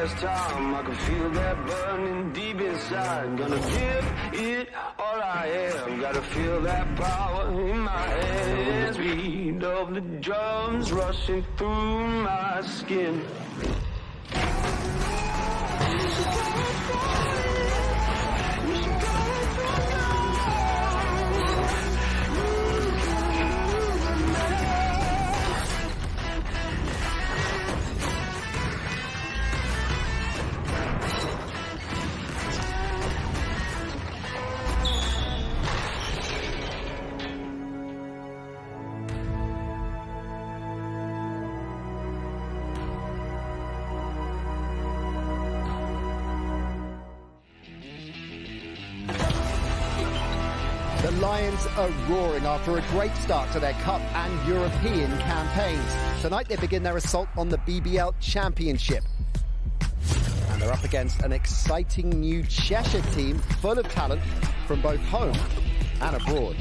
last time. I can feel that burning deep inside. Gonna give it all I am. Gotta feel that power in my hands. Beat of the drums rushing through my skin. The Lions are roaring after a great start to their Cup and European campaigns. Tonight they begin their assault on the BBL Championship. And they're up against an exciting new Cheshire team full of talent from both home and abroad.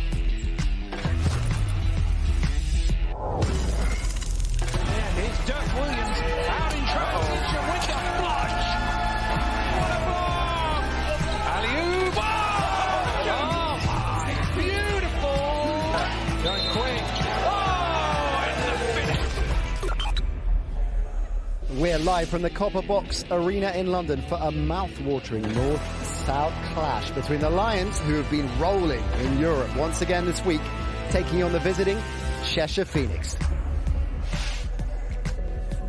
And here's Dirk Williams out in transition with the flush. What a bomb! Alley-oop! Oh my, beautiful! Going quick. Oh, and the finish. We're live from the Copper Box Arena in London for a mouth-watering north-south clash between the Lions, who have been rolling in Europe once again this week, taking on the visiting Cheshire Phoenix.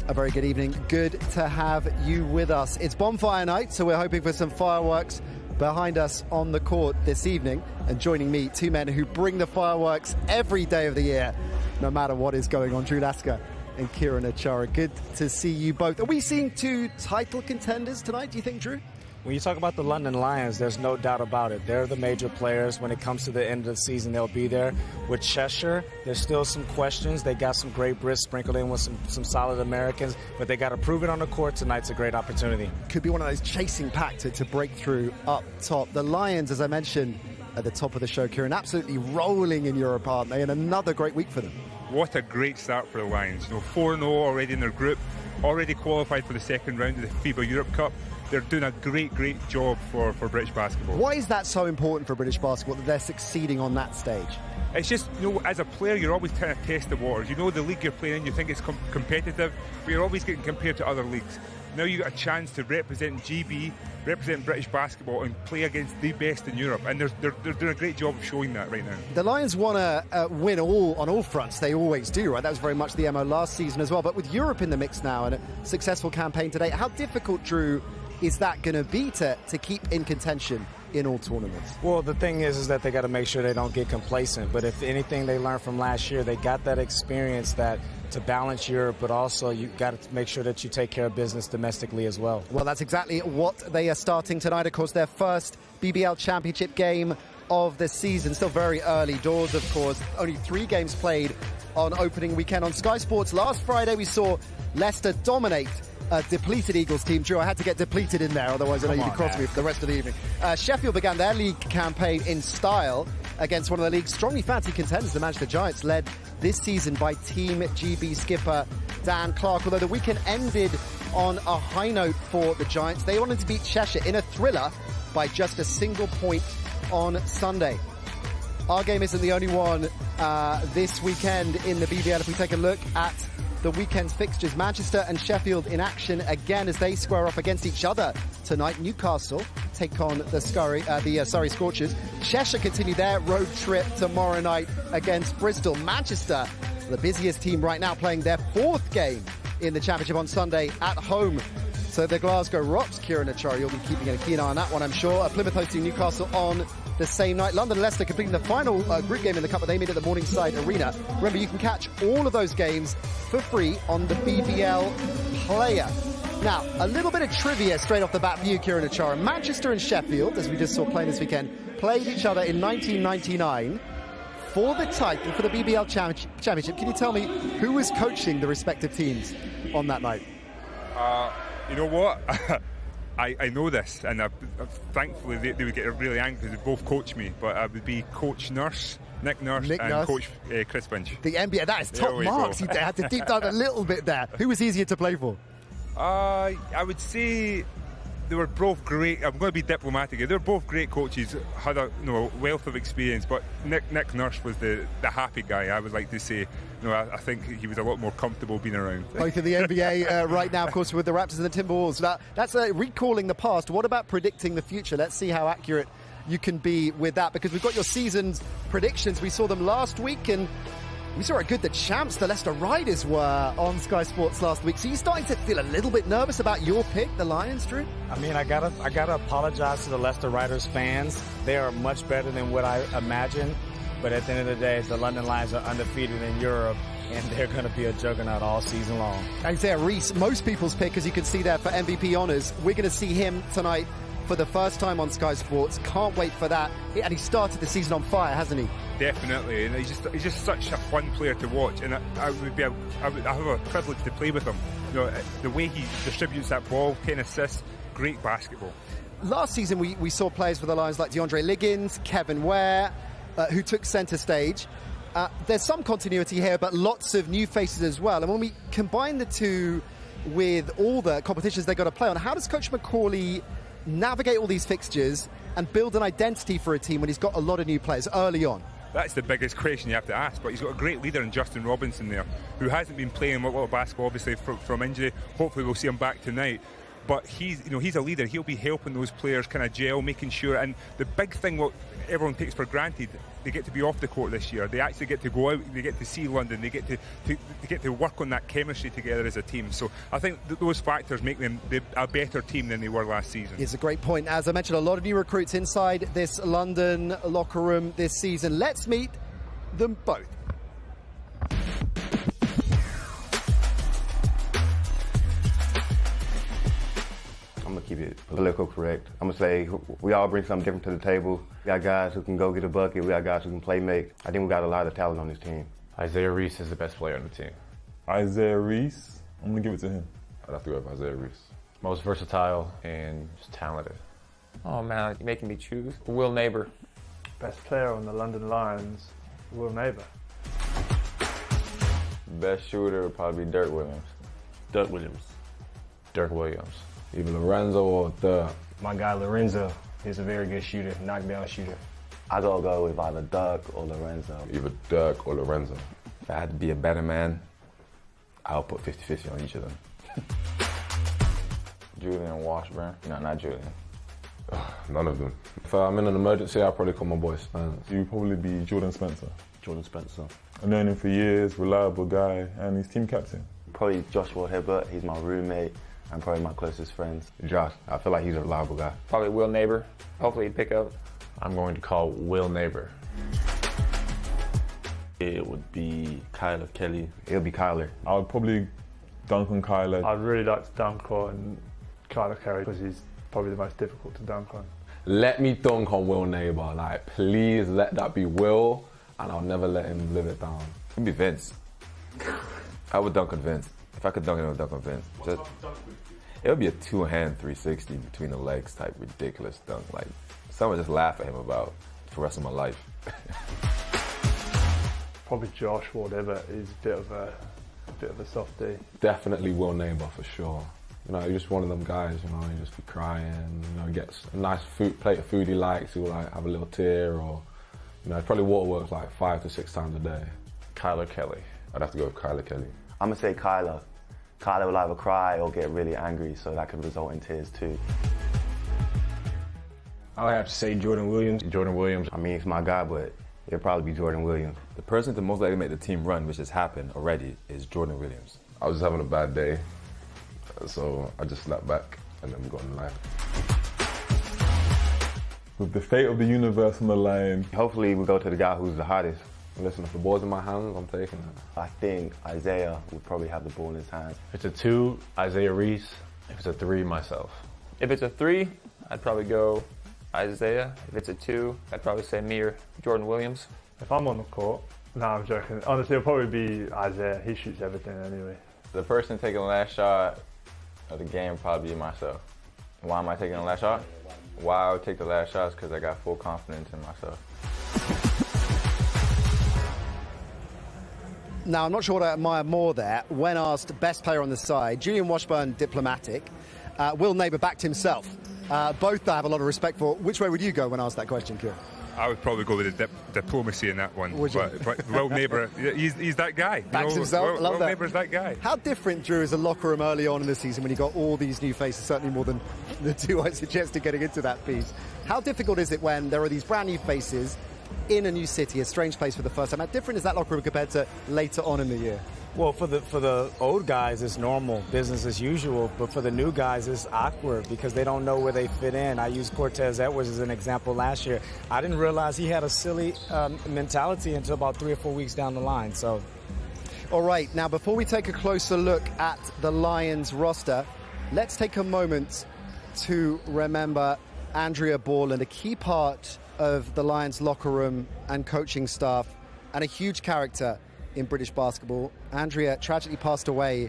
A very good evening. Good to have you with us. It's bonfire night, so we're hoping for some fireworks behind us on the court this evening. And joining me, two men who bring the fireworks every day of the year, no matter what is going on. Drew Lasker and Kieran Achara. Good to see you both. Are we seeing two title contenders tonight, do you think, Drew? When you talk about the London Lions, there's no doubt about it. They're the major players. When it comes to the end of the season, they'll be there. With Cheshire, there's still some questions. They got some great Brits sprinkled in with some solid Americans, but they got to prove it on the court. Tonight's a great opportunity. Could be one of those chasing pack to break through up top. The Lions, as I mentioned at the top of the show, Kieran, absolutely rolling in Europe, aren't they? And another great week for them. What a great start for the Lions. 4-0 already in their group, already qualified for the second round of the FIBA Europe Cup. They're doing a great job for British basketball. Why is that so important for British basketball, that they're succeeding on that stage? It's just, as a player, you're always trying to test the waters. You know the league you're playing in, you think it's competitive, but you're always getting compared to other leagues. Now you got a chance to represent GB, represent British basketball, and play against the best in Europe. And they're doing a great job of showing that right now. The Lions want to win on all fronts. They always do, right? That was very much the MO last season as well. But with Europe in the mix now and a successful campaign today, how difficult, Drew, is that going to be to keep in contention in all tournaments? Well, the thing is that they got to make sure they don't get complacent. But if anything they learned from last year, they got that experience that to balance Europe, but also you got to make sure that you take care of business domestically as well. Well, that's exactly what they are starting tonight. Of course, their first BBL Championship game of the season. Still very early doors, of course. Only 3 games played on opening weekend on Sky Sports. Last Friday, we saw Leicester dominate a depleted Eagles team. Drew, I had to get depleted in there, otherwise I know you'd be cross me for the rest of the evening. Sheffield began their league campaign in style against one of the league's strongly fancied contenders, the Manchester Giants, led this season by Team GB skipper Dan Clark. Although the weekend ended on a high note for the Giants, they wanted to beat Cheshire in a thriller by just a single point on Sunday. Our game isn't the only one this weekend in the BBL. If we take a look at the weekend's fixtures, Manchester and Sheffield in action again as they square off against each other tonight. Newcastle take on the Surrey Scorchers. Cheshire continue their road trip tomorrow night against Bristol. Manchester, the busiest team right now, playing their 4th game in the Championship on Sunday at home. So the Glasgow Rocks, Kieran Achara, you'll be keeping a keen eye on that one, I'm sure. Plymouth hosting Newcastle on the same night. London Leicester completing the final group game in the Cup that they meet at the Morningside Arena. Remember, you can catch all of those games for free on the BBL Player. Now, a little bit of trivia straight off the bat for you, Kieran Achara. Manchester and Sheffield, as we just saw playing this weekend, played each other in 1999 for the title, for the BBL Championship. Can you tell me who was coaching the respective teams on that night? You know what? I know this, and thankfully they would get really angry because they both coach me, but it would be Coach Nick Nurse, and Coach Chris Finch. The NBA, that is top marks. You had to deep dive a little bit there. Who was easier to play for? I would say they were both great. I'm going to be diplomatic here. They were both great coaches, had a wealth of experience, but Nick Nurse was the happy guy, I would like to say. I think he was a lot more comfortable being around. Both in the NBA right now, of course, with the Raptors and the Timberwolves. That's recalling the past. What about predicting the future? Let's see how accurate you can be with that, because we've got your season's predictions. We saw them last week, and we saw how good the champs, the Leicester Riders, were on Sky Sports last week. So you're starting to feel a little bit nervous about your pick, the Lions, Drew? I mean, I gotta apologize to the Leicester Riders fans. They are much better than what I imagined. But at the end of the day, the London Lions are undefeated in Europe, and they're going to be a juggernaut all season long. Isaiah Reese, most people's pick, as you can see there, for MVP honours. We're going to see him tonight for the first time on Sky Sports. Can't wait for that. And he started the season on fire, hasn't he? Definitely, and he's just such a fun player to watch, and I have a privilege to play with him. The way he distributes that ball, 10 assists, great basketball. Last season we saw players for the Lions like DeAndre Liggins, Kevin Ware, who took centre stage. There's some continuity here, but lots of new faces as well. And when we combine the two with all the competitions they've got to play on, how does Coach McCauley navigate all these fixtures and build an identity for a team when he's got a lot of new players early on? That's the biggest question you have to ask, but he's got a great leader in Justin Robinson there, who hasn't been playing a lot of basketball, obviously, from injury. Hopefully we'll see him back tonight. But he's a leader. He'll be helping those players kind of gel, making sure. And the big thing, what everyone takes for granted, they get to be off the court this year. They actually get to go out. They get to see London. They get to work on that chemistry together as a team. So I think those factors make them a better team than they were last season. It's a great point. As I mentioned, a lot of new recruits inside this London locker room this season. Let's meet them both. I'm gonna keep it political correct. I'm gonna say we all bring something different to the table. We got guys who can go get a bucket. We got guys who can play make. I think we got a lot of talent on this team. Isaiah Reese is the best player on the team. Isaiah Reese, I'm gonna give it to him. I'd have to go with Isaiah Reese. Most versatile and just talented. Oh man, you're making me choose. Will Neighbor. Best player on the London Lions, Will Neighbor. Best shooter would probably be Dirk Williams. Dirk Williams. Dirk Williams. Either Lorenzo or Thug. My guy Lorenzo, he's a very good shooter, knockdown shooter. I gotta go with either Dirk or Lorenzo. Either Dirk or Lorenzo. If I had to be a better man, I'll put 50-50 on each of them. Julian Washburn. No, not Julian. None of them. If I'm in an emergency, I'll probably call my boy Spence. He would probably be Jordan Spencer. Jordan Spencer. I've known him for years, reliable guy, and he's team captain. Probably Joshua Hibbert, he's my roommate and probably my closest friends. Josh, I feel like he's a reliable guy. Probably Will Neighbor. Hopefully he'd pick up. I'm going to call Will Neighbor. It would be Kyler Kelly. It'll be Kyler. I would probably dunk on Kyler. I'd really like to dunk on Kyler Kelly because he's probably the most difficult to dunk on. Let me dunk on Will Neighbor. Like, please let that be Will, and I'll never let him live it down. It'd be Vince. I would dunk on Vince. If I could dunk it, I would dunk on Vince. It would be a two-hand 360 between the legs type ridiculous dunk. Like, someone just laugh at him about for the rest of my life. Probably Josh, whatever, is a bit of a softie. Definitely Will Neighbor for sure. You know, he's just one of them guys, you know, he just be crying, you know, gets a nice plate of food he likes, he'll like have a little tear, or, you know, probably waterworks like 5 to 6 times a day. Kyler Kelly. I'd have to go with Kyler Kelly. I'm gonna say Kyler. Kyler will either cry or get really angry, so that could result in tears too. I would have to say Jordan Williams. Jordan Williams. I mean, it's my guy, but it'll probably be Jordan Williams. The person to most likely make the team run, which has happened already, is Jordan Williams. I was having a bad day, so I just slapped back and then we got in the line. With the fate of the universe on the line. Hopefully we go to the guy who's the hottest. Listen, if the ball's in my hands, I'm taking it. I think Isaiah would probably have the ball in his hands. If it's a 2, Isaiah Reese. If it's a 3, myself. If it's a 3, I'd probably go Isaiah. If it's a 2, I'd probably say me or Jordan Williams. If I'm on the court, no, I'm joking. Honestly, it'll probably be Isaiah. He shoots everything anyway. The person taking the last shot of the game would probably be myself. Why am I taking the last shot? Why I would take the last shot is because I got full confidence in myself. Now, I'm not sure what I admire more there. When asked best player on the side, Julian Washburn, diplomatic. Will Neighbour backed himself. Both I have a lot of respect for. Which way would you go when asked that question, Kieran? I would probably go with the diplomacy in that one. Would you? But Will Neighbour, he's that guy. Backs himself. Will Neighbour's that guy. How different, Drew, is a locker room early on in the season when you got all these new faces, certainly more than the two I suggested getting into that piece. How difficult is it when there are these brand new faces in a new city, a strange place for the first time? How different is that locker room compared to later on in the year? Well, for the old guys, it's normal, business as usual. But for the new guys, it's awkward because they don't know where they fit in. I used Cortez Edwards as an example last year. I didn't realize he had a silly mentality until about 3 or 4 weeks down the line. So, all right, now before we take a closer look at the Lions roster, let's take a moment to remember Andrea Borland, a key part of the Lions locker room and coaching staff, and a huge character in British basketball. Andrea tragically passed away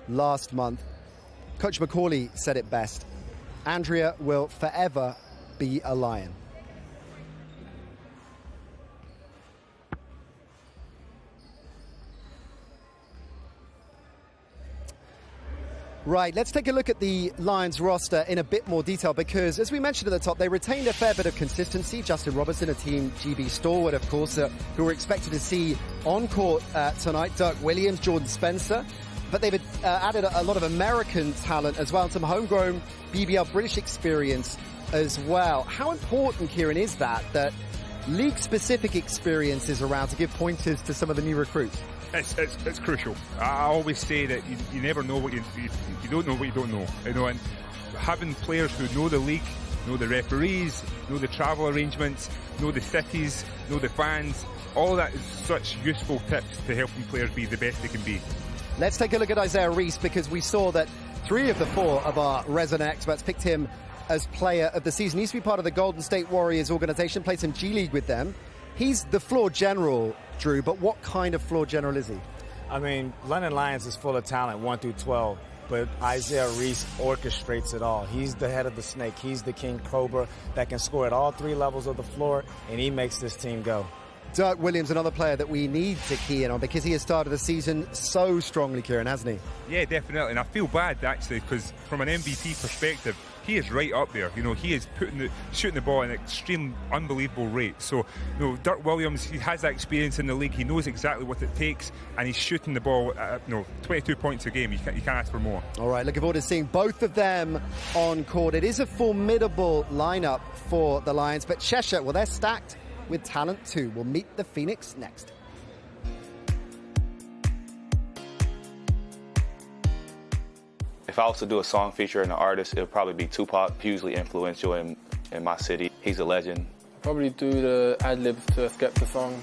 last month. Coach Macaulay said it best: Andrea will forever be a Lion. Right, let's take a look at the Lions roster in a bit more detail because, as we mentioned at the top, they retained a fair bit of consistency. Justin Robertson, a Team GB stalwart, of course, who we're expected to see on court tonight. Dirk Williams, Jordan Spencer. But they've added a lot of American talent as well, and some homegrown BBL British experience as well. How important, Kieran, is that league-specific experience is around to give pointers to some of the new recruits? It's crucial. I always say that you never know what you don't know what you don't know. You know, and having players who know the league, know the referees, know the travel arrangements, know the cities, know the fans, all that is such useful tips to helping players be the best they can be. Let's take a look at Isaiah Reese because we saw that 3 of the 4 of our resident experts picked him as player of the season. He used to be part of the Golden State Warriors organization, played some G League with them. He's the floor general, Drew, but what kind of floor general is he? I mean, London Lions is full of talent, 1 through 12, but Isaiah Reese orchestrates it all. He's the head of the snake. He's the king cobra that can score at all 3 levels of the floor, and he makes this team go. Dirk Williams, another player that we need to key in on because he has started the season so strongly, Kieran, hasn't he? Yeah, definitely, and I feel bad, actually, because from an MVP perspective, he is right up there. You know, he is shooting the ball at an extreme, unbelievable rate. So, you know, Dirk Williams, he has that experience in the league. He knows exactly what it takes, and he's shooting the ball at 22 points a game. You can't ask for more. All right, looking forward to seeing both of them on court. It is a formidable lineup for the Lions, but Cheshire, well, they're stacked with talent too. We'll meet the Phoenix next. If I was to do a song featuring an artist, it would probably be Tupac, hugely influential in my city. He's a legend. I'd probably do the ad-lib to a Skepta song.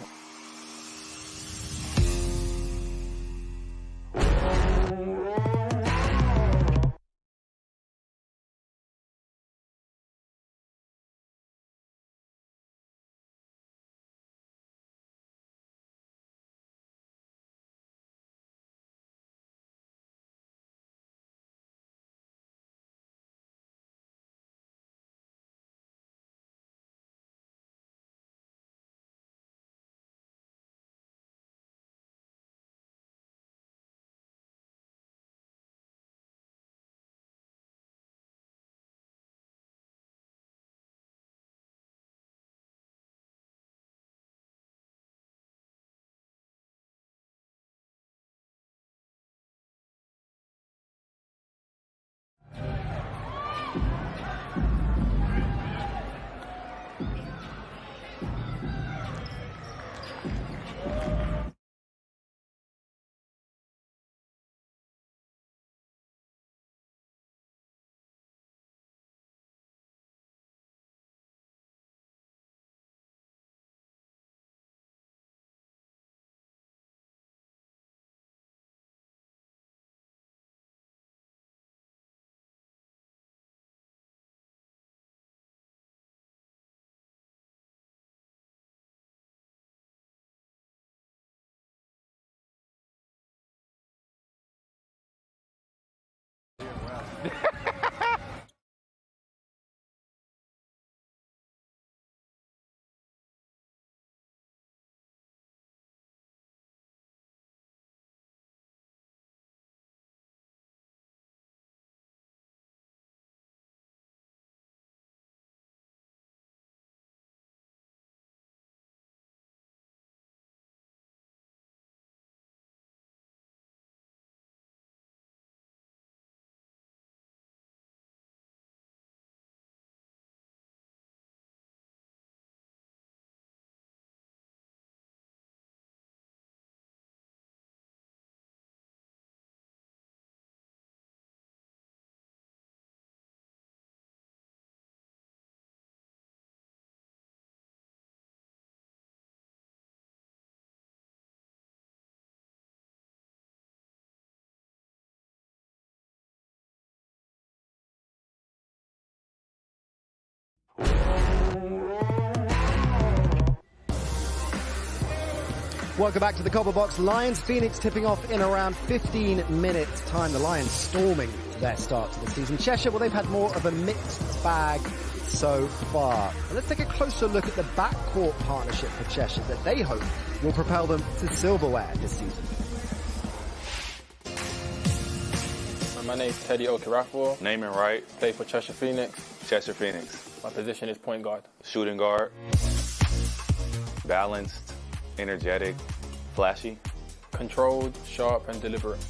Welcome back to the Cobble Box. Lions Phoenix tipping off in around 15 minutes time. The Lions storming their start to the season. Cheshire, well, they've had more of a mixed bag so far. And let's take a closer look at the backcourt partnership for Cheshire that they hope will propel them to silverware this season. My name's Teddy Ochereobia. Name and right. Play for Cheshire Phoenix. Cheshire Phoenix. My position is point guard. Shooting guard. Balanced. Energetic, flashy. Controlled, sharp, and deliberate.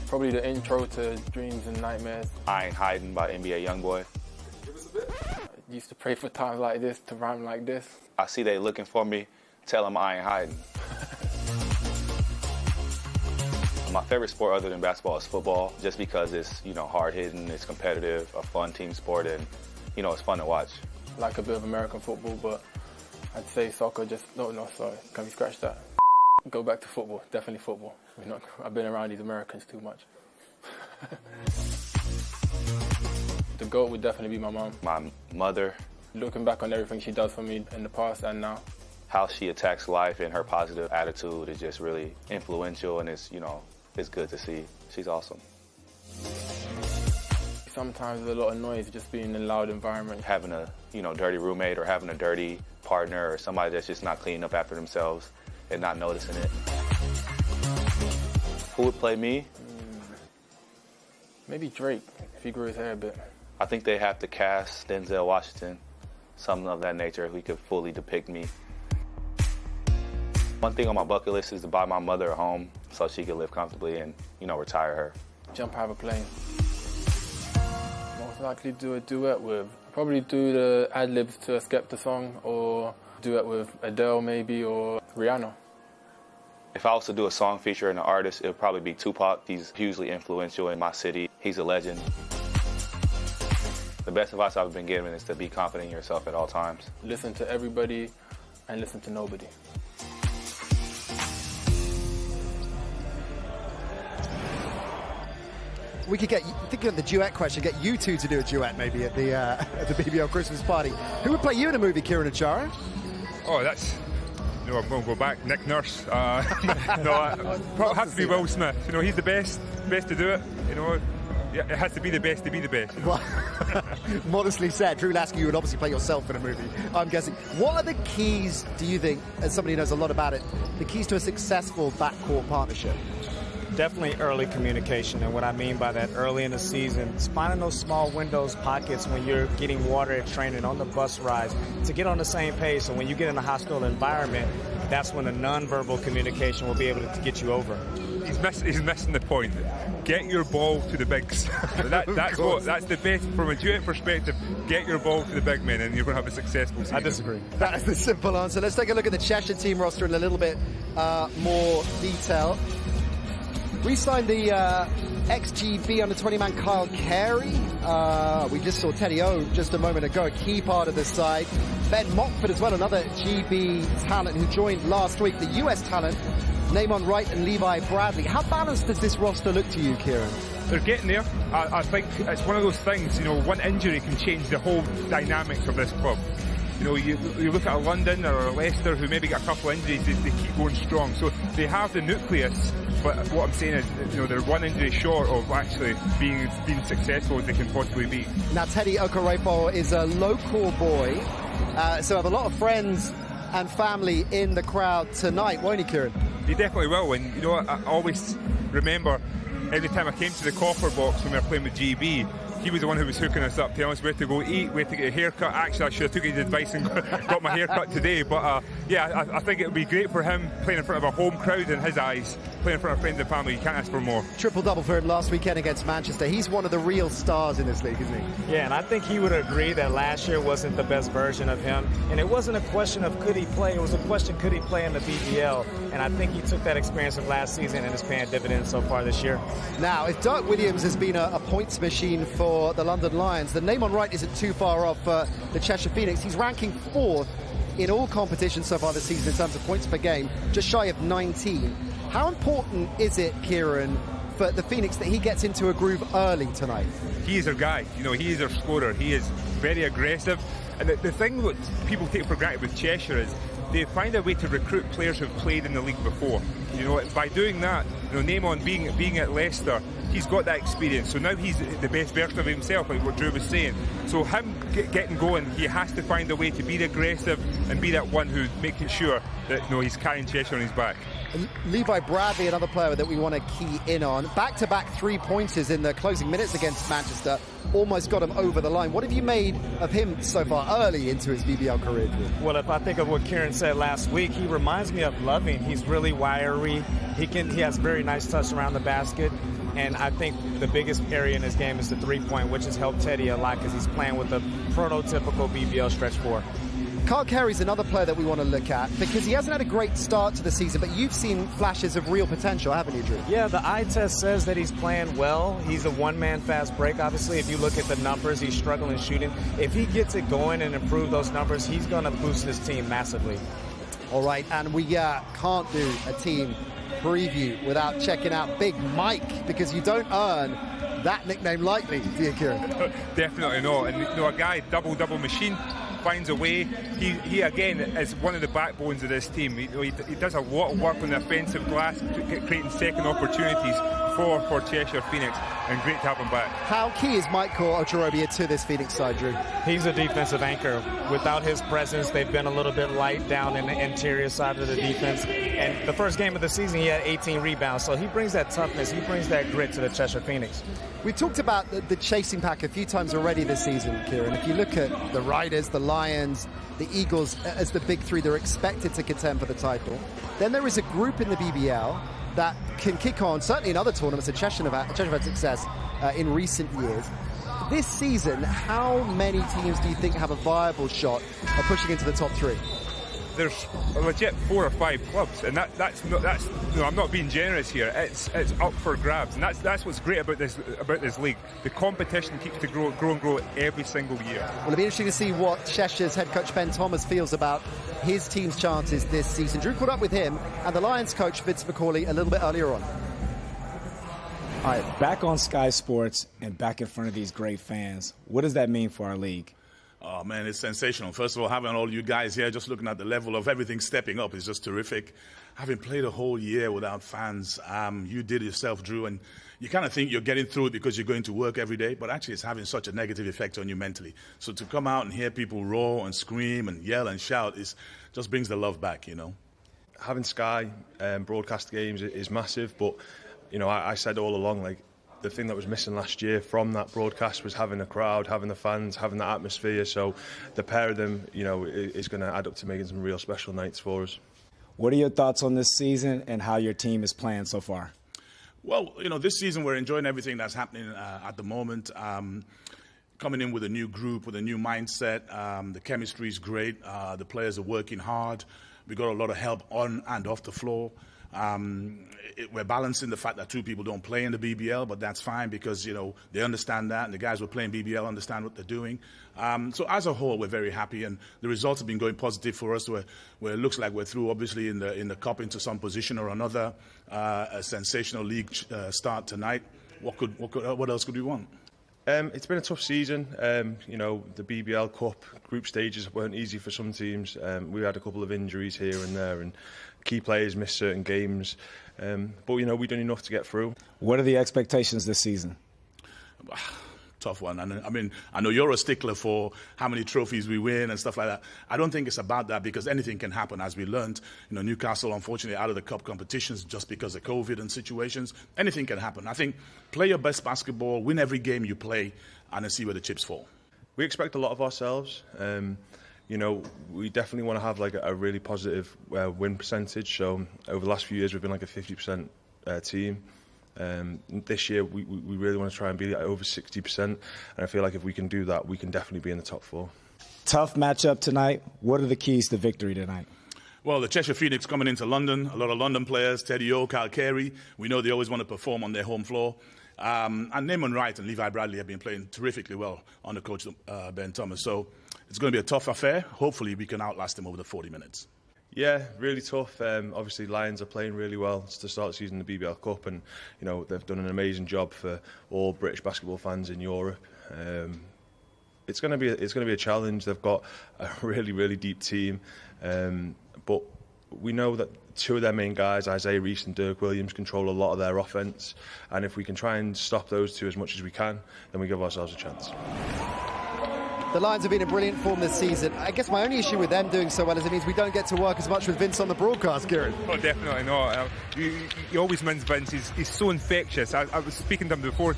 Probably the intro to Dreams and Nightmares. I Ain't Hiding by NBA Youngboy. Give us a bit. I used to pray for times like this, to rhyme like this. I see they looking for me, tell them I ain't hiding. My favorite sport other than basketball is football, just because it's, hard-hitting, it's competitive, a fun team sport, and, it's fun to watch. Like a bit of American football, but I'd say soccer no, sorry. Can we scratch that? Go back to football, definitely football. I've been around these Americans too much. The GOAT would definitely be my mom. My mother. Looking back on everything she does for me in the past and now. How she attacks life and her positive attitude is just really influential, and it's good to see. She's awesome. Sometimes there's a lot of noise just being in a loud environment. Having a, dirty roommate or having a dirty partner or somebody that's just not cleaning up after themselves and not noticing it. Who would play me? Maybe Drake, if he grew his hair a bit. I think they have to cast Denzel Washington, something of that nature, who could fully depict me. One thing on my bucket list is to buy my mother a home so she could live comfortably and, retire her. Jump out of a plane. Most likely do a duet with. Probably do the ad-libs to a Skepta song, or duet with Adele maybe, or Rihanna. If I was to do a song featuring an artist, it would probably be Tupac. He's hugely influential in my city. He's a legend. The best advice I've been given is to be confident in yourself at all times. Listen to everybody and listen to nobody. We could thinking of the duet question, get you two to do a duet maybe at the BBL Christmas party. Who would play you in a movie, Kieran Achara? Oh, that's... I'm going to go back. Nick Nurse. Probably has to be Will Smith. He's the best to do it. Yeah, it has to be the best to be the best. Well, modestly said. Drew Lasky, you would obviously play yourself in a movie, I'm guessing. What are the keys, do you think, as somebody who knows a lot about it, the keys to a successful backcourt partnership? Definitely early communication, and what I mean by that, early in the season, is finding those small windows, pockets when you're getting water at training, on the bus rides, to get on the same page. So when you get in a hostile environment, that's when the nonverbal communication will be able to get you over. He's missing the point. Get your ball to the bigs. That's the best from a duet perspective. Get your ball to the big men, and you're going to have a successful season. I disagree. That is the simple answer. Let's take a look at the Cheshire team roster in a little bit more detail. Re-signed the ex-GB under 20 man Kyle Carey. We just saw Teddy O just a moment ago, a key part of the side. Ben Mockford as well, another GB talent who joined last week. The US talent, Namon Wright and Levi Bradley. How balanced does this roster look to you, Kieran? They're getting there. I think it's one of those things, one injury can change the whole dynamics of this club. You look at a London or a Leicester who maybe got a couple of injuries, they keep going strong. So they have the nucleus, but what I'm saying is, they're one injury short of actually being successful as they can possibly be. Now, Teddy Ochereobia is a local boy, so I have a lot of friends and family in the crowd tonight, won't he, Kieran? He definitely will, and I always remember every time I came to the copper box when we were playing with GB, he was the one who was hooking us up, telling us where to go eat, where to get a haircut. Actually, I should have took his advice and got my haircut today. But I think it would be great for him playing in front of a home crowd in his eyes, playing in front of friends and family. You can't ask for more. Triple-double for him last weekend against Manchester. He's one of the real stars in this league, isn't he? Yeah, and I think he would agree that last year wasn't the best version of him. And it wasn't a question of could he play, it was a question could he play in the BBL. And I think he took that experience of last season and is paying dividends so far this year. Now, if Dirk Williams has been a points machine for the London Lions, the name on right isn't too far off the Cheshire Phoenix. He's ranking 4th in all competitions so far this season in terms of points per game, just shy of 19. How important is it, Kieran, for the Phoenix that he gets into a groove early tonight? He is their guy. He is their scorer. He is very aggressive. And the thing that people take for granted with Cheshire is they find a way to recruit players who've played in the league before. You know, by doing that, you know, Namon being at Leicester, he's got that experience. So now he's the best version of himself, like what Drew was saying. So him getting going, he has to find a way to be aggressive and be that one who's making sure that, you know, he's carrying Cheshire on his back. Levi Bradley, another player that we want to key in on. Back-to-back 3-pointers in the closing minutes against Manchester. Almost got him over the line. What have you made of him so far early into his BBL career, Drew? Well, if I think of what Kieran said last week, he reminds me of Loving. He's really wiry. He has very nice touch around the basket. And I think the biggest area in his game is the three-point, which has helped Teddy a lot because he's playing with a prototypical BBL stretch four. Carl Carey's another player that we want to look at because he hasn't had a great start to the season, but you've seen flashes of real potential, haven't you, Drew? Yeah, the eye test says that he's playing well. He's a one-man fast break, obviously. If you look at the numbers, he's struggling shooting. If he gets it going and improve those numbers, he's going to boost his team massively. All right, and we can't do a team preview without checking out Big Mike, because you don't earn that nickname lightly, do you, Kieran? Definitely not. And, you know, a guy, double machine, finds a way. He again is one of the backbones of this team. He does a lot of work on the offensive glass, creating second opportunities for Cheshire Phoenix, and great to have him back. How key is Michael Ochereobia to this Phoenix side, Drew? He's a defensive anchor. Without his presence, they've been a little bit light down in the interior side of the defense. And the first game of the season, he had 18 rebounds. So he brings that toughness, he brings that grit to the Cheshire Phoenix. We talked about the chasing pack a few times already this season, Kieran. If you look at the Riders, the Lions, the Eagles as the big three, they're expected to contend for the title. Then there is a group in the BBL that can kick on, certainly in other tournaments, and Cheshire have had success in recent years. This season, how many teams do you think have a viable shot of pushing into the top three? There's a legit 4 or 5 clubs, and that's you know, I'm not being generous here. It's up for grabs, and that's what's great about this league. The competition keeps to grow every single year. Well, it'll be interesting to see what Cheshire's head coach Ben Thomas feels about his team's chances this season. Drew caught up with him and the Lions coach Vince McCauley a little bit earlier on. All right, back on Sky Sports and back in front of these great fans. What does that mean for our league? Oh, man, it's sensational. First of all, having all you guys here, just looking at the level of everything stepping up is just terrific. Having played a whole year without fans, you did it yourself, Drew, and you kind of think you're getting through it because you're going to work every day, but actually it's having such a negative effect on you mentally. So to come out and hear people roar and scream and yell and shout just brings the love back, you know. Having Sky broadcast games is massive, but, you know, I said all along, like, the thing that was missing last year from that broadcast was having a crowd, having the fans, having the atmosphere. So the pair of them, you know, is going to add up to making some real special nights for us. What are your thoughts on this season and how your team is playing so far? Well, you know, this season we're enjoying everything that's happening at the moment. Coming in with a new group, with a new mindset. The chemistry is great. The players are working hard. We got a lot of help on and off the floor. We're balancing the fact that 2 people don't play in the BBL, but that's fine because, you know, they understand that, and the guys who are playing BBL understand what they're doing. So as a whole, we're very happy, and the results have been going positive for us. Where it looks like we're through, obviously, in the cup into some position or another. A sensational league start tonight. What else could we want? It's been a tough season. You know, the BBL Cup group stages weren't easy for some teams. We had a couple of injuries here and there, and key players missed certain games. But, you know, we've done enough to get through. What are the expectations this season? Tough one. I mean, I know you're a stickler for how many trophies we win and stuff like that. I don't think it's about that because anything can happen, as we learned. You know, Newcastle, unfortunately, out of the cup competitions just because of COVID and situations. Anything can happen. I think play your best basketball, win every game you play, and then see where the chips fall. We expect a lot of ourselves. You know, we definitely want to have like a really positive win percentage. So over the last few years, we've been like a 50% team. This year, we really want to try and be over 60%. And I feel like if we can do that, we can definitely be in the top 4. Tough matchup tonight. What are the keys to victory tonight? Well, the Cheshire Phoenix coming into London, a lot of London players, Teddy O, Carl Carey. We know they always want to perform on their home floor. And Namon Wright and Levi Bradley have been playing terrifically well under coach Ben Thomas. So it's going to be a tough affair. Hopefully we can outlast them over the 40 minutes. Yeah, really tough. Obviously, Lions are playing really well to start the season in the BBL Cup, and you know they've done an amazing job for all British basketball fans in Europe. it's going to be a challenge. They've got a really deep team, but we know that two of their main guys, Isaiah Reese and Dirk Williams, control a lot of their offense, and if we can try and stop those two as much as we can, then we give ourselves a chance. The Lions have been in brilliant form this season. I guess my only issue with them doing so well is it means we don't get to work as much with Vince on the broadcast, Kieran. Oh, definitely not. He always wins, Vince. He's so infectious. I was speaking to him before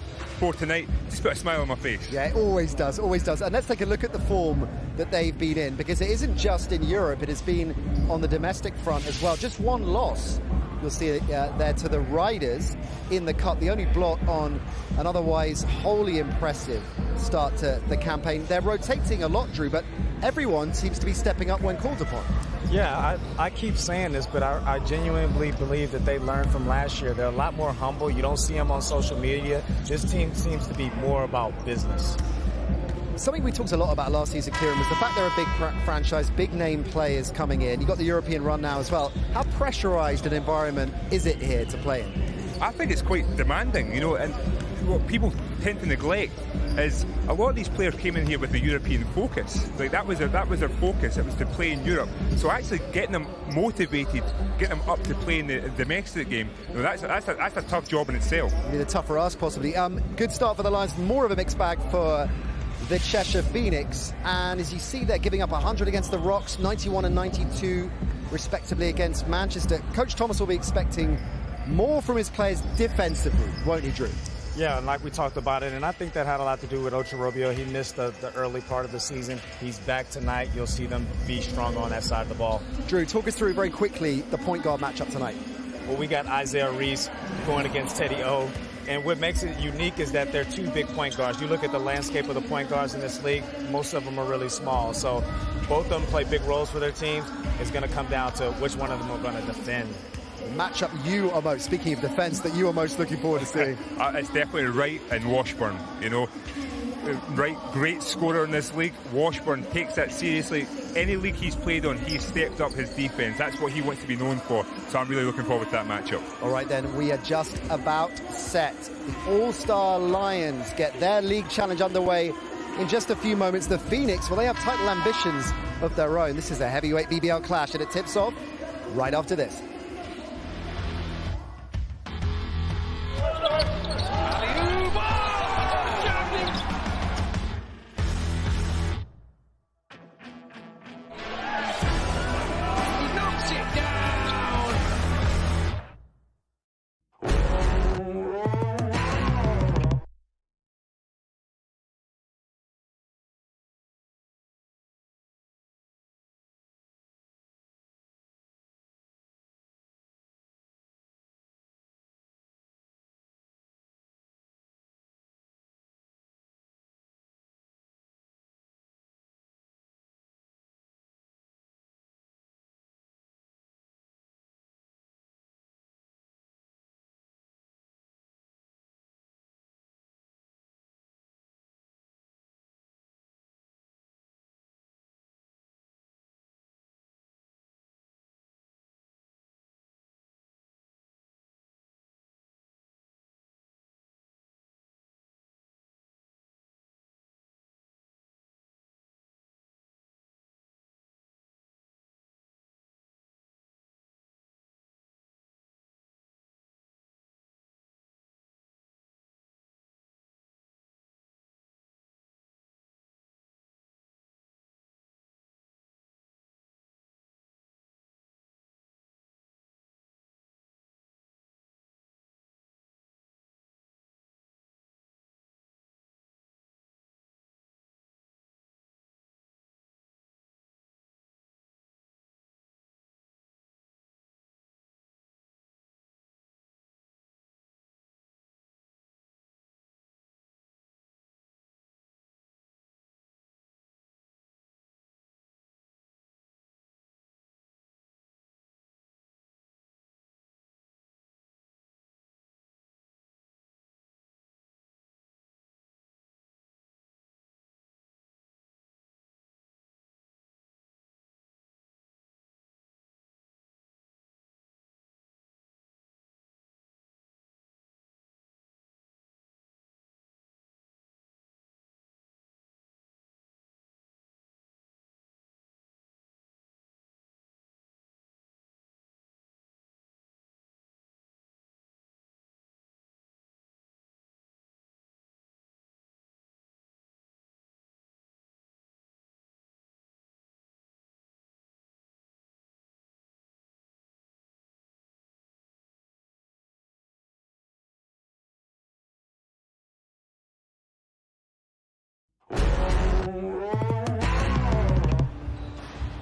tonight. Just put a smile on my face. Yeah, it always does, always does. And let's take a look at the form that they've been in, because it isn't just in Europe. It has been on the domestic front as well. Just one loss, you'll see it there, to the Riders in the Cup. The only blot on an otherwise wholly impressive start to the campaign. They're rotating a lot, Drew, but everyone seems to be stepping up when called upon. Yeah, I keep saying this, but I genuinely believe that they learned from last year. They're a lot more humble. You don't see them on social media. This team seems to be more about business. Something we talked a lot about last season, Kieran, was the fact they're a big franchise, big name players coming in. You've got the European run now as well. How pressurised an environment is it here to play in? I think it's quite demanding, and what people tend to neglect is a lot of these players came in here with a European focus. Like that was their focus. It was to play in Europe. So actually getting them motivated, getting them up to play in the domestic game, that's a tough job in itself. I mean, a tougher ask possibly. Good start for the Lions. More of a mixed bag for the Cheshire Phoenix, and as you see, they're giving up 100 against the Rocks, 91 and 92 respectively against Manchester. Coach Thomas will be expecting more from his players defensively, won't he, Drew? Yeah, and like we talked about it, and I think that had a lot to do with Ochereobia. He missed the early part of the season. He's back tonight. You'll see them be strong on that side of the ball. Drew, talk us through very quickly the point guard matchup tonight. Well, we got Isaiah Reese going against Teddy O. And what makes it unique is that they're two big point guards. You look at the landscape of the point guards in this league, most of them are really small. So both of them play big roles for their teams. It's going to come down to which one of them are going to defend. The matchup you are most, speaking of defence, that you are most looking forward to seeing? It's definitely Wright and Washburn, Wright, great scorer in this league. Washburn takes that seriously. Any league he's played on, he's stepped up his defence. That's what he wants to be known for. So I'm really looking forward to that matchup. All right, then, we are just about set. The All-Star Lions get their league challenge underway in just a few moments. The Phoenix, well, they have title ambitions of their own. This is a heavyweight BBL clash, and it tips off right after this.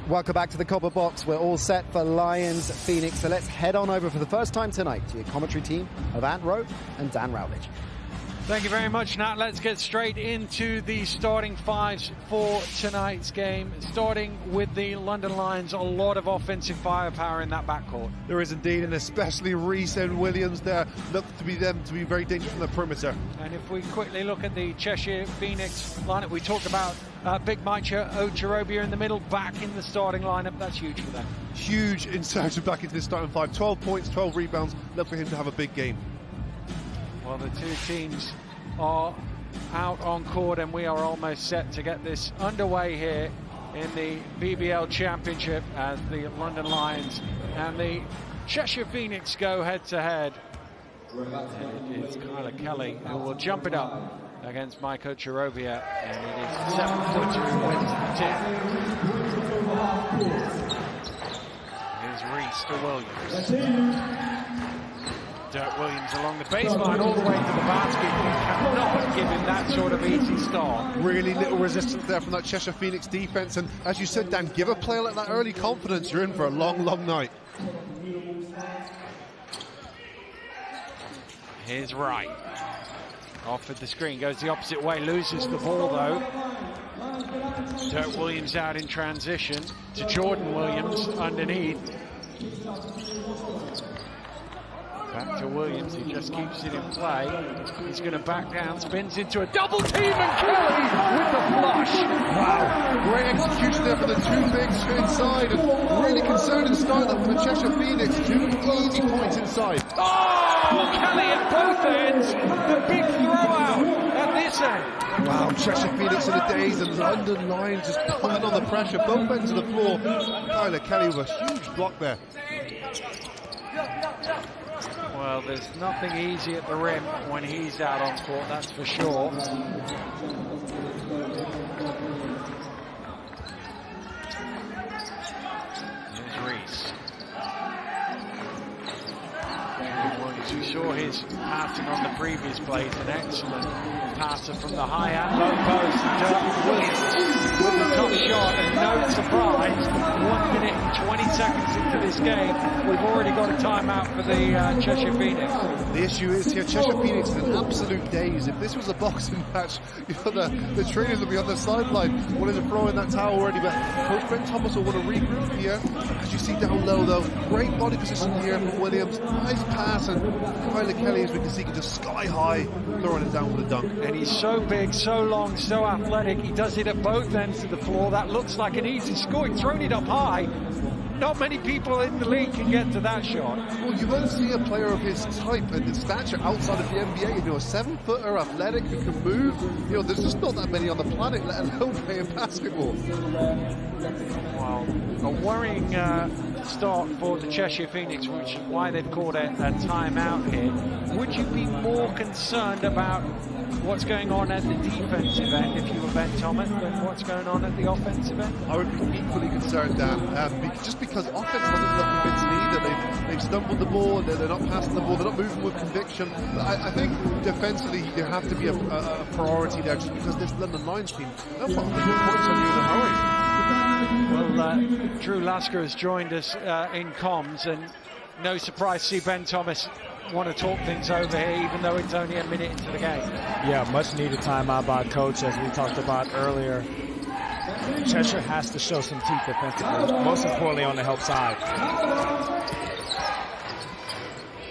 Welcome back to the Copper Box. We're all set for Lions Phoenix, so let's head on over for the first time tonight to your commentary team of Ant Rowe and Dan Rowledge. Thank you very much, Nat. Let's get straight into the starting fives for tonight's game. Starting with the London Lions, a lot of offensive firepower in that backcourt. There is indeed, and especially Reese and Williams there look to be very dangerous from the perimeter. And if we quickly look at the Cheshire Phoenix lineup, we talked about Big Maicha, Ochereobia in the middle, back in the starting lineup. That's huge for them. Huge insertion back into the starting five. 12 points, 12 rebounds. Look for him to have a big game. Well, the two teams are out on court, and we are almost set to get this underway here in the BBL Championship as the London Lions and the Cheshire Phoenix go head-to-head. And it is Kyler Kelly who will jump it up against Mike Ochereobia, and it is 7-footer who wins the tip. Here's Reese to Williams. Dirk Williams along the baseline all the way to the basket. You cannot give him that sort of easy start. Really little resistance there from that Cheshire Phoenix defense, and as you said, Dan, give a player like that early confidence, you're in for a long, long night. Here's Wright. Off at the screen, goes the opposite way, loses the ball though. Dirk Williams out in transition to Jordan Williams underneath. Back to Williams, he just keeps it in play. He's going to back down, spins into a double team, and Kelly with the flush. Wow, great execution there for the two bigs inside, and really concerning start up for Cheshire Phoenix. 2 easy points inside. Oh, Kelly at both ends, the big throw out at this end. Wow, Cheshire Phoenix in the days, and London Lions just pulling on the pressure, both ends of the floor. Kyler Kelly with a huge block there. Well, there's nothing easy at the rim when he's out on court, that's for sure. Here's Reese. We saw his passing on the previous plays, an excellent passer from the high and low post. Dirk Williams with the top shot, and no surprise, 1 minute and 20 seconds into this game, we've already got a timeout for the Cheshire Phoenix. The issue is here, Cheshire Phoenix is in absolute daze. If this was a boxing match, you know, the trainers would be on the sideline wanting to throw in that towel already, but Coach Ben Thomas will want to regroup here. As you see down low though, great body position here from Williams, nice pass, and Kyler Kelly, as we can see, can just sky high, throwing it down with a dunk. And he's so big, so long, so athletic. He does it at both ends of the floor. That looks like an easy score. He's thrown it up high. Not many people in the league can get to that shot. Well, you won't see a player of his type and his stature outside of the NBA. You know, a 7-footer, athletic, who can move. You know, there's just not that many on the planet, let alone playing basketball. Well, a worrying start for the Cheshire Phoenix, which is why they've called a timeout here. Would you be more concerned about what's going on at the defensive end if you were Ben Thomas than what's going on at the offensive end? I would be equally concerned, Dan, just because offense doesn't look convincing either. They've stumbled the ball, they're not passing the ball, they're not moving with conviction. I think defensively there have to be a priority there, just because this London Lions team, they'll put 100 points on you in a hurry. Well, Drew Lasker has joined us in comms, and no surprise to see Ben Thomas want to talk things over here, even though it's only a minute into the game. Yeah, much needed timeout by Coach, as we talked about earlier. Cheshire has to show some teeth defensively, most importantly on the help side.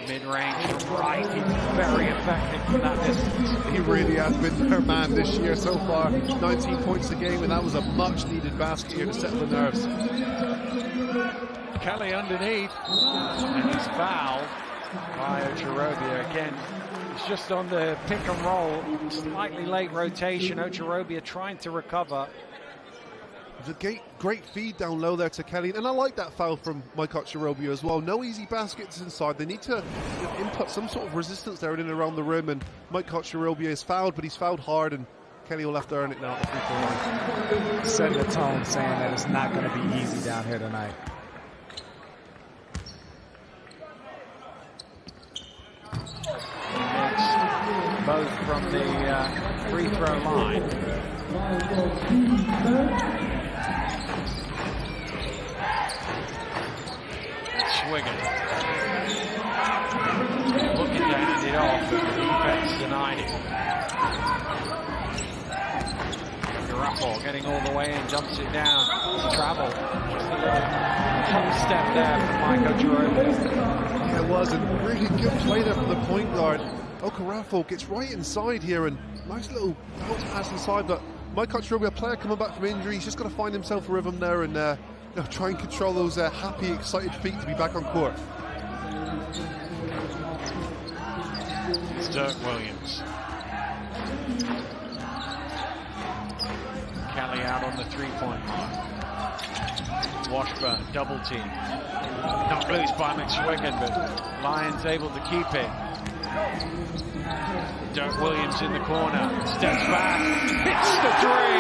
Mid-range from Wright, he's very effective from that distance. He really has been their man this year so far. 19 points a game, and that was a much-needed basket here to settle the nerves. Kelly underneath, and he's fouled by Ochereobia again. It's just on the pick and roll, slightly late rotation. Ochereobia trying to recover. It's a great feed down low there to Kelly, and I like that foul from Mike Ochereobia as well. No easy baskets inside. They need to input some sort of resistance there in and around the rim, and Mike Ochereobia is fouled, but he's fouled hard, and Kelly will have to earn it now at the free-throw line. Setting the tone, saying that it's not going to be easy down here tonight. Both from the free throw line. Swinging. Looking to hand it off, but the defense denied it. Garafo getting all the way in, dumps it down. Travel. Just a little hop step there from Mike Ochereobia. Yeah, it was a really good play there from the point guard. Ochereobia gets right inside here and nice little bounce pass inside, but Mike Ochereobia, player coming back from injury, he's just got to find himself a rhythm there and try and control those happy, excited feet to be back on court. It's Dirk Williams. Kelly out on the three-point line. Washburn, double team. Not loose by McSwiggan, but Lions able to keep it. Dirk Williams in the corner, steps back, hits the three!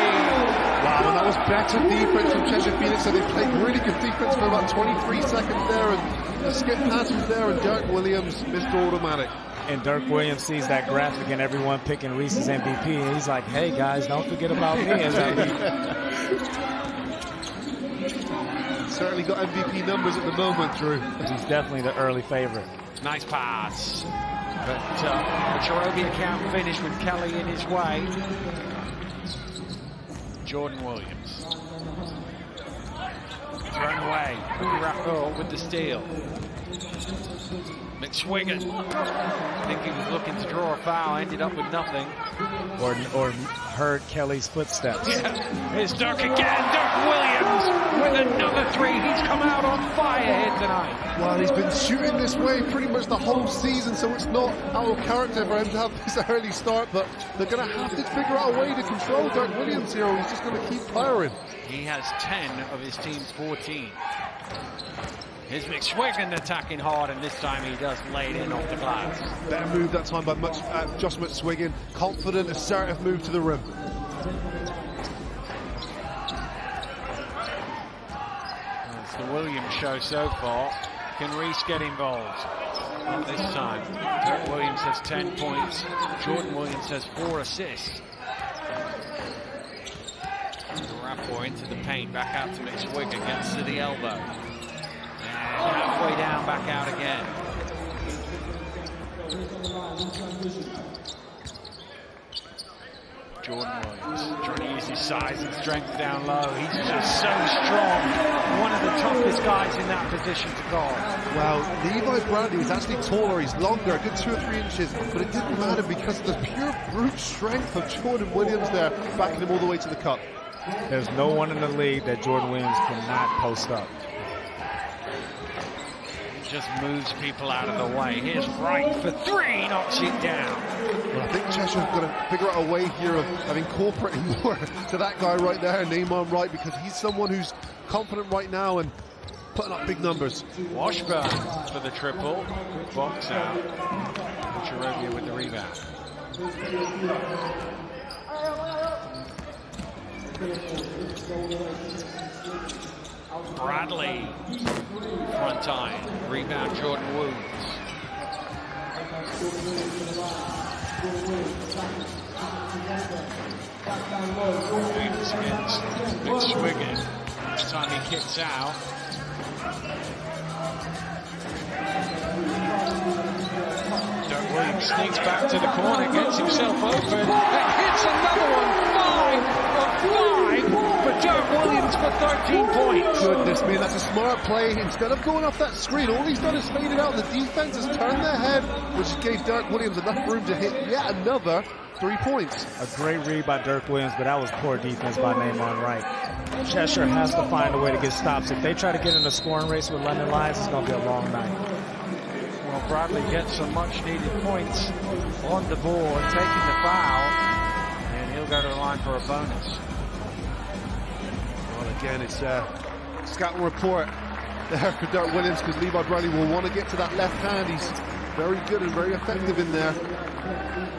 Wow, and that was better defense from Cheshire Phoenix, so they played really good defense for about 23 seconds there, and the skip pass was there, and Dirk Williams missed automatic. And Dirk Williams sees that graphic and everyone picking Reese's MVP, and he's like, hey guys, don't forget about me. Certainly got MVP numbers at the moment, Drew. He's definitely the early favorite. Nice pass. But Ochereobia can't finish with Kelly in his way. Jordan Williams. Thrown away. Raffle with the steal. McSwiggan. I think he was looking to draw a foul, ended up with nothing. Or heard Kelly's footsteps. Yeah. Here's Dirk again. Dirk Williams with another three. He's come out on fire here tonight. Well, he's been shooting this way pretty much the whole season, so it's not out of character for him to have this early start, but they're going to have to figure out a way to control Dirk Williams here, or he's just going to keep firing. He has 10 of his team's 14. Here's McSwiggan attacking hard, and this time he does lay it in off the glass. Better move that time by Josh McSwiggan. Confident, assertive move to the rim. It's the Williams show so far. Can Reese get involved? Not this time. Dirk Williams has 10 points. Jordan Williams has 4 assists. Rapport into the paint, back out to McSwiggan, gets to the elbow. Halfway down, back out again. Jordan Williams trying to use his size and strength down low. He's just so strong. One of the toughest guys in that position to guard. Well, Levi Bradley is actually taller. He's longer, a good 2 or 3 inches, but it didn't matter because of the pure brute strength of Jordan Williams there, backing him all the way to the cup. There's no one in the league that Jordan Williams cannot post up. Just moves people out of the way. Here's Wright for 3, knocks it down. Well, I think Cheshire's got to figure out a way here of incorporating more to that guy right there, Neymar Wright, because he's someone who's confident right now and putting up big numbers. Washburn for the triple. Good box out. Ochereobia with the rebound. Bradley, front iron, rebound Jordan Williams. Williams against McSwiggan. Each time he kicks out. Dirk Williams sneaks back to the corner, gets himself open, and hits another one. 5 of 5 for Dirk Williams for 13 points. Goodness me, that's a smart play. Instead of going off that screen, all he's done is fade it out. The defense has turned their head, which gave Dirk Williams enough room to hit yet another 3 points. A great read by Dirk Williams, but that was poor defense by Neymar Wright. Cheshire has to find a way to get stops. If they try to get in a scoring race with London Lions, it's going to be a long night. Well, Bradley gets some much-needed points on the board, taking the foul, and he'll go to the line for a bonus. Well, again, it's scouting report there for Dirk Williams, because Levi Bradley will want to get to that left hand. He's very good and very effective in there.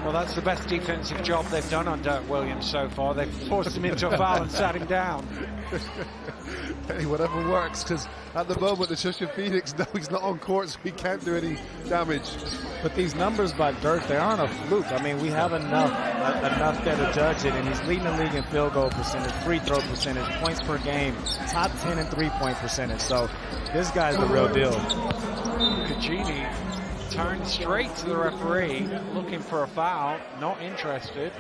Well, that's the best defensive job they've done on Dirk Williams so far. They've forced him into a foul and sat him down. Hey, whatever works, because at the moment the Cheshire Phoenix know he's not on court, so he can't do any damage. But these numbers by Dirk, they aren't a fluke. I mean, we have enough there to judge it, and he's leading the league in field goal percentage, free throw percentage, points per game, top 10 in three-point percentage. So this guy's the real deal. Cugini turned straight to the referee, looking for a foul, not interested.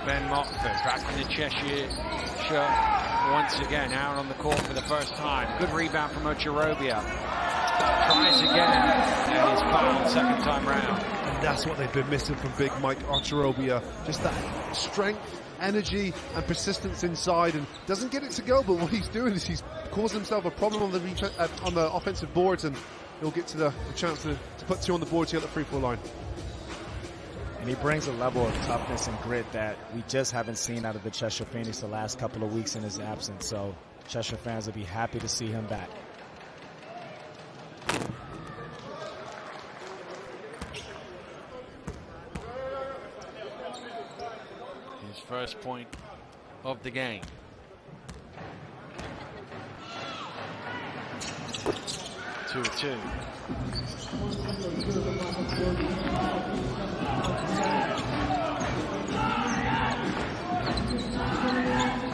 Ben Mockford back in the Cheshire shirt once again, out on the court for the first time. Good rebound from Ochereobia. Tries again and is fouled second time round. And that's what they've been missing from big Mike Ochereobia. Just that strength, energy and persistence inside, and doesn't get it to go, but what he's doing is he's causing himself a problem on the offensive boards, and he'll get to the chance to put two on the board to get the free throw line. And he brings a level of toughness and grit that we just haven't seen out of the Cheshire Phoenix the last couple of weeks in his absence. So Cheshire fans will be happy to see him back. His first point of the game. Two of two.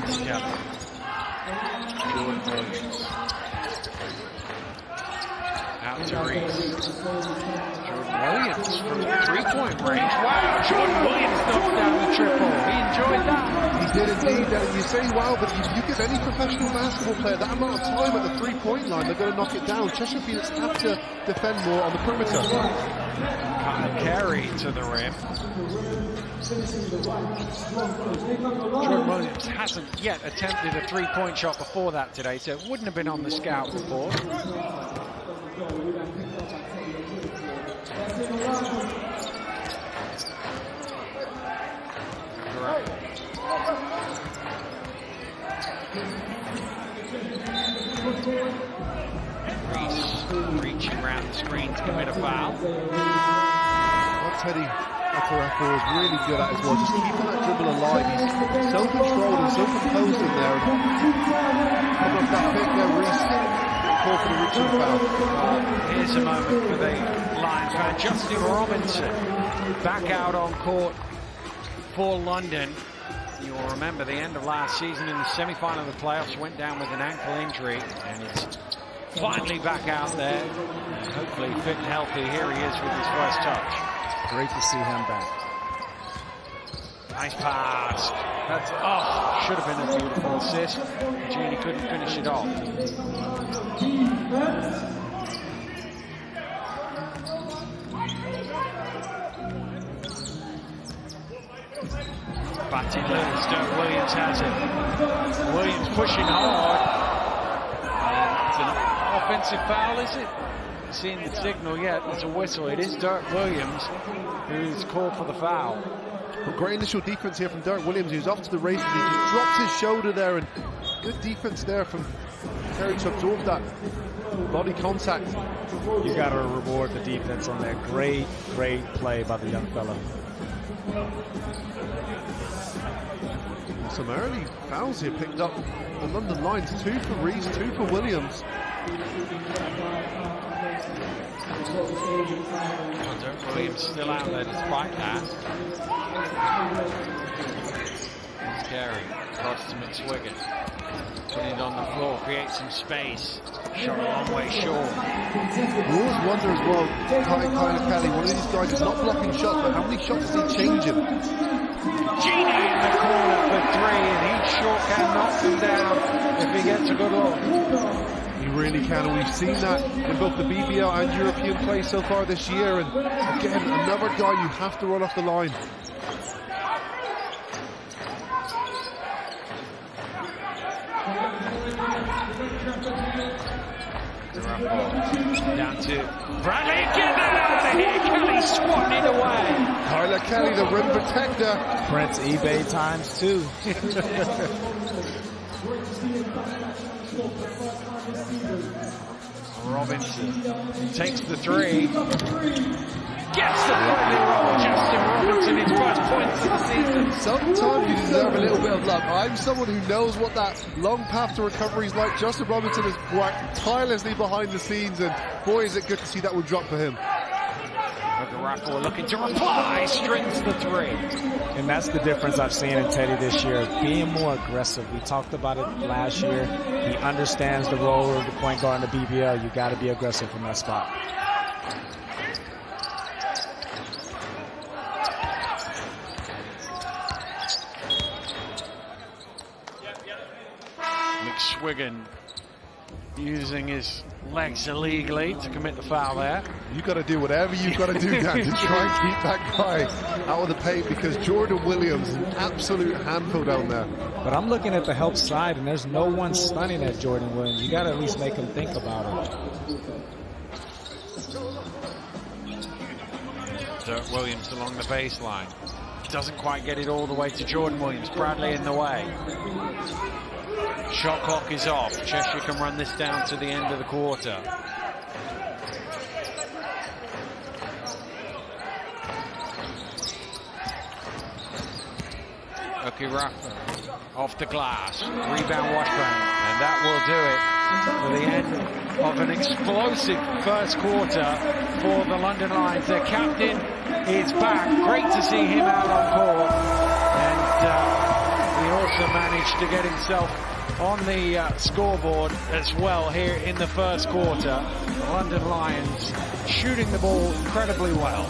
Together. Jordan Williams. Out to Reese. Jordan Williams from three-point range. Wow, Jordan Williams knocked down the triple. He enjoyed that. He did indeed. You say wow, but you give any professional basketball player that amount of time at the three-point line, they're going to knock it down. Cheshire Phoenix have to defend more on the perimeter. Kyle Carey to the rim. Jordan Williams hasn't yet attempted a three-point shot before that today, so it wouldn't have been on the scout report. Reese reaching around the screen to commit a foul. What Teddy Ochereobia is really good at as well, just keeping that dribble alive. He's so controlled and so composed in there. Coming off that pick there, Reese call for the reaching foul. Here's a moment for the Lions fan. Justin Robinson back out on court for London. You'll remember the end of last season in the semi-final of the playoffs, went down with an ankle injury, and is finally back out there, and hopefully fit and healthy. Here he is with his first touch. Great to see him back. Nice pass. That's, oh, should have been a beautiful assist. Genie couldn't finish it off. Batting loose, Dirk Williams has it. Williams pushing hard. It's an offensive foul, is it? Seeing the signal yet, it's a whistle. It is Dirk Williams who's called for the foul. Well, great initial defense here from Dirk Williams, who's off to the races. He just drops his shoulder there, and good defense there from Terry to absorb that body contact. You got to reward the defense on that great play by the young fella. Some early fouls here picked up the London Lions. 2 for Reese, 2 for Williams. Dirk Williams still out there despite that. Here's Carey, across to McSwiggan. Putting it on the floor, create some space. Shot a long way short. We always wonder as well, Kyle Kelly, one of these guys is not blocking shots, but how many shots is he changing? Genie in the corner for three, and he sure can knock him down if he gets a good look. He really can, and we've seen that in both the BBL and European play so far this year. And again, another guy you have to run off the line. Down to Bradley. Get that out of here. Kelly swatting it away. Tyler Kelly, the rim protector. Prince eBay times 2. Robinson takes the 3. Gets the friendly roll. Justin Robinson, his first points of the season. Sometimes you deserve a little bit of luck. I'm someone who knows what that long path to recovery is like. Justin Robinson has worked tirelessly behind the scenes, and boy, is it good to see that one drop for him. Ochereobia looking to reply, strings the 3. And that's the difference I've seen in Teddy this year, being more aggressive. We talked about it last year. He understands the role of the point guard in the BBL. You got to be aggressive from that spot. McSwiggan using his legs illegally to commit the foul there. You've got to do whatever you've got to do, Dan, to try and keep that guy out of the paint, because Jordan Williams is an absolute handful down there. But I'm looking at the help side, and there's no one stunning at Jordan Williams. You got to at least make him think about it. Dirk Williams along the baseline. Doesn't quite get it all the way to Jordan Williams. Bradley in the way. Shot clock is off. Cheshire can run this down to the end of the quarter. Ochereobia off the glass. Rebound Washburn. And that will do it for the end of an explosive first quarter for the London Lions. Their captain is back. Great to see him out on court. And he also managed to get himself on the scoreboard as well here in the first quarter. The London Lions shooting the ball incredibly well.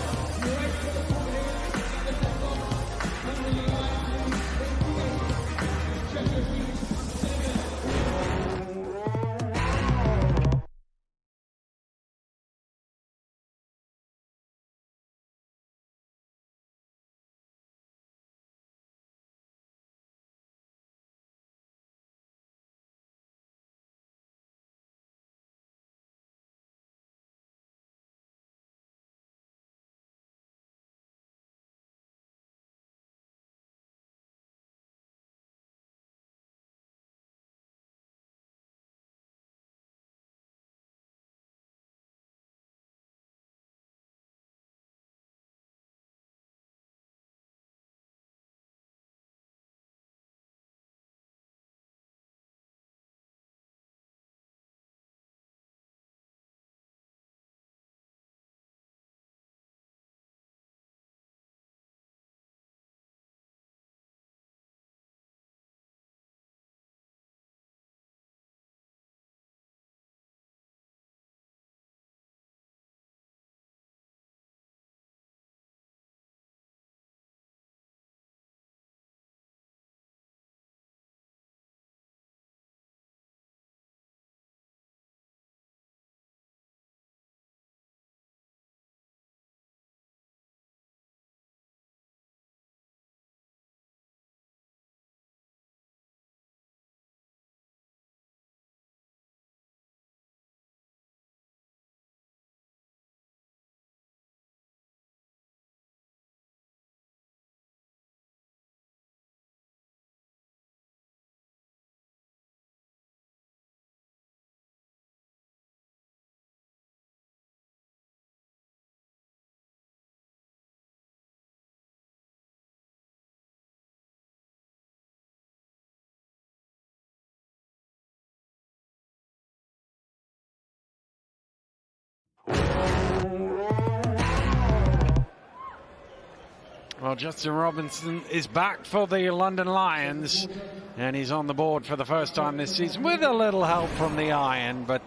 Well, Justin Robinson is back for the London Lions, and he's on the board for the first time this season with a little help from the iron, but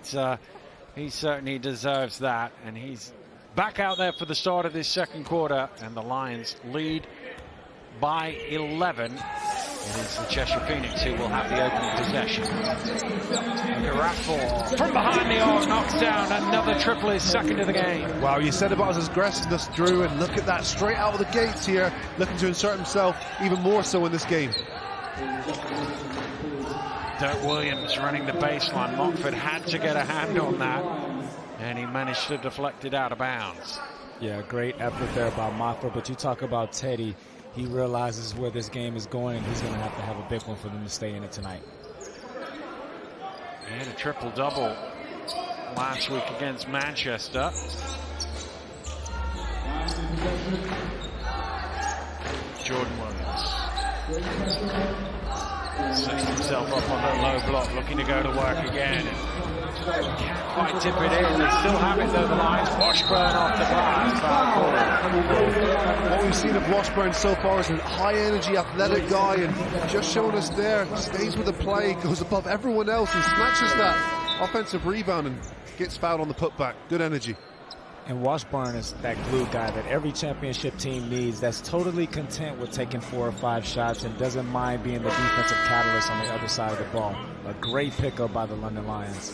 he certainly deserves that. And he's back out there for the start of this second quarter, and the Lions lead by 11. It is the Cheshire Phoenix who will have the opening possession. Ochereobia from behind the arc knocks down another triple, his second of the game. Wow, you said about his aggressiveness, Drew, and look at that straight out of the gates here, looking to insert himself even more so in this game. Dirk Williams running the baseline. Mockford had to get a hand on that, and he managed to deflect it out of bounds. Yeah, great effort there by Mockford, but you talk about Teddy. He realizes where this game is going, and he's going to have a big one for them to stay in it tonight. And a triple-double last week against Manchester. Jordan Williams sets himself up on that low block, looking to go to work again. And can't quite tip it in. They still have it though, the Lions. Washburn off the glass. What we've seen of Washburn so far is a high-energy, athletic guy, and just showing us there, stays with the play, goes above everyone else, and snatches that offensive rebound and gets fouled on the putback. Good energy. And Washburn is that glue guy that every championship team needs, that's totally content with taking 4 or 5 shots and doesn't mind being the defensive catalyst on the other side of the ball. A great pickup by the London Lions.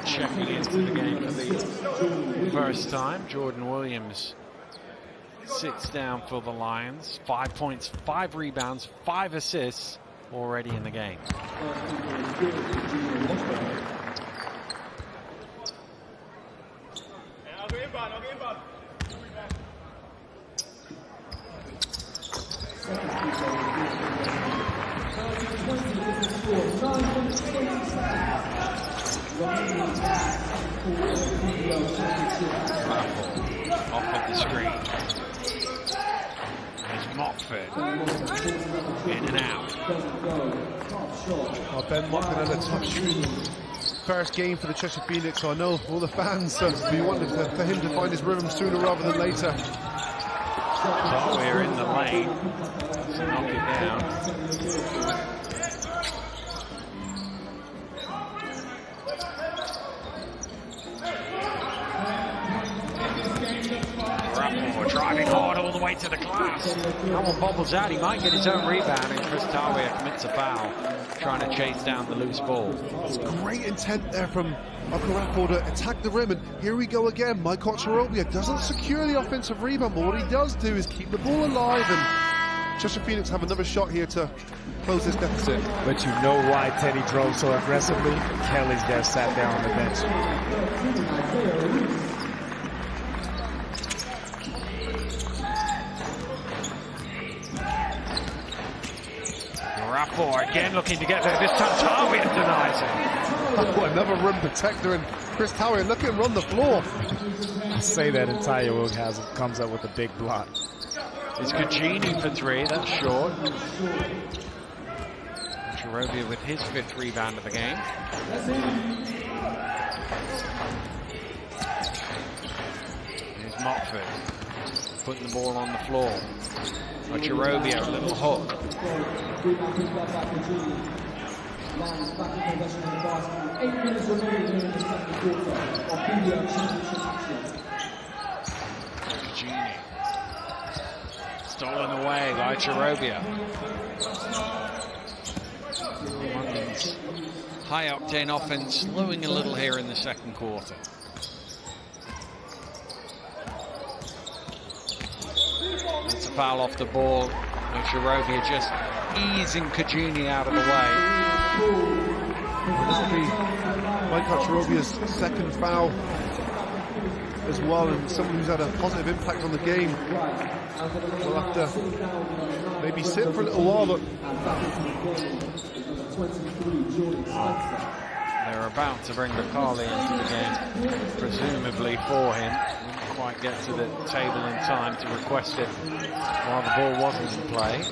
Checking into the game for the first time. Jordan Williams sits down for the Lions. 5 points, 5 rebounds, 5 assists already in the game. Off of the screen. There's Mockford. In and out. Ben Mockford had a tough shooting first game for the Cheshire Phoenix, so I know all the fans will be wanting for him to find his rhythm sooner rather than later. We're in the lane. So knock it down. Driving hard all the way to the glass. That one bobbles out. He might get his own rebound, and Chris Tawier commits a foul, trying to chase down the loose ball. It's great intent there from Ochereobia to attack the rim, and here we go again. Mike Ochereobia doesn't secure the offensive rebound, but what he does do is keep the ball alive, and Cheshire Phoenix have another shot here to close this deficit. But you know why Teddy drove so aggressively? Kelly's there, sat down on the bench. Rapport again looking to get there. This time Tawier denies him. Oh, another rim protector, and Chris Tawier look at him run the floor. I say that, and Tawier comes up with a big block. It's Kajini for 3. That's short. Ochereobia with his 5th rebound of the game. Here's Mockford putting the ball on the floor. Ochereobia, a little hook. Kajini. Stolen away by Ochereobia. London's high-octane offense slowing a little here in the second quarter. It's a foul off the ball. Ochereobia just easing Kajini out of the way. This will be Mike Ochereobia's second foul as well, and someone who's had a positive impact on the game. We'll have to maybe sit for a little while, but they're about to bring McCarley into the game, presumably for him. Didn't quite get to the table in time to request it while the ball wasn't in play.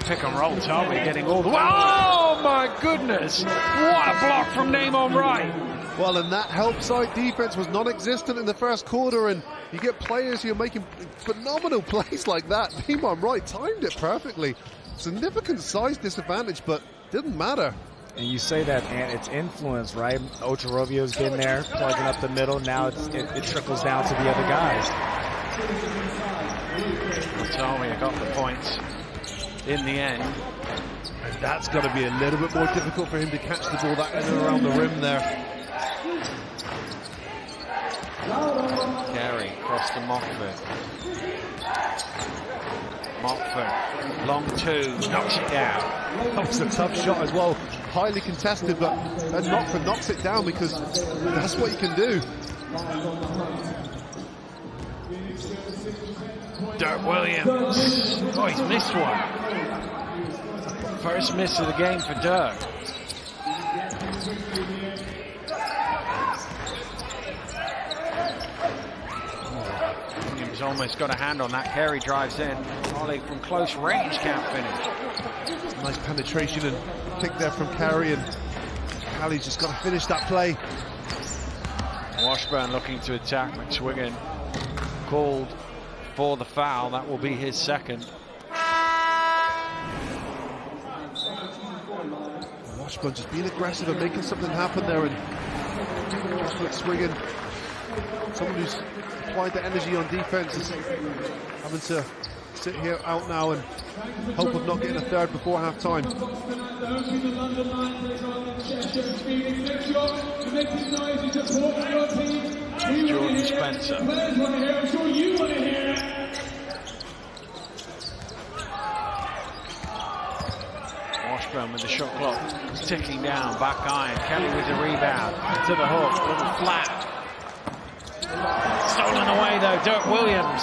Pick and roll, Tawier getting all the way. Oh my goodness! What a block from Namon Wright. Well, and that help side defense was non-existent in the first quarter, and you get players who are making phenomenal plays like that. Namon Wright timed it perfectly. Significant size disadvantage, but didn't matter. And you say that, and it's influence, right? Ochereobia's been there, plugging up the middle. Now it trickles down to the other guys. Tawier got the points in the end. And that's got to be a little bit more difficult for him to catch the ball that in and around the rim there. Carey across to Mockford. Mockford, long two, knocks it down. That was a tough shot as well. Highly contested, but then Mockford knocks it down because that's what he can do. Dirk Williams. Oh, he's missed one. First miss of the game for Dirk. Williams almost got a hand on that. Carey drives in. Ollie from close range can't finish. Nice penetration and kick there from Carey, and Callie's just got to finish that play. Washburn looking to attack. McSwiggan called for the foul. That will be his second. Washburn just being aggressive and making something happen there, and Josh McSwiggan, someone who's applied the energy on defense, is having to sit here out now and hope of not getting a third before half time. Jordan Spencer. Washburn with the shot clock ticking down, back iron. Kelly with the rebound to the hook, a little flat. Stolen away though, Dirk Williams.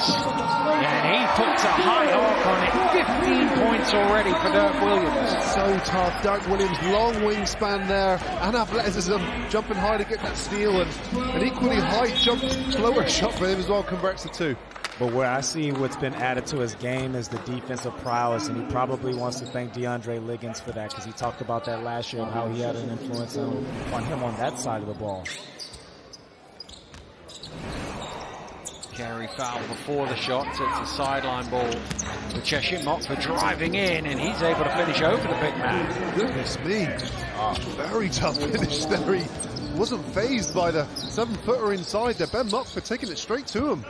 And he puts a high arc on it. 15 points already for Dirk Williams. So tough. Dirk Williams, long wingspan there, and athleticism, jumping high to get that steal, and an equally high jump floater shot for him as well, converts the two. But where I see what's been added to his game is the defensive prowess, and he probably wants to thank DeAndre Liggins for that, because he talked about that last year of how he had an influence on him on that side of the ball. Carey foul before the shot, so it's a sideline ball for Cheshire. Mockford driving in, and he's able to finish over the big man. Goodness me. Very tough finish there. He wasn't phased by the 7-footer inside there. Ben Mockford taking it straight to him.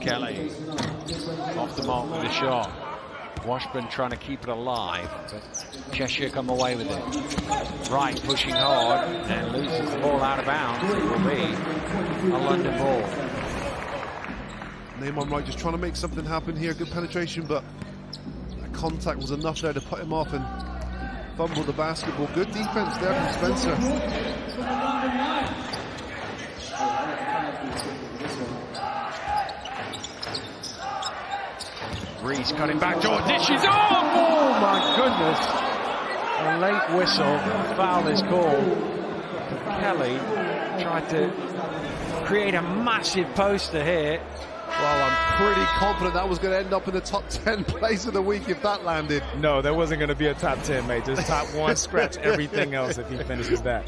Kelly off the mark with a shot. Washburn trying to keep it alive, but Cheshire come away with it. Wright pushing hard and loses the ball out of bounds. It will be a London ball. Naaman Wright just trying to make something happen here. Good penetration, but that contact was enough there to put him off and fumble the basketball. Good defense there from Spencer. Reese cutting back door, dishes. Oh my goodness! A late whistle, foul is called. Kelly tried to create a massive poster here. Well, I'm pretty confident that was going to end up in the top 10 plays of the week if that landed. No, there wasn't going to be a top 10, mate. Just top one, scratch everything else if he finishes that.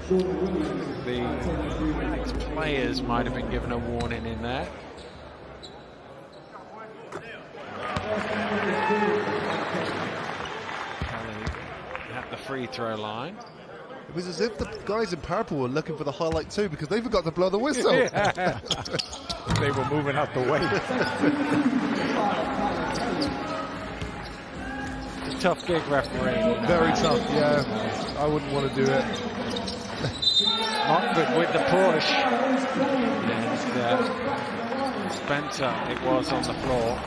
The next players might have been given a warning in there. Kelly at the free throw line. It was as if the guys in purple were looking for the highlight too, because they forgot to blow the whistle. Yeah. They were moving out the way. Tough gig refereeing. Very tough, yeah. I wouldn't want to do it. Mockford with the push. And Spencer, it was on the floor.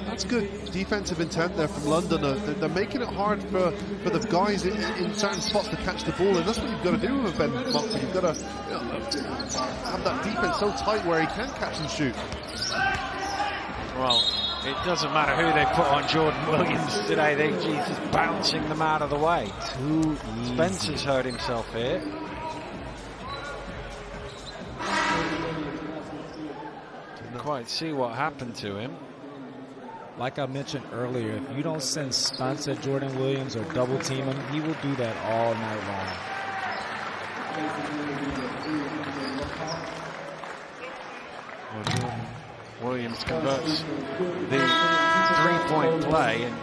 That's good defensive intent there from London. They're making it hard for the guys in certain spots to catch the ball, and that's what you've got to do with Ben Mockford. You've got to have that defense so tight where he can catch and shoot. Well, it doesn't matter who they put on Jordan Williams today. He's just bouncing them out of the way. Too easy. Spencer's hurt himself here. Didn't quite see what happened to him. Like I mentioned earlier, if you don't send stunts at Jordan Williams or double team him, he will do that all night long. Well, Jordan Williams converts the three-point play, and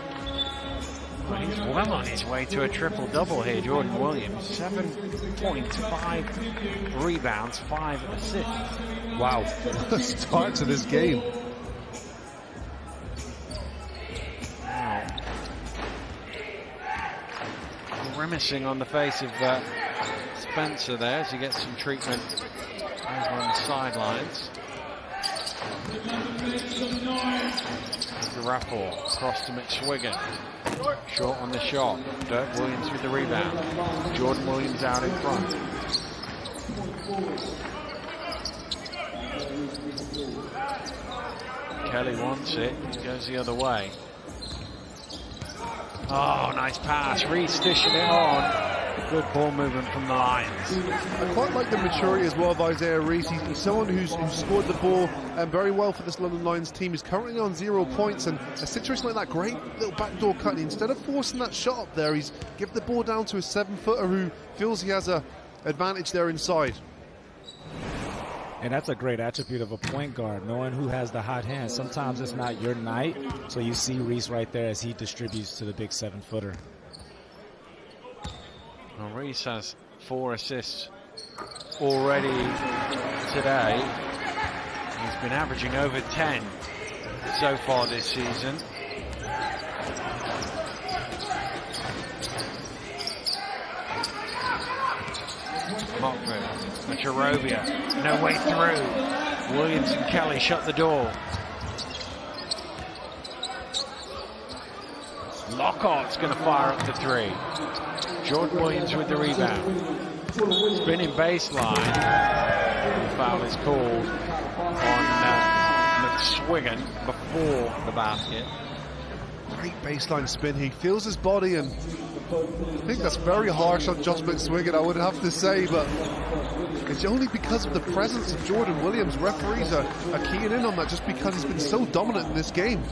Well, he's well on his way to a triple-double here, Jordan Williams. 7 points, 5 rebounds, 5 assists. Wow, what a start to this game. Wow. Grimacing on the face of Spencer there as he gets some treatment over on the sidelines. Rapport across to McSwiggan. Short on the shot. Dirk Williams with the rebound. Jordan Williams out in front. Kelly wants it. Goes the other way. Oh, nice pass. Reese dishing it on. Good ball movement from the Lions. I quite like the maturity as well of Isaiah Reese. He's someone who's scored the ball very well for this London Lions team. He's currently on 0 points, and a situation like that, great little backdoor cut. Instead of forcing that shot up there, he's given the ball down to a 7-footer who feels he has a advantage there inside. And that's a great attribute of a point guard, knowing who has the hot hand. Sometimes it's not your night, so you see Reese right there as he distributes to the big 7-footer. Well, Reese has 4 assists already today. He's been averaging over 10 so far this season. Mockford, Ochereobia, no way through. Williams and Kelly shut the door. Lockhart's going to fire up the 3. Jordan Williams with the rebound. Spinning baseline. Foul is called on McSwiggan before the basket. Great baseline spin. He feels his body, and I think that's very harsh on Josh McSwiggan, I would have to say, but it's only because of the presence of Jordan Williams. Referees are keying in on that just because he's been so dominant in this game.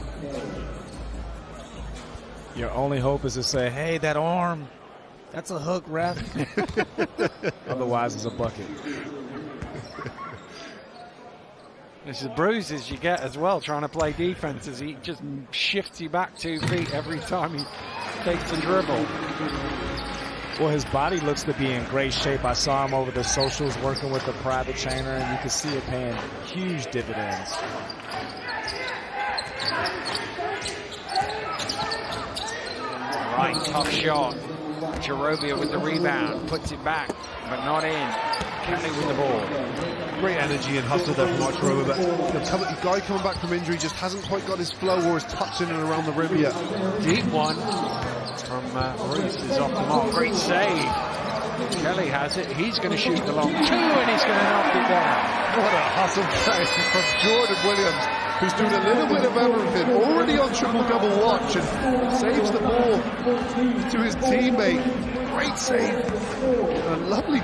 Your only hope is to say, hey, that arm, that's a hook, ref. Otherwise, it's a bucket. It's the bruises you get as well trying to play defense as he just shifts you back 2 feet every time he takes a dribble. Well, his body looks to be in great shape. I saw him over the socials working with the private trainer, and you can see it paying huge dividends. Right, tough shot. Ochereobia with the rebound, puts it back, but not in. Kelly with the ball. Great energy and hustle there from Ochereobia, but the guy coming back from injury just hasn't quite got his flow or his touch in and around the rim yet. Deep one from Reese is off the mark. Great save. Kelly has it. He's going to shoot the long 2, and he's going to knock it down. What a hustle play from Jordan Williams, who's doing a little bit of everything, already on triple-double watch, and saves the ball to his teammate. Great save. A lovely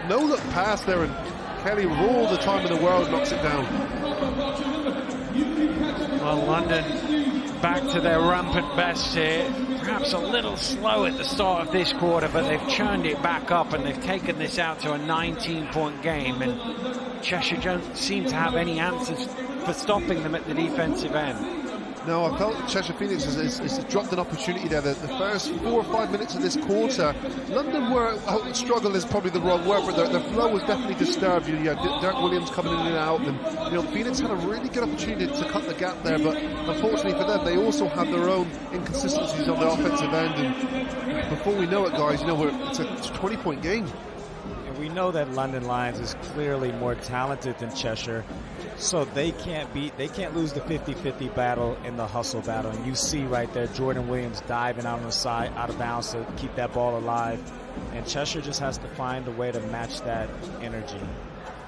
no-look pass there, and Kelly, with all the time in the world, knocks it down. Well, London back to their rampant best here. Perhaps a little slow at the start of this quarter, but they've churned it back up and they've taken this out to a 19-point game. And Cheshire don't seem to have any answers for stopping them at the defensive end. No, I felt Cheshire Phoenix has dropped an opportunity there. The first 4 or 5 minutes of this quarter, London were, struggle is probably the wrong word, but their flow was definitely disturbed. You had Dirk Williams coming in and out, and Phoenix had a really good opportunity to cut the gap there, but unfortunately for them, they also have their own inconsistencies on the offensive end, and before we know it, guys, it's a 20-point game. We know that London Lions is clearly more talented than Cheshire, so they can't lose the 50-50 battle in the hustle battle. And you see right there Jordan Williams diving out on the side, out of bounds to keep that ball alive. And Cheshire just has to find a way to match that energy.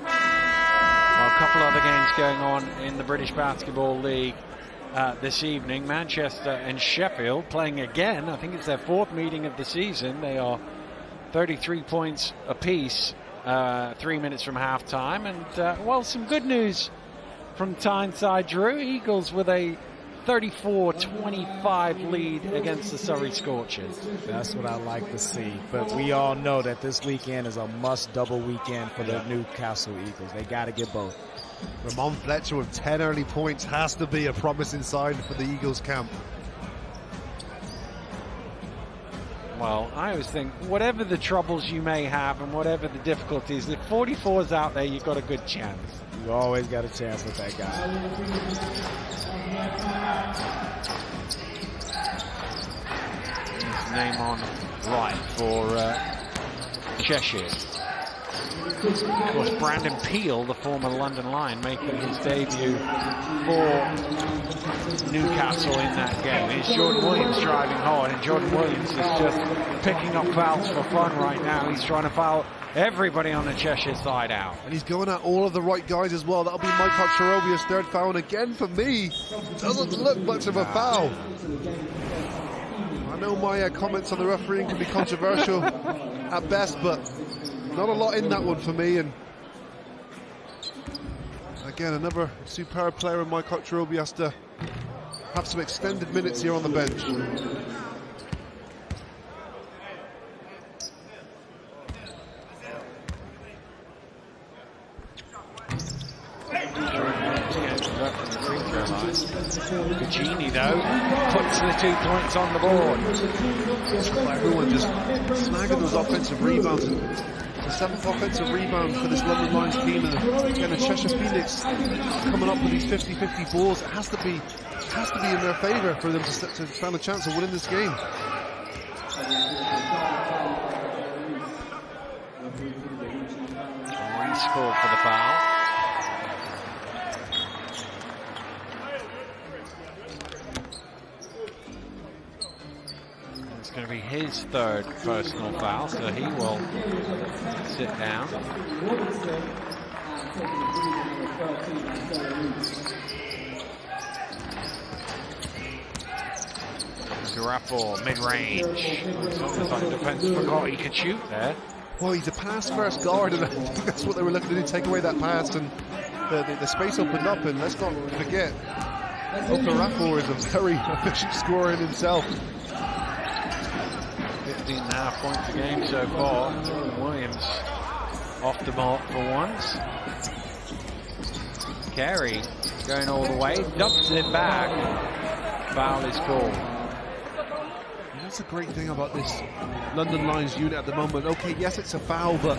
Well, a couple other games going on in the British Basketball League this evening. Manchester and Sheffield playing again. I think it's their 4th meeting of the season. They are 33 points apiece, 3 minutes from halftime. And, well, some good news from Tyneside, Drew. Eagles with a 34-25 lead against the Surrey Scorchers. That's what I like to see. But we all know that this weekend is a must-double weekend for the Newcastle Eagles. They got to get both. Ramon Fletcher with 10 early points has to be a promising sign for the Eagles camp. well, I always think whatever the troubles you may have and whatever the difficulties, if 44's out there, you've got a good chance. You always got a chance with that guy. His name on right for Cheshire. Of course, Brandon Peel, the former London Lion, making his debut for Newcastle in that game. It's Jordan Williams driving hard, and Jordan Williams is just picking up fouls for fun right now. He's trying to foul everybody on the Cheshire side out. And he's going at all of the right guys as well. That'll be Mike Ochereobia's third foul, and again for me, doesn't look much of a foul. I know my comments on the refereeing can be controversial at best, but not a lot in that one for me. And again, another superb player, and Mike Ochereobia has to have some extended minutes here on the bench. Gugini, though, puts the 2 points on the board. Everyone just snagging those offensive rebounds. The 7th offensive rebound for this London Lions team, and again, the Cheshire Phoenix coming up with these 50-50 balls. It has to be in their favour for them to stand a chance of winning this game. Reese called for the foul. It's going to be his third personal foul, so he will sit down. Garappo, mid-range. Like defense forgot he could shoot there. Well, he's a pass-first guard, and I think that's what they were looking to do, take away that pass, and the space opened up. And let's not forget, Garappo is a very efficient scorer in himself. 15.5 points a game so far. Williams off the mark for once. Carey going all the way, dumps it back. Foul is called. That's the great thing about this London Lions unit at the moment. Okay, yes, it's a foul, but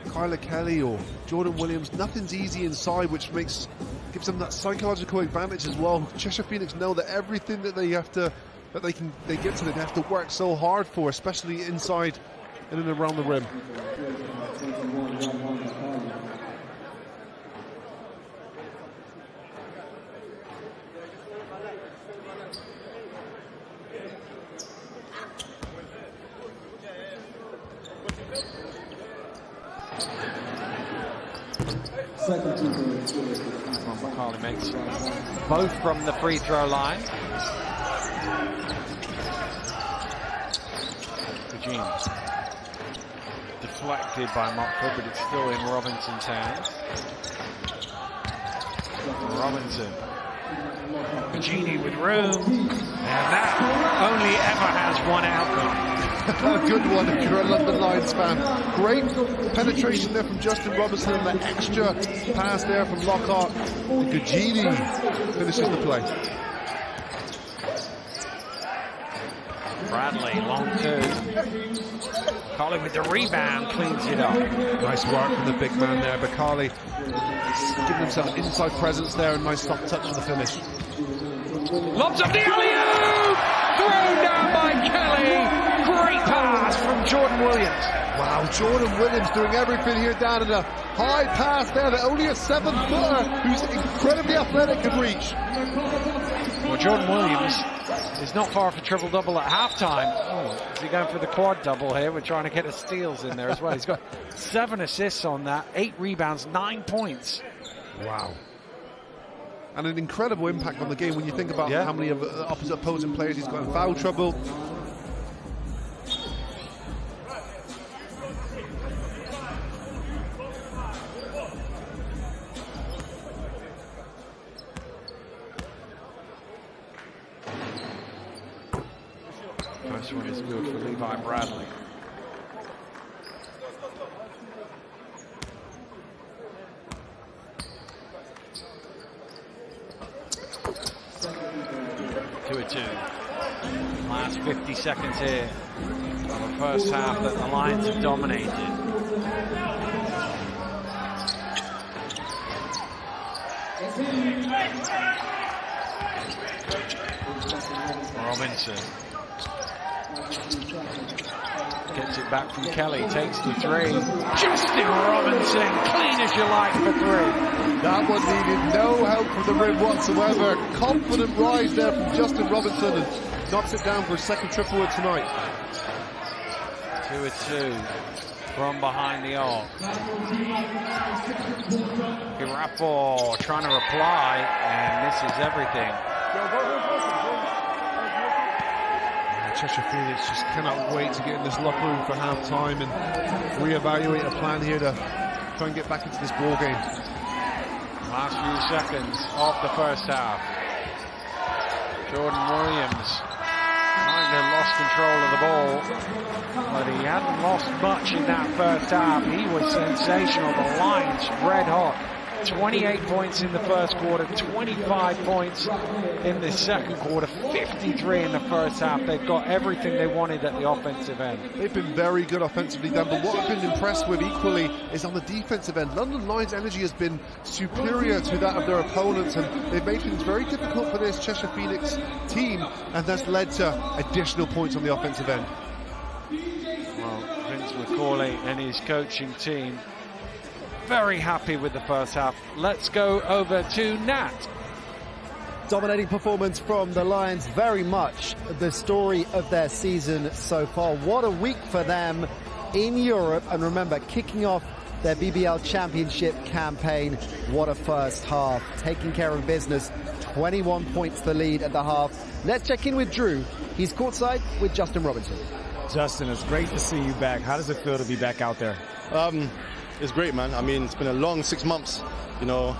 Kyler Kelly or Jordan Williams, nothing's easy inside, which gives them that psychological advantage as well. Cheshire Phoenix know that everything that they get to, they have to work so hard for, especially inside and in and around the rim. McCarley makes both from the free throw line. James deflected by Mockford, but it's still in Robinson's hands. Robinson. Gugini with room. And that only ever has one outcome. A good one if you're a London Lions fan. Great penetration there from Justin Robinson, and the extra pass there from Lockhart. Gugini finishes the play. Bradley, long two. Colley with the rebound, cleans it up. Nice work from the big man there, but Carley giving himself an inside presence there, and nice soft touch for the finish. Lobs up the alley-oop! Thrown down by Kelly. Great pass from Jordan Williams. Wow, Jordan Williams doing everything here down in a high pass there that only a 7-footer who's incredibly athletic can reach. Well, Jordan Williams is not far off a triple-double at halftime. Oh, is he going for the quad double here? We're trying to get his steals in there as well. He's got 7 assists on that, 8 rebounds, 9 points. Wow. And an incredible impact on the game when you think about how many of the opposite opposing players he's got in foul trouble. First one is good for Levi Bradley. Last 50 seconds here of the first half that the Lions have dominated. Robinson gets it back from Kelly, takes the three. Justin Robinson, clean as you like for three. That one needed no help from the rim whatsoever. Confident rise there from Justin Robinson and knocks it down for a second triple tonight. 2-2 from behind the arc. Irapo trying to reply, and this is everything. Cheshire Phoenix just cannot wait to get in this locker room for half-time and reevaluate a plan here to try and get back into this ball game. Last few seconds of the first half. Jordan Williams kind of lost control of the ball, but he hadn't lost much in that first half. He was sensational. The Lions red hot. 28 points in the first quarter, 25 points in the second quarter, 53 in the first half. They've got everything they wanted at the offensive end. They've been very good offensively, Dan, but what I've been impressed with equally is on the defensive end. London Lions' energy has been superior to that of their opponents, and they've made things very difficult for this Cheshire Phoenix team, and that's led to additional points on the offensive end. Well, Vince McCauley and his coaching team very happy with the first half. Let's go over to Nat. Dominating performance from the Lions, very much the story of their season so far. What a week for them in Europe, and remember, kicking off their BBL Championship campaign. What a first half, taking care of business. 21 points the lead at the half. Let's check in with Drew. He's courtside with Justin Robinson. Justin, it's great to see you back. How does it feel to be back out there? It's great, man. I mean, it's been a long 6 months, you know,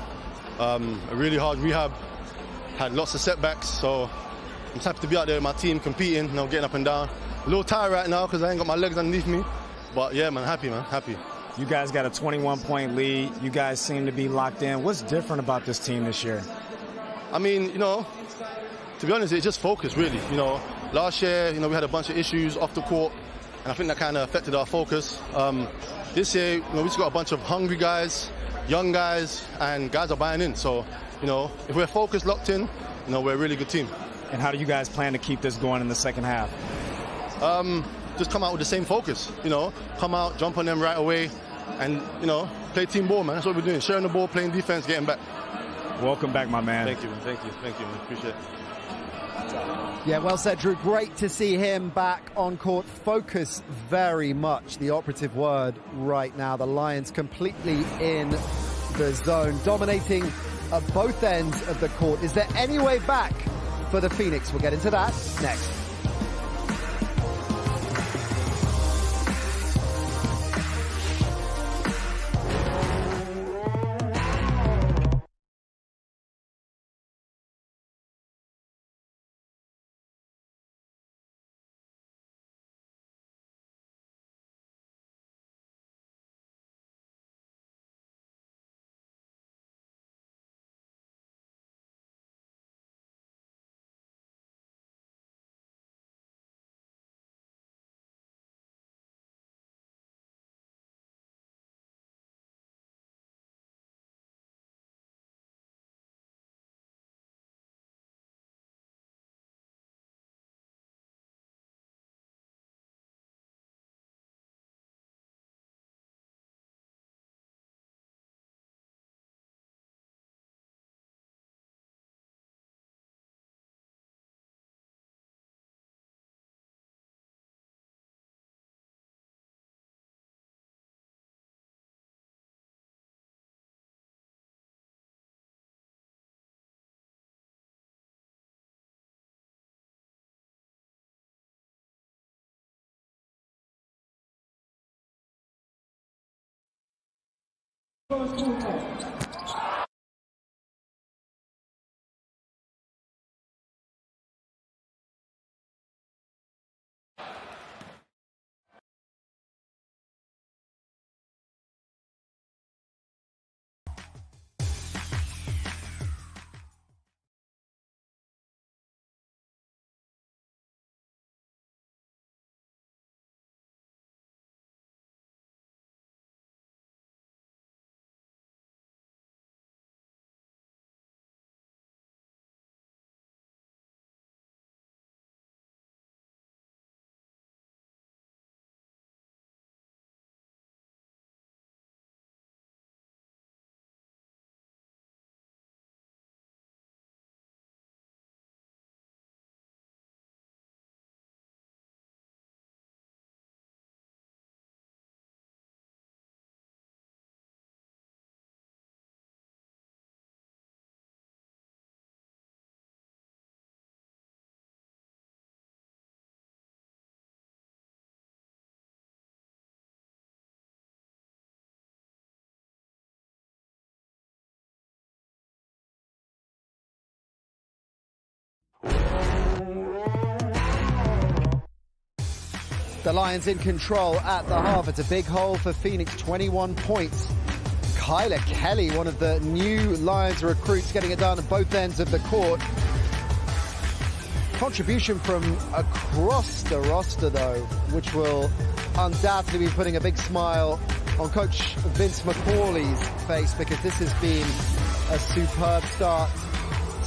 a really hard rehab, had lots of setbacks, so I'm happy to be out there with my team competing, you know, getting up and down. A little tired right now because I ain't got my legs underneath me, but yeah, man, happy. You guys got a 21-point lead. You guys seem to be locked in. What's different about this team this year? I mean, you know, to be honest, it's just focus, really. You know, last year, you know, we had a bunch of issues off the court, and I think that kind of affected our focus. This year, you know, we just got a bunch of hungry guys, young guys, and guys are buying in. So, you know, if we're focused, locked in, you know, we're a really good team. And how do you guys plan to keep this going in the second half? Just come out with the same focus, you know, come out, jump on them right away, and, you know, play team ball, man. That's what we're doing, sharing the ball, playing defense, getting back. Welcome back, my man. Thank you, man. Thank you, man. Appreciate it. Yeah, well said, Drew. Great to see him back on court. Focus, very much the operative word right now. The Lions completely in the zone, dominating at both ends of the court. Is there any way back for the Phoenix? We'll get into that next. The Lions in control at the half. It's a big hole for Phoenix, 21 points. Kyler Kelly, one of the new Lions recruits, getting it done at both ends of the court. Contribution from across the roster, though, which will undoubtedly be putting a big smile on Coach Vince McCauley's face, because this has been a superb start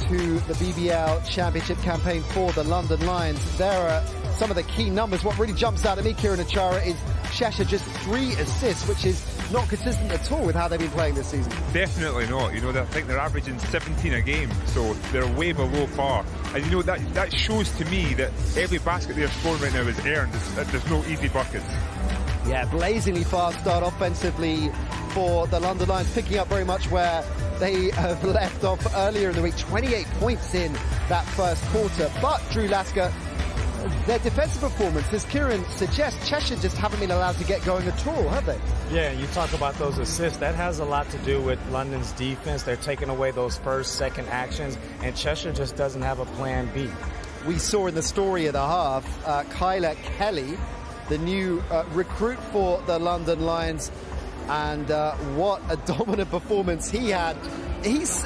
to the BBL Championship campaign for the London Lions. There are some of the key numbers. What really jumps out at me, Kieran Achara, is Cheshire just 3 assists, which is not consistent at all with how they've been playing this season. Definitely not. You know, I think they're averaging 17 a game, so they're way below par. And you know, that shows to me that every basket they're scoring right now is earned. There's no easy buckets. Yeah, blazingly fast start offensively for the London Lions, picking up very much where they have left off earlier in the week. 28 points in that first quarter. But Drew Lasker, their defensive performance, as Kieran suggests, Cheshire just haven't been allowed to get going at all, have they? Yeah, you talk about those assists. That has a lot to do with London's defense. They're taking away those first, second actions, and Cheshire just doesn't have a plan B. We saw in the story at the half, Kyler Kelly, the new recruit for the London Lions, and what a dominant performance he had. He's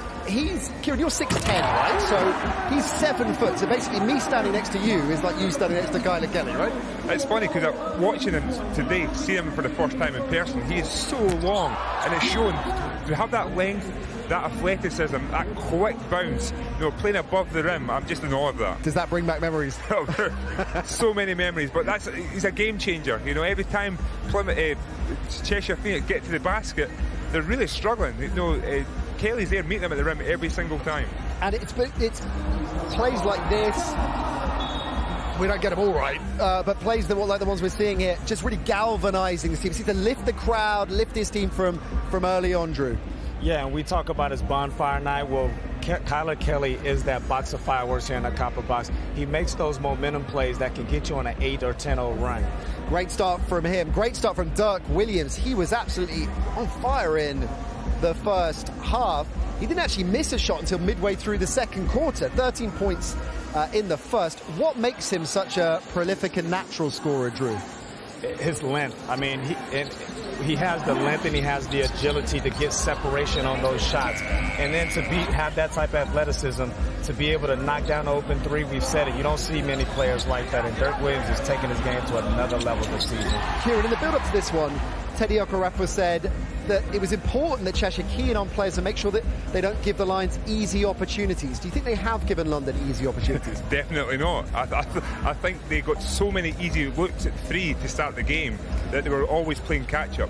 Kieran, you're 6'10", right? So he's 7 foot. So basically, me standing next to you is like you standing next to Kyler Kelly, right? It's funny because I'm watching him today, seeing him for the first time in person. He is so long, and it's shown to have that length, that athleticism, that quick bounce, you know, playing above the rim. I'm just in awe of that. Does that bring back memories? So many memories, but he's a game changer. You know, every time Cheshire Phoenix get to the basket, they're really struggling. You know, Kelly's there meeting them at the rim every single time. And it's plays like this. We don't get them all right, but plays like the ones we're seeing here, just really galvanizing the team. Seems to lift the crowd, lift his team from early on, Drew. Yeah, and we talk about his bonfire night. Well, Kyler Kelly is that box of fireworks here in the copper box. He makes those momentum plays that can get you on an 8 or 10-0 run. Great start from him. Great start from Dirk Williams. He was absolutely on fire in the first half. He didn't actually miss a shot until midway through the second quarter. 13 points in the first. What makes him such a prolific and natural scorer, Drew? His length. I mean, he has the length and he has the agility to get separation on those shots. And then to have that type of athleticism, to be able to knock down an open three, we've said it, you don't see many players like that. And Dirk Williams is taking his game to another level this season. Kieran, in the build-up to this one, Teddy Ochereobia said that it was important that Cheshire key in on players and make sure that they don't give the Lions easy opportunities. Do you think they have given London easy opportunities? Definitely not. I think they got so many easy looks at three to start the game that they were always playing catch-up.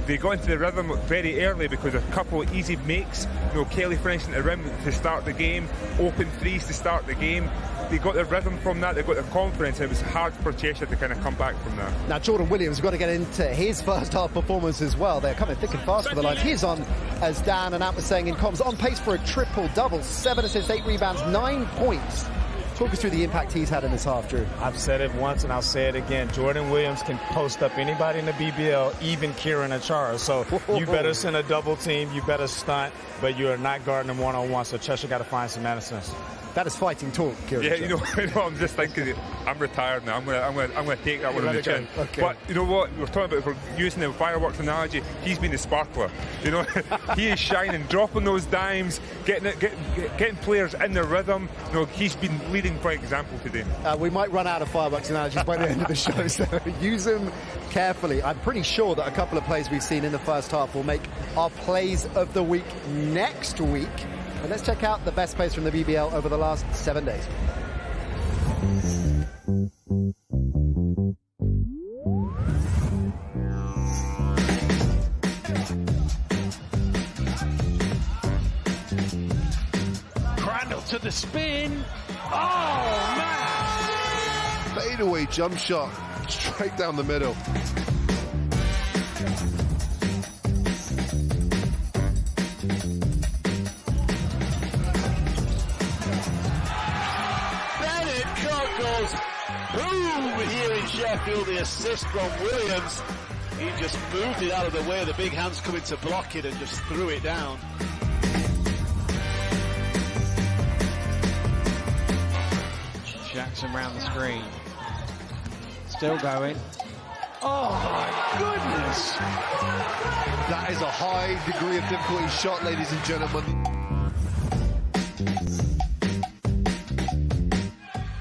They got into the rhythm very early because of a couple of easy makes. You know, Kelly finishing the rim to start the game, open threes to start the game. They got their rhythm from that, they got their confidence, and it was hard for Cheshire to kind of come back from that. Now, Jordan Williams, we've got to get into his first half performance as well. They're coming thick and fast for the Lions. He's on, as Dan and Ant was saying in comms, on pace for a triple-double. 7 assists, 8 rebounds, 9 points. Talk us through the impact he's had in this half, Drew. I've said it once and I'll say it again. Jordan Williams can post up anybody in the BBL, even Kieran Achara. So you better send a double team, you better stunt, but you are not guarding him one-on-one. So Cheshire got to find some medicines. That is fighting talk, Kieran. Yeah, you know, I'm just thinking, I'm retired now. I'm gonna take that one on the chin. Okay. But you know what? We're talking about, if we're using the fireworks analogy, he's been the sparkler. You know, he is shining, dropping those dimes, getting players in their rhythm. You know, he's been leading by example today. We might run out of fireworks analogies by the end of the show, so use them carefully. I'm pretty sure that a couple of plays we've seen in the first half will make our plays of the week next week. And let's check out the best plays from the BBL over the last 7 days. Crandall to the spin. Oh, man! Fadeaway jump shot, straight down the middle. Boom here in Sheffield, the assist from Williams. He just moved it out of the way, the big hands coming to block it and just threw it down. Jackson round the screen. Still going. Oh my goodness! That is a high degree of difficulty shot, ladies and gentlemen.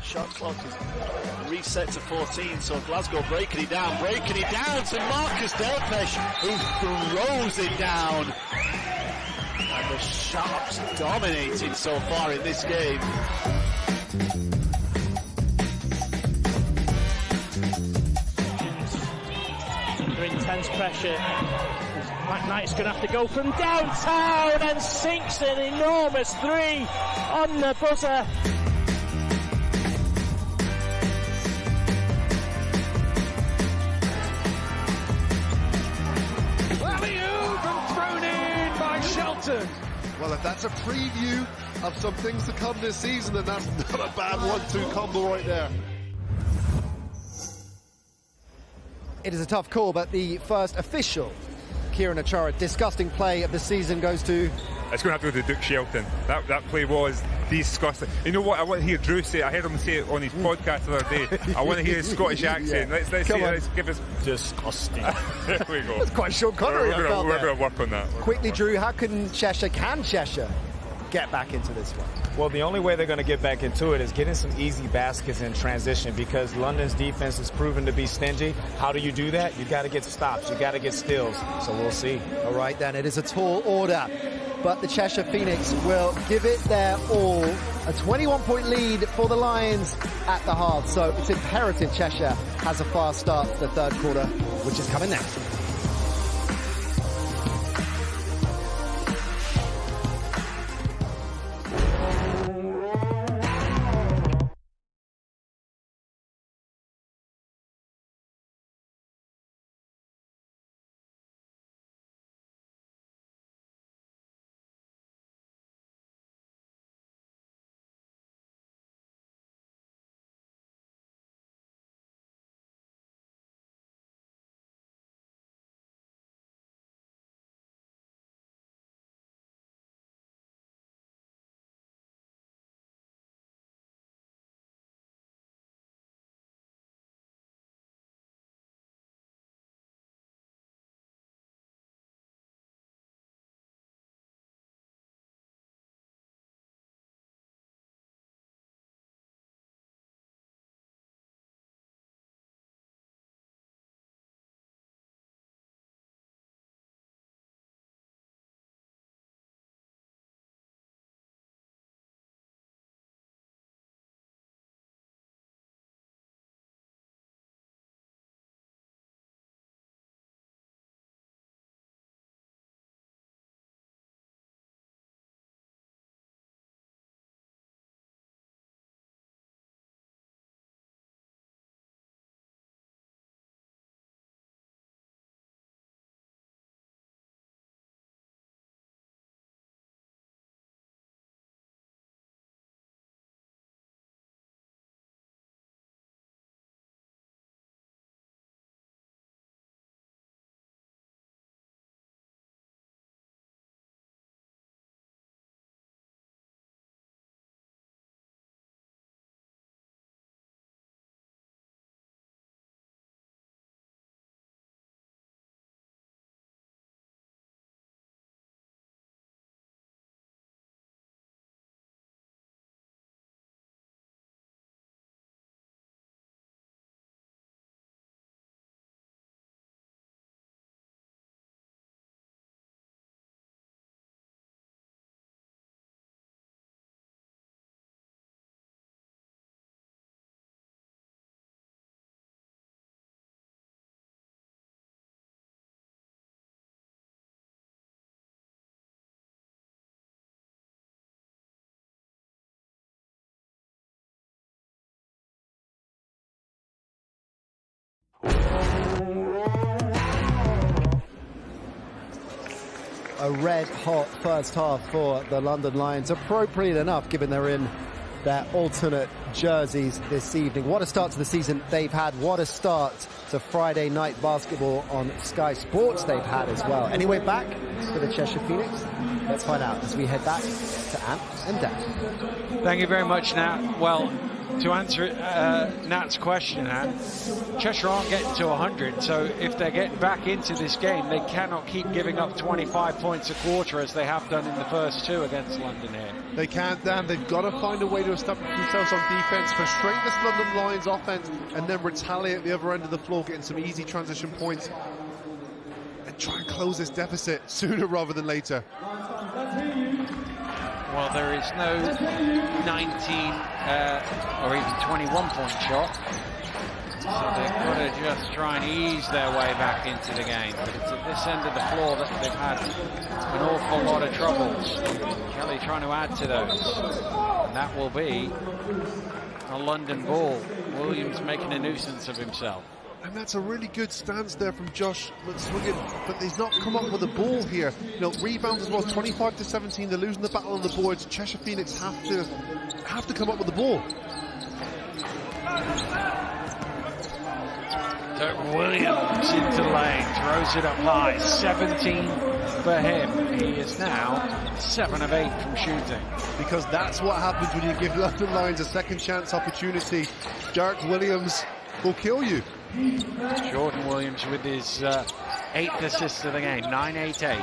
Shot clock is reset to 14, so Glasgow breaking it down to Marcus Delpesh, who throws it down. And the Sharks dominating so far in this game. Under intense pressure. McKnight's going to have to go from downtown and sinks an enormous 3 on the buzzer. Well, if that's a preview of some things to come this season, then that's not a bad 1-2 combo right there. It is a tough call, but the first official Kieran Achara disgusting play of the season goes to... It's going to have to go to Duke Shelton. That play was disgusting. You know what? I want to hear Drew say it. I heard him say it on his podcast the other day. I want to hear his Scottish accent. Yeah. Let's give us... Disgusting. There we go. That's quite Sean Connery. We're going to work on that. Quickly, Drew, how can Cheshire get back into this one? Well, the only way they're going to get back into it is getting some easy baskets in transition, because London's defense is proven to be stingy. How do you do that? You got to get stops. You got to get steals. So we'll see. All right, then. It is a tall order, but the Cheshire Phoenix will give it their all. A 21-point lead for the Lions at the half. So it's imperative Cheshire has a fast start to the third quarter, which is coming next. A red-hot first half for the London Lions. Appropriate enough, given they're in their alternate jerseys this evening. What a start to the season they've had. What a start to Friday night basketball on Sky Sports they've had as well. Anyway, back to the Cheshire Phoenix. Let's find out as we head back to Ant and Dan. Thank you very much, Nat. Well, to answer Nat's question, Cheshire aren't getting to 100, so if they're getting back into this game, they cannot keep giving up 25 points a quarter as they have done in the first 2 against London here. They can't, Dan. They've got to find a way to establish themselves on defence, frustrate this London Lions offence, and then retaliate at the other end of the floor, getting some easy transition points, and try and close this deficit sooner rather than later. Well, there is no 19 or even 21 point shot, so they've got to just try and ease their way back into the game. But it's at this end of the floor that they've had an awful lot of troubles. Kelly trying to add to those, and that will be a London ball. Williams making a nuisance of himself. And that's a really good stance there from Josh McSwiggan, but he's not come up with a ball here. You know, rebounds as well, 25-17. They're losing the battle on the boards. Cheshire Phoenix have to come up with the ball. Dirk Williams into lane, throws it up high, 17 for him. He is now 7 of 8 from shooting. Because that's what happens when you give London Lions a second chance opportunity. Dirk Williams will kill you. Jordan Williams with his 8th assist of the game, 9-8-8.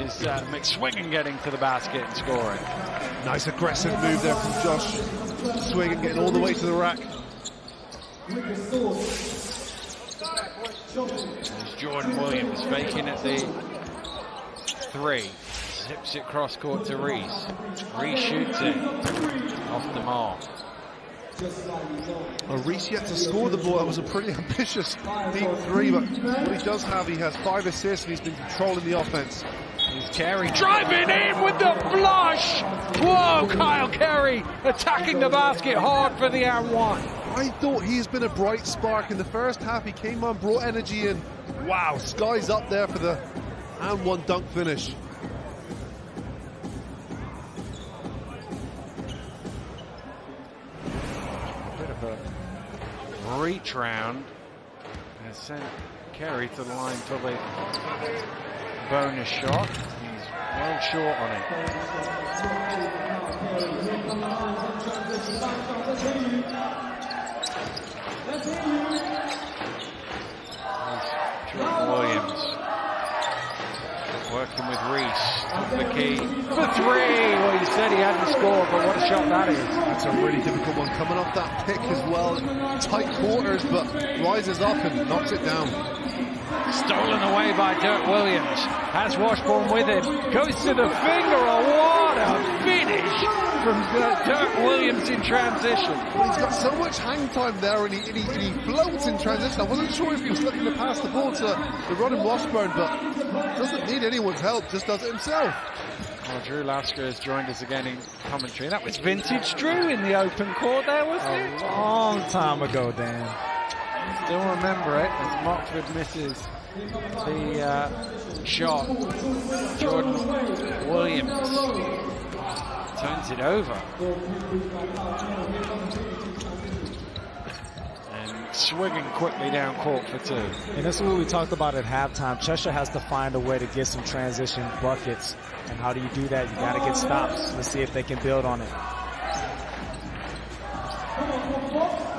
Is McSwiggan getting to the basket and scoring. Nice aggressive move there from Josh McSwiggan, getting all the way to the rack. There's Jordan Williams faking at the 3. Zips it cross court to Reese. Reese shoots it off the mark. Well, Reese yet to score the ball. That was a pretty ambitious deep 3, but what he does have, he has 5 assists and he's been controlling the offense. Here's Carey driving in with the flush. Whoa, Kyle Carey attacking the basket hard for the and 1. I thought he's been a bright spark in the first half. He came on, brought energy in. Wow, skies up there for the and 1 dunk finish. Reach round and sent Carey to the line for the bonus shot. He's well short on it. Jordan Williams working with Reese off the key for 3. Well, you said he hadn't scored, but what a shot that is. That's a really difficult one, coming off that pick as well. Tight quarters, but rises up and knocks it down. Stolen away by Dirk Williams. Has Washburn with him. Goes to the finger. Oh, what a finish from Dirk Williams in transition. Well, he's got so much hang time there, and he floats in transition. I wasn't sure if he was looking to pass the ball to the Rodden Washburn, but doesn't need anyone's help, just does it himself. Well, Drew Lasker has joined us again in commentary. That was vintage Drew in the open court there, wasn't it? A long time ago, Dan. Still remember it as Moxford misses the shot. Jordan Williams turns it over. And Swigging quickly down court for 2. And this is what we talked about at halftime. Cheshire has to find a way to get some transition buckets. And how do you do that? You got to get stops. Let's see if they can build on it.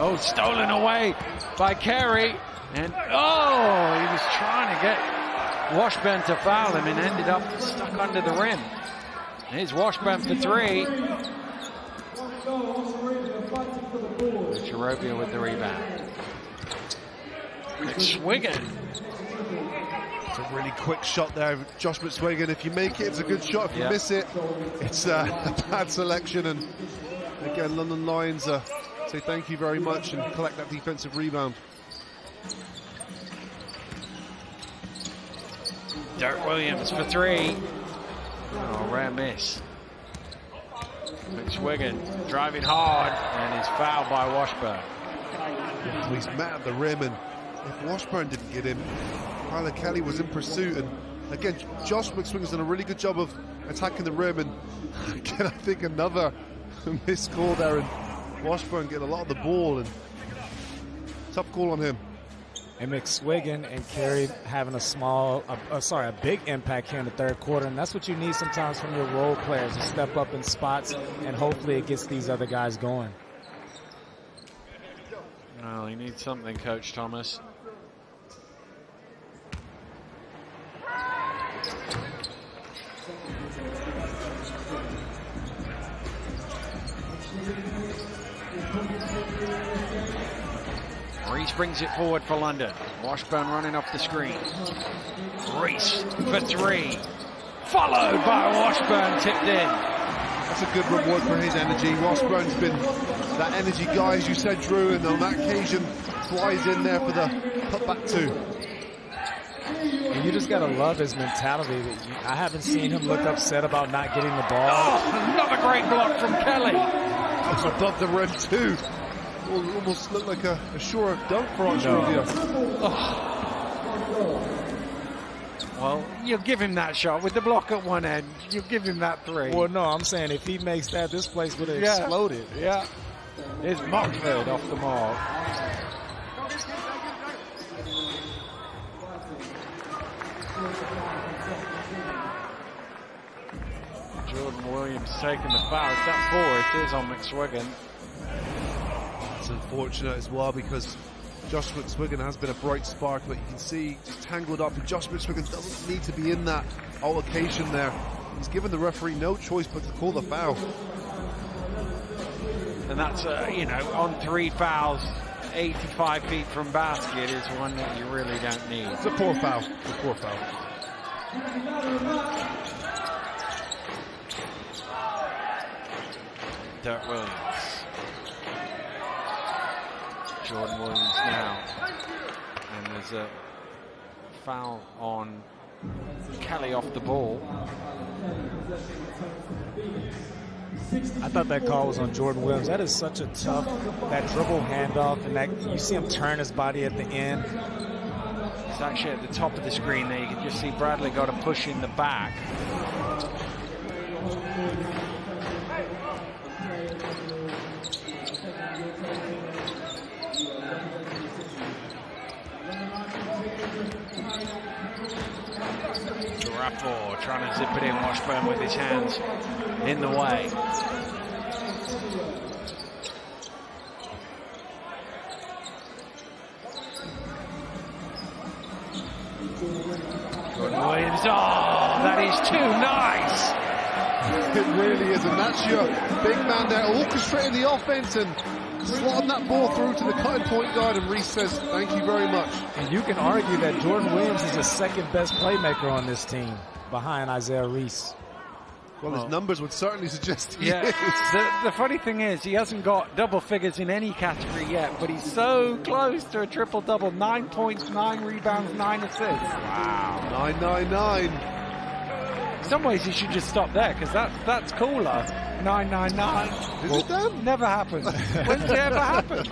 Oh, stolen away by Carey. And, oh, he was trying to get Washburn to foul him and ended up stuck under the rim. Here's Washburn for 3. Ochereobia with the rebound. McSwiggan. It's a really quick shot there, Josh McSwiggan. If you make it, it's a good shot. If you miss it, it's a bad selection. And again, London Lions say thank you very much and collect that defensive rebound. Dirk Williams for 3. Oh, rare miss. McSwiggan driving hard and is fouled by Washburn. So he's met at the rim, and if Washburn didn't get him, Tyler Kelly was in pursuit. And again, Josh McSwiggan's done a really good job of attacking the rim, and again, I think another missed call there, and Washburn getting a lot of the ball, and tough call on him. And McSwiggan and Carey having a big impact here in the third quarter. And that's what you need sometimes from your role players, to step up in spots, and hopefully it gets these other guys going. Well, he needs something, Coach Thomas. Reese brings it forward for London. Washburn running off the screen. Reese for three. Followed by Washburn, tipped in. That's a good reward for his energy. Washburn's been that energy guy, as you said, Drew, and on that occasion flies in there for the putback two. And you just got to love his mentality. I haven't seen him look upset about not getting the ball. Oh, another great block from Kelly. It's above the rim too. Almost looked like a sure dunk for Ochereobia. Well, you'll give him that shot with the block at one end. You'll give him that three. Well, no, I'm saying if he makes that, this place would have exploded. Yeah. Here's Mockford off the mark. Jordan Williams taking the foul. Is that 4? It is on McSwiggan. It's unfortunate as well because Josh McSwiggan has been a bright spark, but you can see he's tangled up, and Josh McSwiggan doesn't need to be in that altercation there. He's given the referee no choice but to call the foul. And that's, you know, on 3 fouls, 85 feet from basket is one that you really don't need. It's a poor foul. It's a poor foul. Dirk Williams. Jordan Williams now. And there's a foul on Kelly off the ball. I thought that call was on Jordan Williams. That is such a tough, that dribble handoff, and that you see him turn his body at the end. It's actually at the top of the screen there. You can just see Bradley got a push in the back. Rapport trying to zip it in. Washburn with his hands in the way. Jordan Williams, oh, that is too nice. It really is, and that's your big man there, orchestrating the offense and slotting that ball through to the cutting point guard, and Reese says, thank you very much. And you can argue that Jordan Williams is the second best playmaker on this team, behind Isaiah Reese. Well, his numbers would certainly suggest he is. The funny thing is, he hasn't got double figures in any category yet, but he's so close to a triple-double. 9 points, 9 rebounds, 9 assists. Wow. 999. In some ways, he should just stop there, because that's cooler. 999. Is it done? Never happened. When's it ever happened?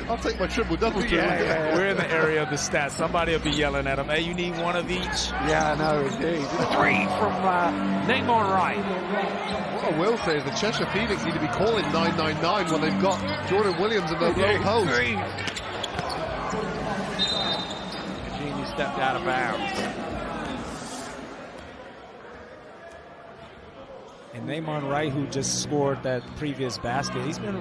I'll take my triple-double. Yeah. We're in the area of the stats. Somebody will be yelling at him, hey, you need one of each. Yeah, I know, indeed. 3 from Namon Wright. What I will say is the Cheshire Phoenix need to be calling 999 when they've got Jordan Williams in the low post. Genie stepped out of bounds. And Namon Wright, who just scored that previous basket, he's been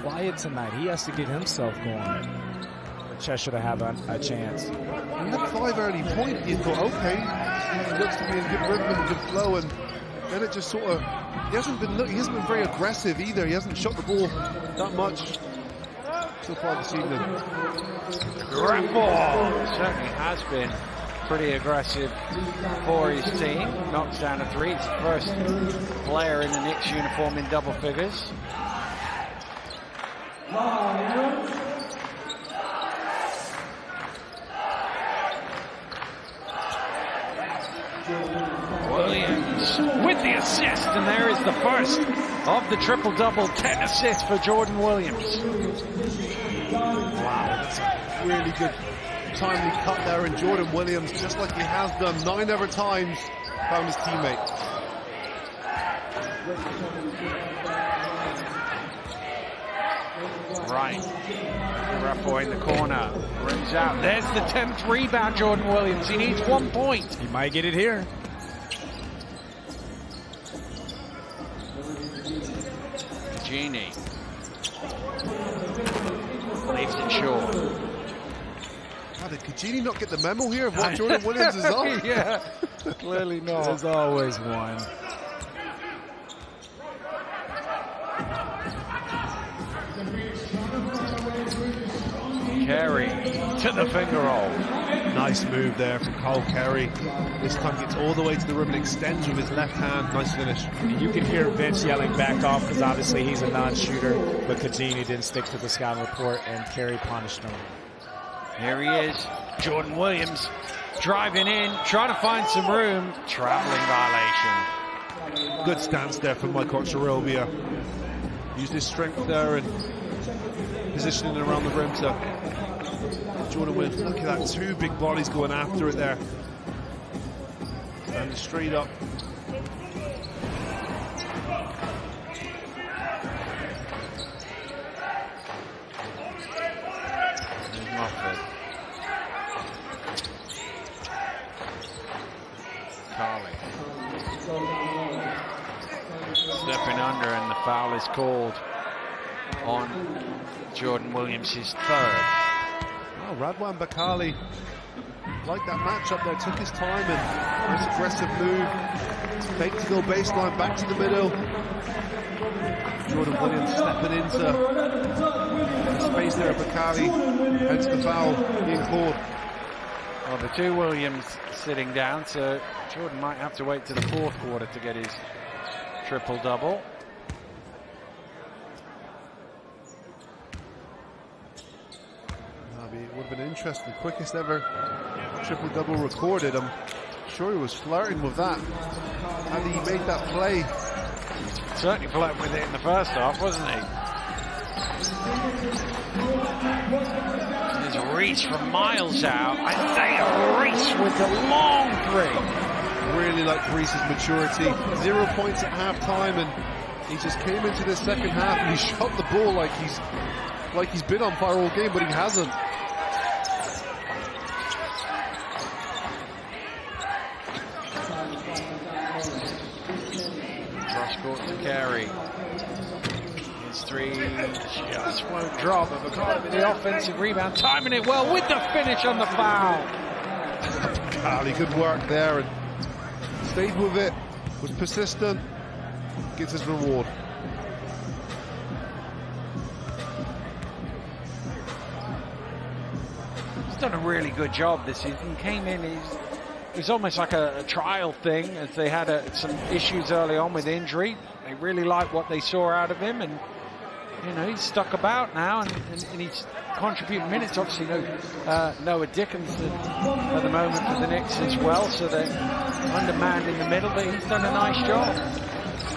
quiet tonight. He has to get himself going for Cheshire to have a chance. He had 5 early points. You thought, okay, he looks to be in good rhythm and good flow, and then it just sort of he hasn't been very aggressive either. He hasn't shot the ball that much so far this evening. Great ball. Certainly has been pretty aggressive for his team. Knocks down a 3. It's the first player in the Knicks uniform in double figures. Williams with the assist, and there is the first of the triple-double. 10 assists for Jordan Williams. Wow, that's a really good timely cut there, and Jordan Williams, just like he has done 9 other times, found his teammate. Right. Rapport in the corner. Brings out. There's the 10th rebound, Jordan Williams. He needs 1 point. He might get it here. Genie. Leaves it short. Did Kajini not get the memo here of what Jordan Williams is on? Yeah, clearly not. There's always one. Carey to the finger roll. Nice move there from Cole Carey. This time gets all the way to the rim and extends with his left hand. Nice finish. You can hear Vince yelling back off because obviously he's a non-shooter, but Kajini didn't stick to the scouting report and Carey punished him. Here he is, Jordan Williams, driving in, trying to find some room. Traveling violation. Good stance there from Mike Ochereobia. Used his strength there and positioning around the rim to Jordan Williams. Look at that, two big bodies going after it there. And straight up. Carly. Stepping under, and the foul is called on Jordan Williams, his third. Oh, Radwan Bakali liked that matchup there, took his time and nice aggressive move. Fake to go baseline, back to the middle. Jordan Williams stepping into space there, Bakali, hence the foul being called. Well, the two Williams sitting down, so Jordan might have to wait to the fourth quarter to get his triple-double. It would have been interesting. Quickest ever triple-double recorded. I'm sure he was flirting with that. How did he make that play? Certainly flirting with it in the first half, wasn't he? There's Reese from miles out. Isaiah Reese with the long three. Really like Reese's maturity. 0 points at halftime, and he just came into this second half and he shot the ball like he's been on fire all game, but he hasn't. Cross court to Carey. His three just won't drop, but McCarthy with the offensive rebound, timing it well with the finish on the foul. Golly, good work there, and stayed with it, was persistent, gets his reward. He's done a really good job this season. Came in, it was almost like a trial thing, as they had some issues early on with injury. They really liked what they saw out of him, and you know, he's stuck about now, and he's contributing minutes. Obviously, Noah Dickinson at the moment for the Knicks as well, so they're undermanned in the middle, but he's done a nice job.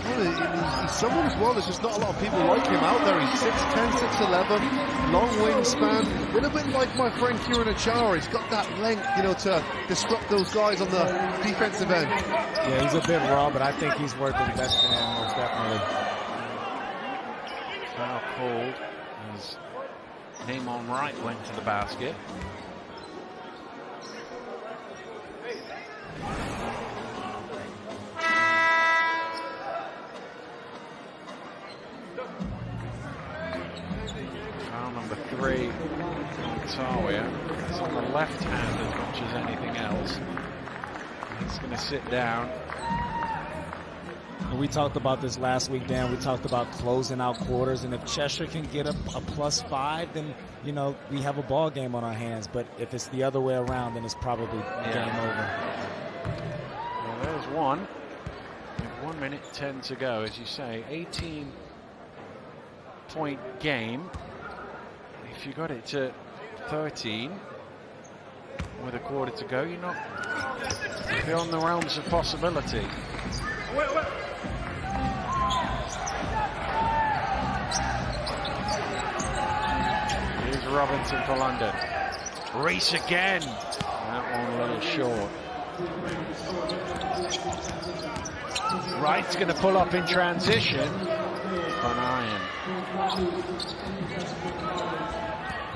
Well, he's someone as well, there's just not a lot of people like him out there. He's 6'10", 6'11", long wingspan, a little bit like my friend Kieran Achara. He's got that length, you know, to disrupt those guys on the defensive end. Yeah, he's a bit raw, but I think he's worth investing in, most definitely. Foul called as Namon Wright went to the basket. Foul number 3 on Tawia. It's on the left hand as much as anything else. He's going to sit down. We talked about this last week, Dan. We talked about closing out quarters, and if Cheshire can get a +5, then, you know, we have a ball game on our hands. But if it's the other way around, then it's probably game over. Well, there's one. With 1 minute 10 to go, as you say, 18-point game. If you got it to 13 with a quarter to go, you're not beyond the realms of possibility. Here's Robinson for London. Reese again. That one a little short. Wright's going to pull up in transition. On iron.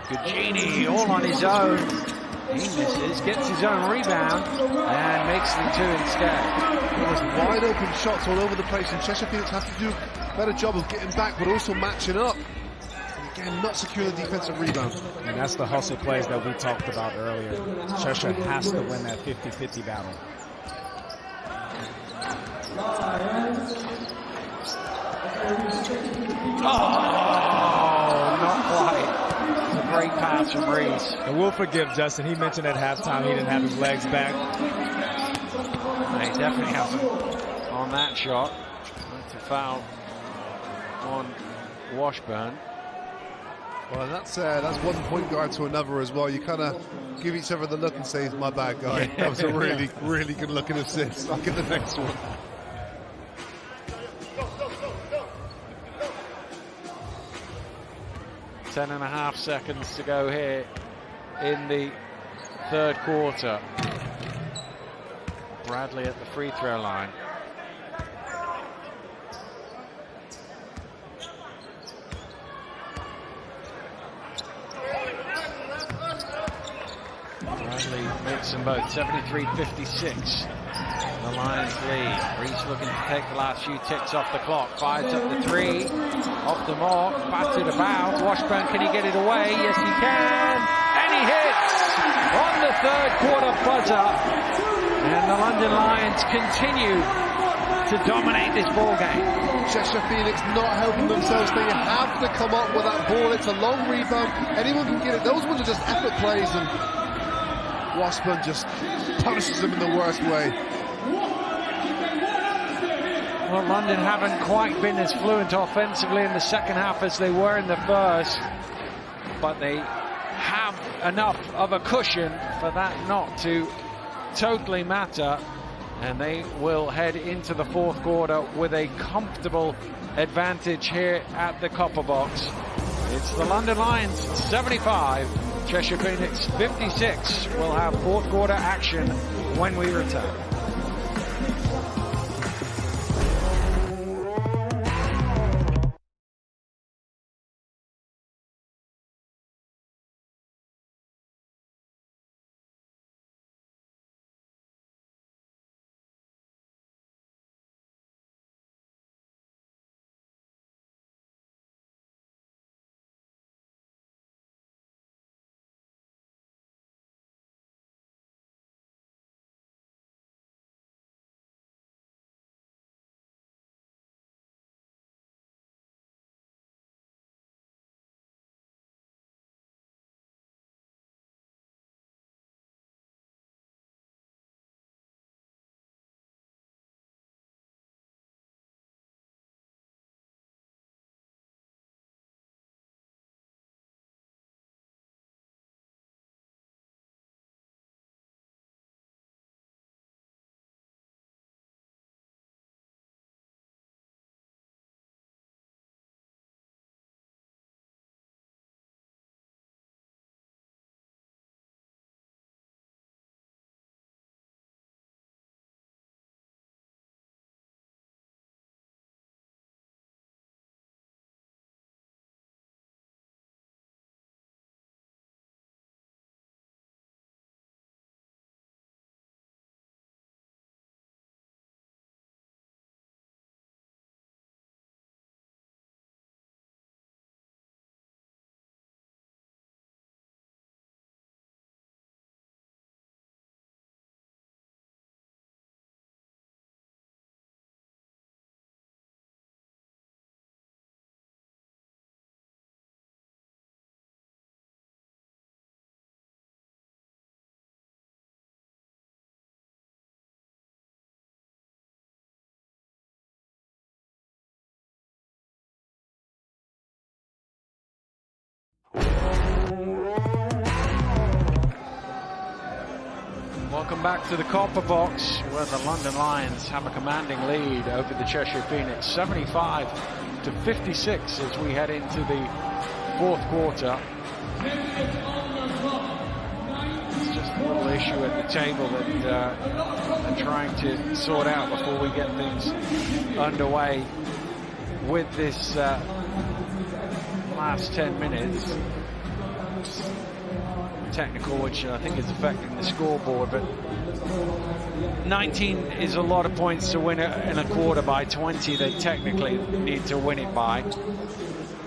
Kajini all on his own. He misses, gets his own rebound, and makes the 2 instead. There was wide open shots all over the place, and Cheshire Phoenix have to do a better job of getting back, but also matching up. And cannot secure the defensive rebound. And that's the hustle plays that we talked about earlier. Cheshire has to win that 50-50 battle. Oh, not quite. It's a great pass from Reese. And we'll forgive Justin. He mentioned at halftime he didn't have his legs back. He definitely hasn't on that shot. That's a foul on Washburn. Well, that's one point guard to another as well. You kind of give each other the look and say, "It's my bad, guy." That was a really, really good looking assist. I'll get the next one. Ten and a half seconds to go here in the third quarter. Bradley at the free throw line. Bradley makes them both 73-56. The Lions lead. Reese looking to take the last few ticks off the clock. Fires up the three. Off the mark. Batted about. Washburn, can he get it away? Yes, he can. And he hits on the third quarter buzzer. And the London Lions continue to dominate this ball game. Cheshire Phoenix not helping themselves. They have to come up with that ball. It's a long rebound. Anyone can get it. Those ones are just effort plays, and Washburn just punishes them in the worst way. Well, London haven't quite been as fluent offensively in the second half as they were in the first, but they have enough of a cushion for that not to totally matter, and they will head into the fourth quarter with a comfortable advantage here at the Copper Box. It's the London Lions 75, Cheshire Phoenix 56. We'll have fourth quarter action when we return. Welcome back to the Copper Box, where the London Lions have a commanding lead over the Cheshire Phoenix, 75-56 as we head into the fourth quarter. It's just a little issue at the table that they're trying to sort out before we get things underway with this last 10 minutes. Technical, which I think is affecting the scoreboard, but 19 is a lot of points to win in a quarter by 20. They technically need to win it by.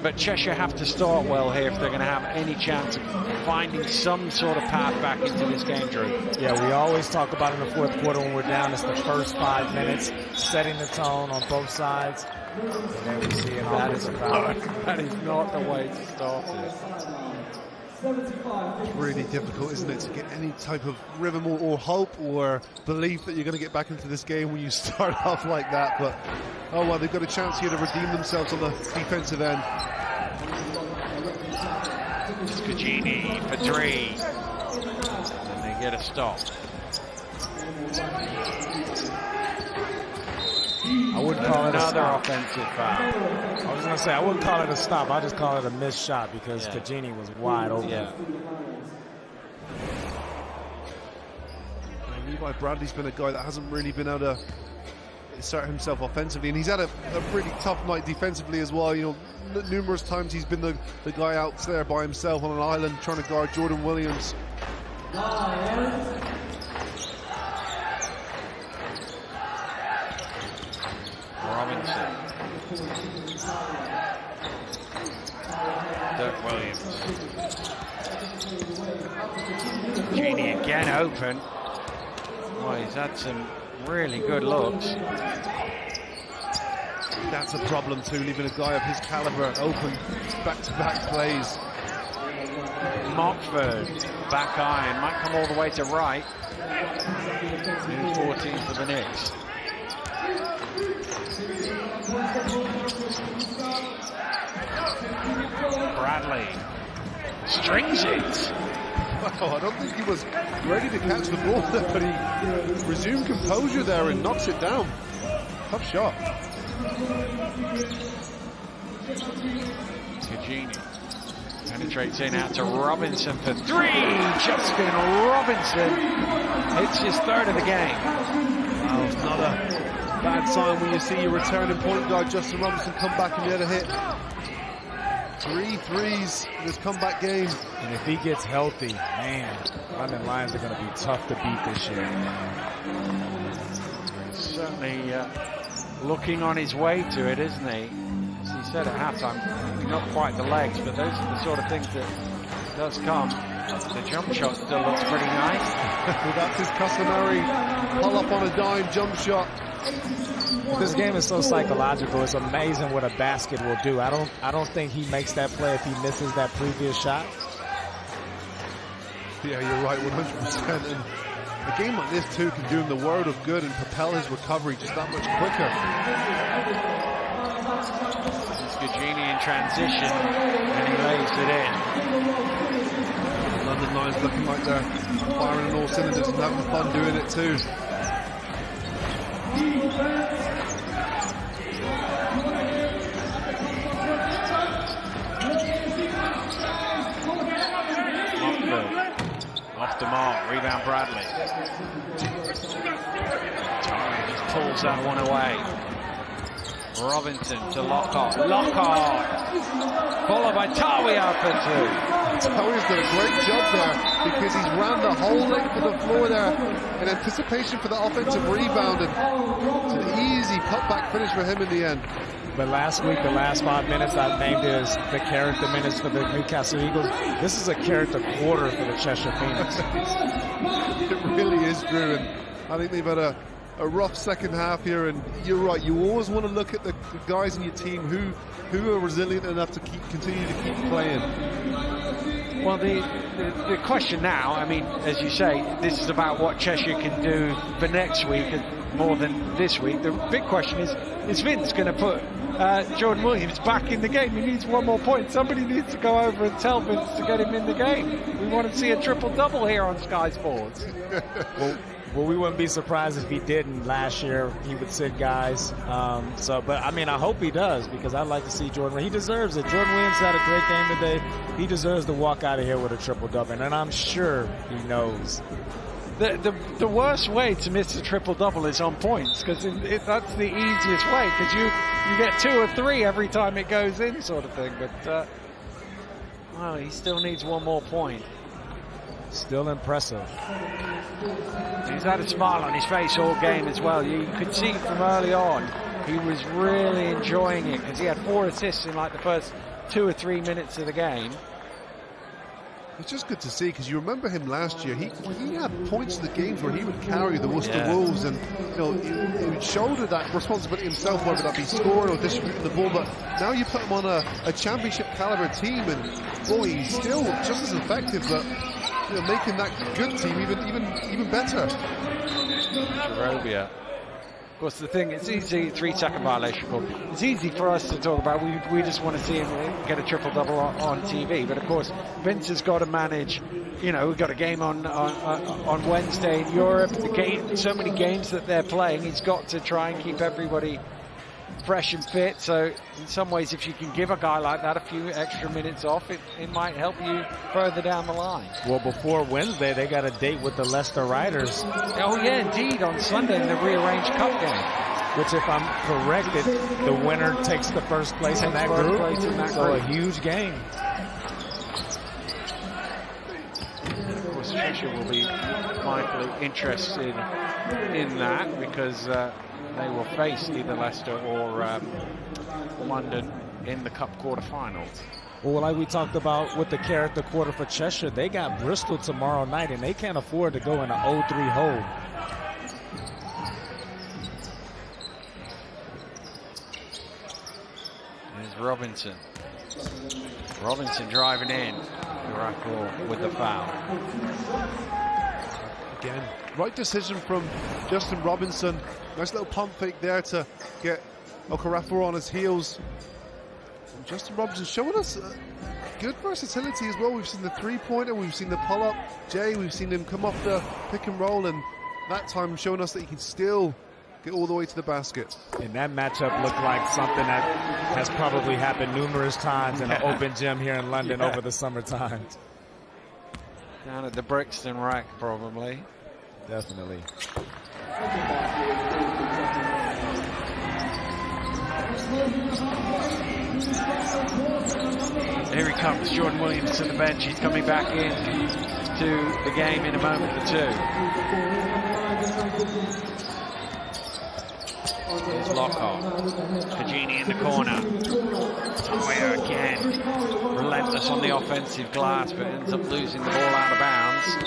But Cheshire have to start well here if they're going to have any chance of finding some sort of path back into this game, Drew. Yeah, we always talk about in the fourth quarter when we're down, it's the first 5 minutes, setting the tone on both sides. And then we see an offensive foul. That is not the way to start it. It's really difficult, isn't it, to get any type of rhythm or hope or belief that you're going to get back into this game when you start off like that. But, oh well, they've got a chance here to redeem themselves on the defensive end. Scagini for 3. And they get a stop. I wouldn't call it another a offensive foul. I was going to say, I wouldn't call it a stop. I just call it a missed shot because Scagini was wide open. Yeah. Levi Bradley's been a guy that hasn't really been able to assert himself offensively, and he's had a pretty tough night defensively as well. You know, numerous times he's been the guy out there by himself on an island trying to guard Jordan Williams. Robinson. Dirk Williams. Genie again open. Oh, he's had some really good looks. That's a problem too, leaving a guy of his caliber open back-to-back plays. Mockford, back iron, might come all the way to right. New 14 for the Knicks. Bradley strings it. Wow, I don't think he was ready to catch the ball there, but he resumed composure there and knocks it down. Tough shot. Scagini penetrates in out to Robinson for 3. Justin Robinson hits his 3rd of the game. Wow, it's not a bad sign when you see your returning point guard Justin Robinson come back and get a hit. 3 threes in his comeback game. And if he gets healthy, man, London Lions are going to be tough to beat this year. Certainly looking on his way to it, isn't he? As he said at halftime, not quite the legs, but those are the sort of things that does come. The jump shot still looks pretty nice. That's his customary pull up on a dime jump shot. This game is so psychological. It's amazing what a basket will do. I don't think he makes that play if he misses that previous shot. Yeah, you're right, 100%. And a game like this too can do him the world of good and propel his recovery just that much quicker. Scagini in transition, and he lays it in. London Lions looking like they're firing on all cylinders and having fun doing it too. Off the mark, rebound Bradley. Tari just pulls that one away. Robinson to Lockhart. Lockhart! Followed by Tawia for 2. Tawia's done a great job there because he's ran the whole length of the floor there in anticipation for the offensive rebound, and it's an easy putback finish for him in the end. But last week, the last 5 minutes, I named it as the character minutes for the Newcastle Eagles. This is a character quarter for the Cheshire Phoenix. It really is, Drew, and I think they've had a rough second half here, and you're right, you always want to look at the guys in your team who are resilient enough to continue to keep playing. Well, the question now, I mean, as you say, this is about what Cheshire can do for next week more than this week. The big question is Vince going to put Jordan Williams back in the game? He needs one more point. Somebody needs to go over and tell Vince to get him in the game. We want to see a triple-double here on Sky Sports. Well, we wouldn't be surprised if he didn't. Last year, he would sit guys. But I mean, I hope he does, because I'd like to see Jordan. He deserves it. Jordan Williams had a great game today. He deserves to walk out of here with a triple-double, and I'm sure he knows. The worst way to miss a triple-double is on points, because that's the easiest way, because you get 2 or 3 every time it goes in, sort of thing. But well, he still needs one more point. Still impressive. He's had a smile on his face all game as well. You could see from early on he was really enjoying it, because he had 4 assists in like the first 2 or 3 minutes of the game. It's just good to see, because you remember him last year. He had points in the games where he would carry the Worcester Wolves, and he would shoulder that responsibility himself, whether that be scoring or distributing the ball. But now you put him on a championship caliber team, and boy, he's still just as effective, but making that good team even better. Ochereobia. Of course, the thing, it's easy, 3-second violation call. It's easy for us to talk about. We just want to see him get a triple-double on TV. But, of course, Vince has got to manage. We've got a game on Wednesday in Europe. So many games that they're playing. He's got to try and keep everybody fresh and fit. So, in some ways, if you can give a guy like that a few extra minutes off, it might help you further down the line. Well, before Wednesday, they got a date with the Leicester Riders. Oh, yeah, indeed, on Sunday in the rearranged cup game. Which, if I'm correct, the winner takes the first place in that group. So a huge game. Of course, Cheshire will be mindfully interested in that, because they will face either Leicester or London in the cup quarterfinals. Well, like we talked about with the character quarter for Cheshire, they got Bristol tomorrow night, and they can't afford to go in an 0-3 hole. There's Robinson. Robinson driving in. Miracle with the foul. Again, right decision from Justin Robinson. Nice little pump fake there to get Ochereobia on his heels. And Justin Robinson showing us good versatility as well. We've seen the three-pointer, we've seen the pull-up. Jay, we've seen him come off the pick and roll, and that time showing us that he can still get all the way to the basket. And that matchup looked like something that has probably happened numerous times in an open gym here in London over the summertime. Down at the Brixton rack, probably. Definitely. Here he comes, Jordan Williams to the bench. He's coming back in to the game in a moment or two. Here's Lockhart. Kajini in the corner. Toya again. Relentless on the offensive glass, but ends up losing the ball out of bounds.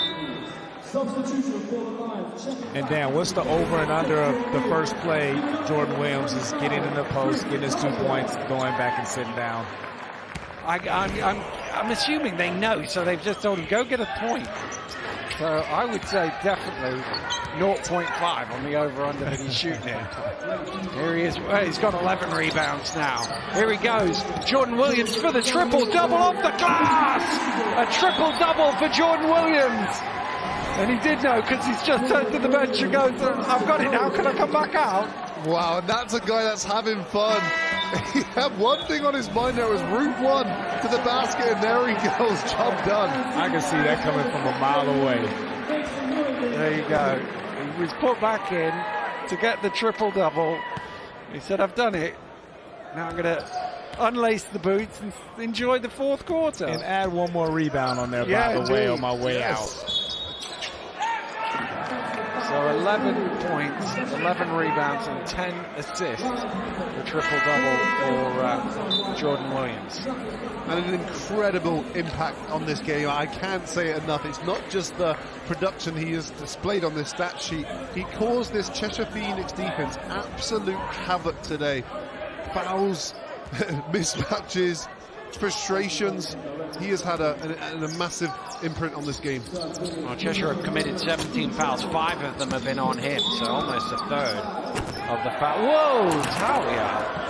And Dan, what's the over and under of the first play? Jordan Williams is getting in the post, getting his 2 points, going back and sitting down. I'm assuming they know, so they've just told him, go get a point. So I would say definitely 0.5 on the over-under that he's shooting in. Here he is. Well, he's got 11 rebounds now. Here he goes. Jordan Williams for the triple-double off the glass! A triple-double for Jordan Williams. And he did know, because he's just turned to the bench and goes, I've got it now, can I come back out? Wow, and that's a guy that's having fun. He had one thing on his mind, there was route one to the basket, and there he goes, job done. I can see that coming from a mile away. There you go. He was put back in to get the triple-double. He said, I've done it. Now I'm going to unlace the boots and enjoy the fourth quarter. And add one more rebound on there, by the way, on my way out. So 11 points, 11 rebounds, and 10 assists. The triple-double for Jordan Williams. And an incredible impact on this game. I can't say it enough. It's not just the production he has displayed on this stat sheet. He caused this Cheshire Phoenix defense absolute havoc today. Fouls, mismatches, frustrations. He has had a massive imprint on this game. Well, Cheshire have committed 17 fouls. 5 of them have been on him, so almost a third of the foul. Whoa, Talia!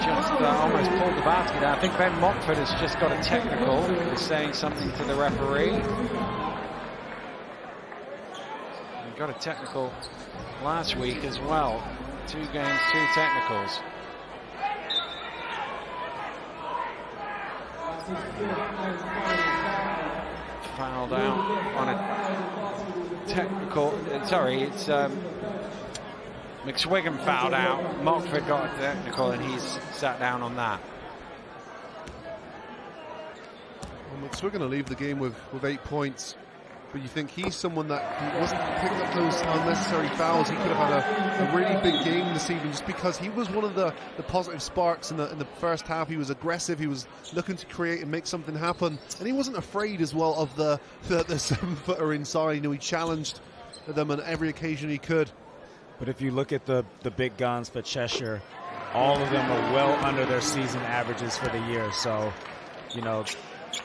Just almost pulled the basket out. I think Ben Mockford has just got a technical. He's saying something to the referee. He got a technical last week as well. 2 games, 2 technicals. Fouled out on a technical. Sorry, it's McSwiggan fouled out. Mockford got a technical, and he's sat down on that. Well, McSwiggan will leave the game with 8 points. but you think he's someone that he wasn't picking up those unnecessary fouls. He could have had a really big game this evening just because he was one of the positive sparks in the first half. He was aggressive, he was looking to create and make something happen, and he wasn't afraid as well of the 7-footer inside. You know, he challenged them on every occasion he could. But if you look at the big guns for Cheshire, all of them are well under their season averages for the year. So, you know,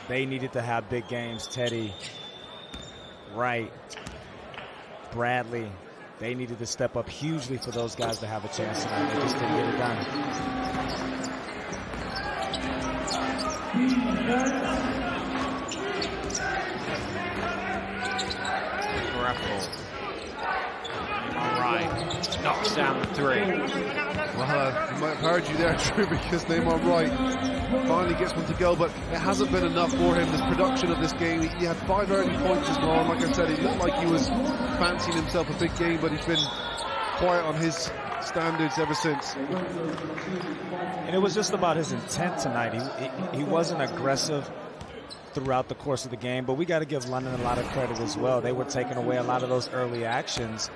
they needed to have big games. Teddy, Wright, Bradley, they needed to step up hugely for those guys to have a chance tonight. They just didn't get it done. Grapple. All right, knocks down the three. Well, he might have heard you there, Drew, because Neymar Wright finally gets one to go, but it hasn't been enough for him. This production of this game, he had 5 early points as well, and like I said, it looked like he was fancying himself a big game, but he's been quiet on his standards ever since. And it was just about his intent tonight. He wasn't aggressive throughout the course of the game, but we got to give London a lot of credit as well. They were taking away a lot of those early actions,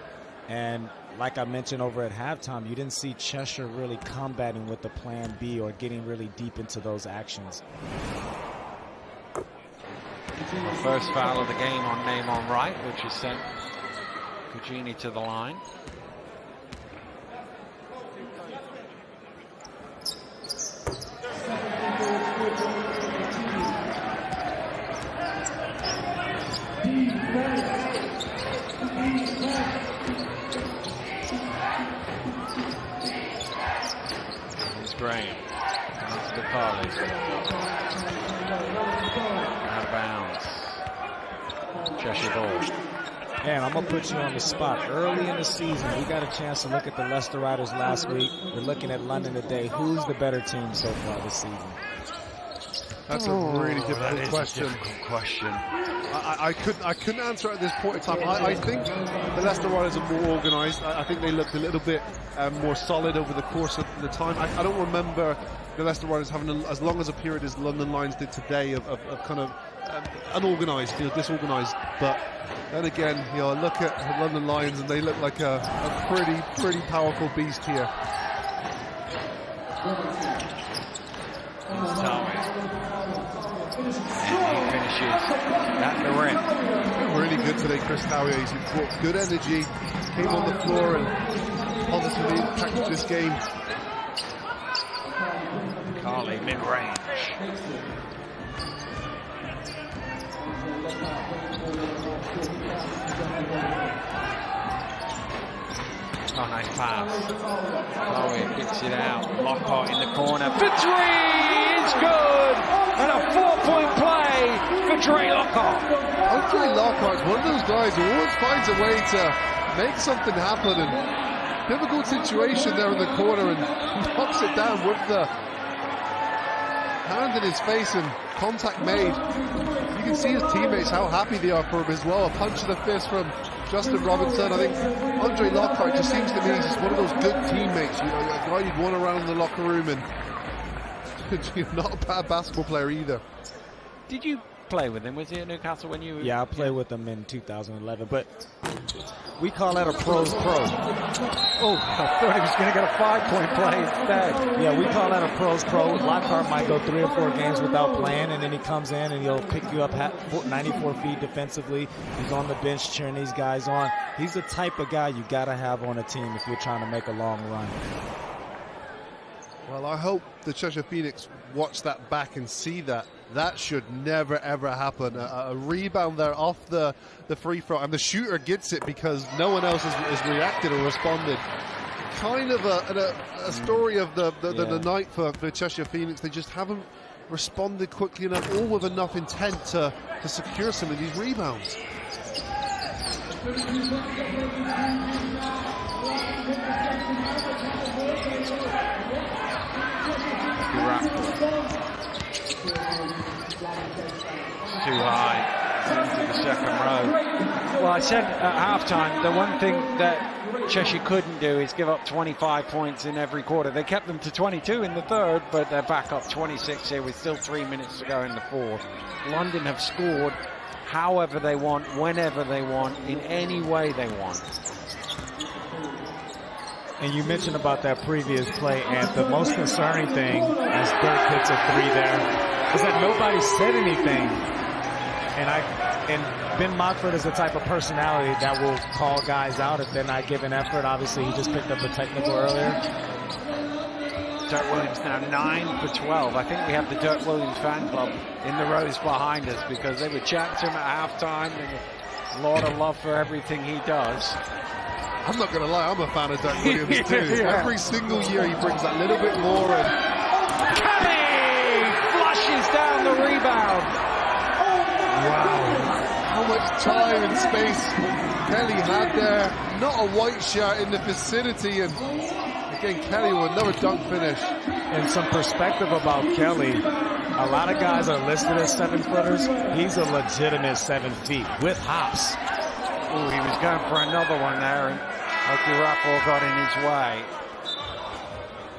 and like I mentioned over at halftime, you didn't see Cheshire really combating with the plan B or getting really deep into those actions. The first foul of the game on Neymar Wright, which has sent Cugini to the line. Graham. That's the Carly. Out of bounds. Cheshire ball. Man, I'm going to put you on the spot. Early in the season, we got a chance to look at the Leicester Riders last week. We're looking at London today. Who's the better team so far this season? That's a really difficult question. I couldn't answer at this point in time. I think the Leicester Riders are more organised. I think they looked a little bit more solid over the course of the time. I don't remember the Leicester Riders having as long as a period as London Lions did today of kind of unorganised, disorganised. But then again, look at London Lions and they look like a pretty powerful beast here. And he finishes at the rim. Really good today, Chris Tawier. He's brought good energy, came on the floor and positively impacted this game. Carly mid-range. Oh, nice pass. Chloe picks it out. Lockhart in the corner for three. It's good. And a 4-point play for Dre Lockhart. Andre Lockhart's one of those guys who always finds a way to make something happen. And difficult situation there in the corner and knocks it down with the hand in his face and contact made. You can see his teammates, how happy they are for him as well. A punch to the fist from Justin Robinson. I think Andre Lockhart just seems to me he's just one of those good teammates. A guy you'd want around in the locker room and not a bad basketball player either. Did you play with him? Was he at Newcastle when you were... Yeah, I played with him in 2011, but we call that a pro's pro. Oh, I thought he was going to get a 5-point play instead. Yeah, we call that a pro's pro. Lockhart might go 3 or 4 games without playing, and then he comes in and he'll pick you up 94 feet defensively. He's on the bench cheering these guys on. He's the type of guy you got to have on a team if you're trying to make a long run. Well, I hope the Cheshire Phoenix watch that back and see that. That should never, ever happen. A rebound there off the free throw, and the shooter gets it because no one else has reacted or responded. Kind of a story of the night for Cheshire Phoenix. They just haven't responded quickly enough, or with enough intent to secure some of these rebounds. Too high into the second row. Well, I said at halftime, the one thing that Cheshire couldn't do is give up 25 points in every quarter. They kept them to 22 in the third, but they're back up 26 here with still 3 minutes to go in the fourth. London have scored however they want, whenever they want, in any way they want. And you mentioned about that previous play, and the most concerning thing, as Dirk hits a 3 there, is that nobody said anything. And Ben Mockford is the type of personality that will call guys out if they're not giving effort. Obviously, he just picked up the technical earlier. Dirk Williams now 9 for 12. I think we have the Dirk Williams fan club in the rows behind us because they would chat to him at halftime. A lot of love for everything he does. I'm not going to lie, I'm a fan of Dirk Williams too. Yeah. Every single year he brings that little bit more in. Kelly flushes down the rebound. Wow. How much time and space Kelly had there. Not a white shirt in the vicinity, and again Kelly with another dunk finish. And some perspective about Kelly. A lot of guys are listed as 7-footers. He's a legitimate 7 feet with hops. Oh, he was going for another one there, and Ochereobia got in his way.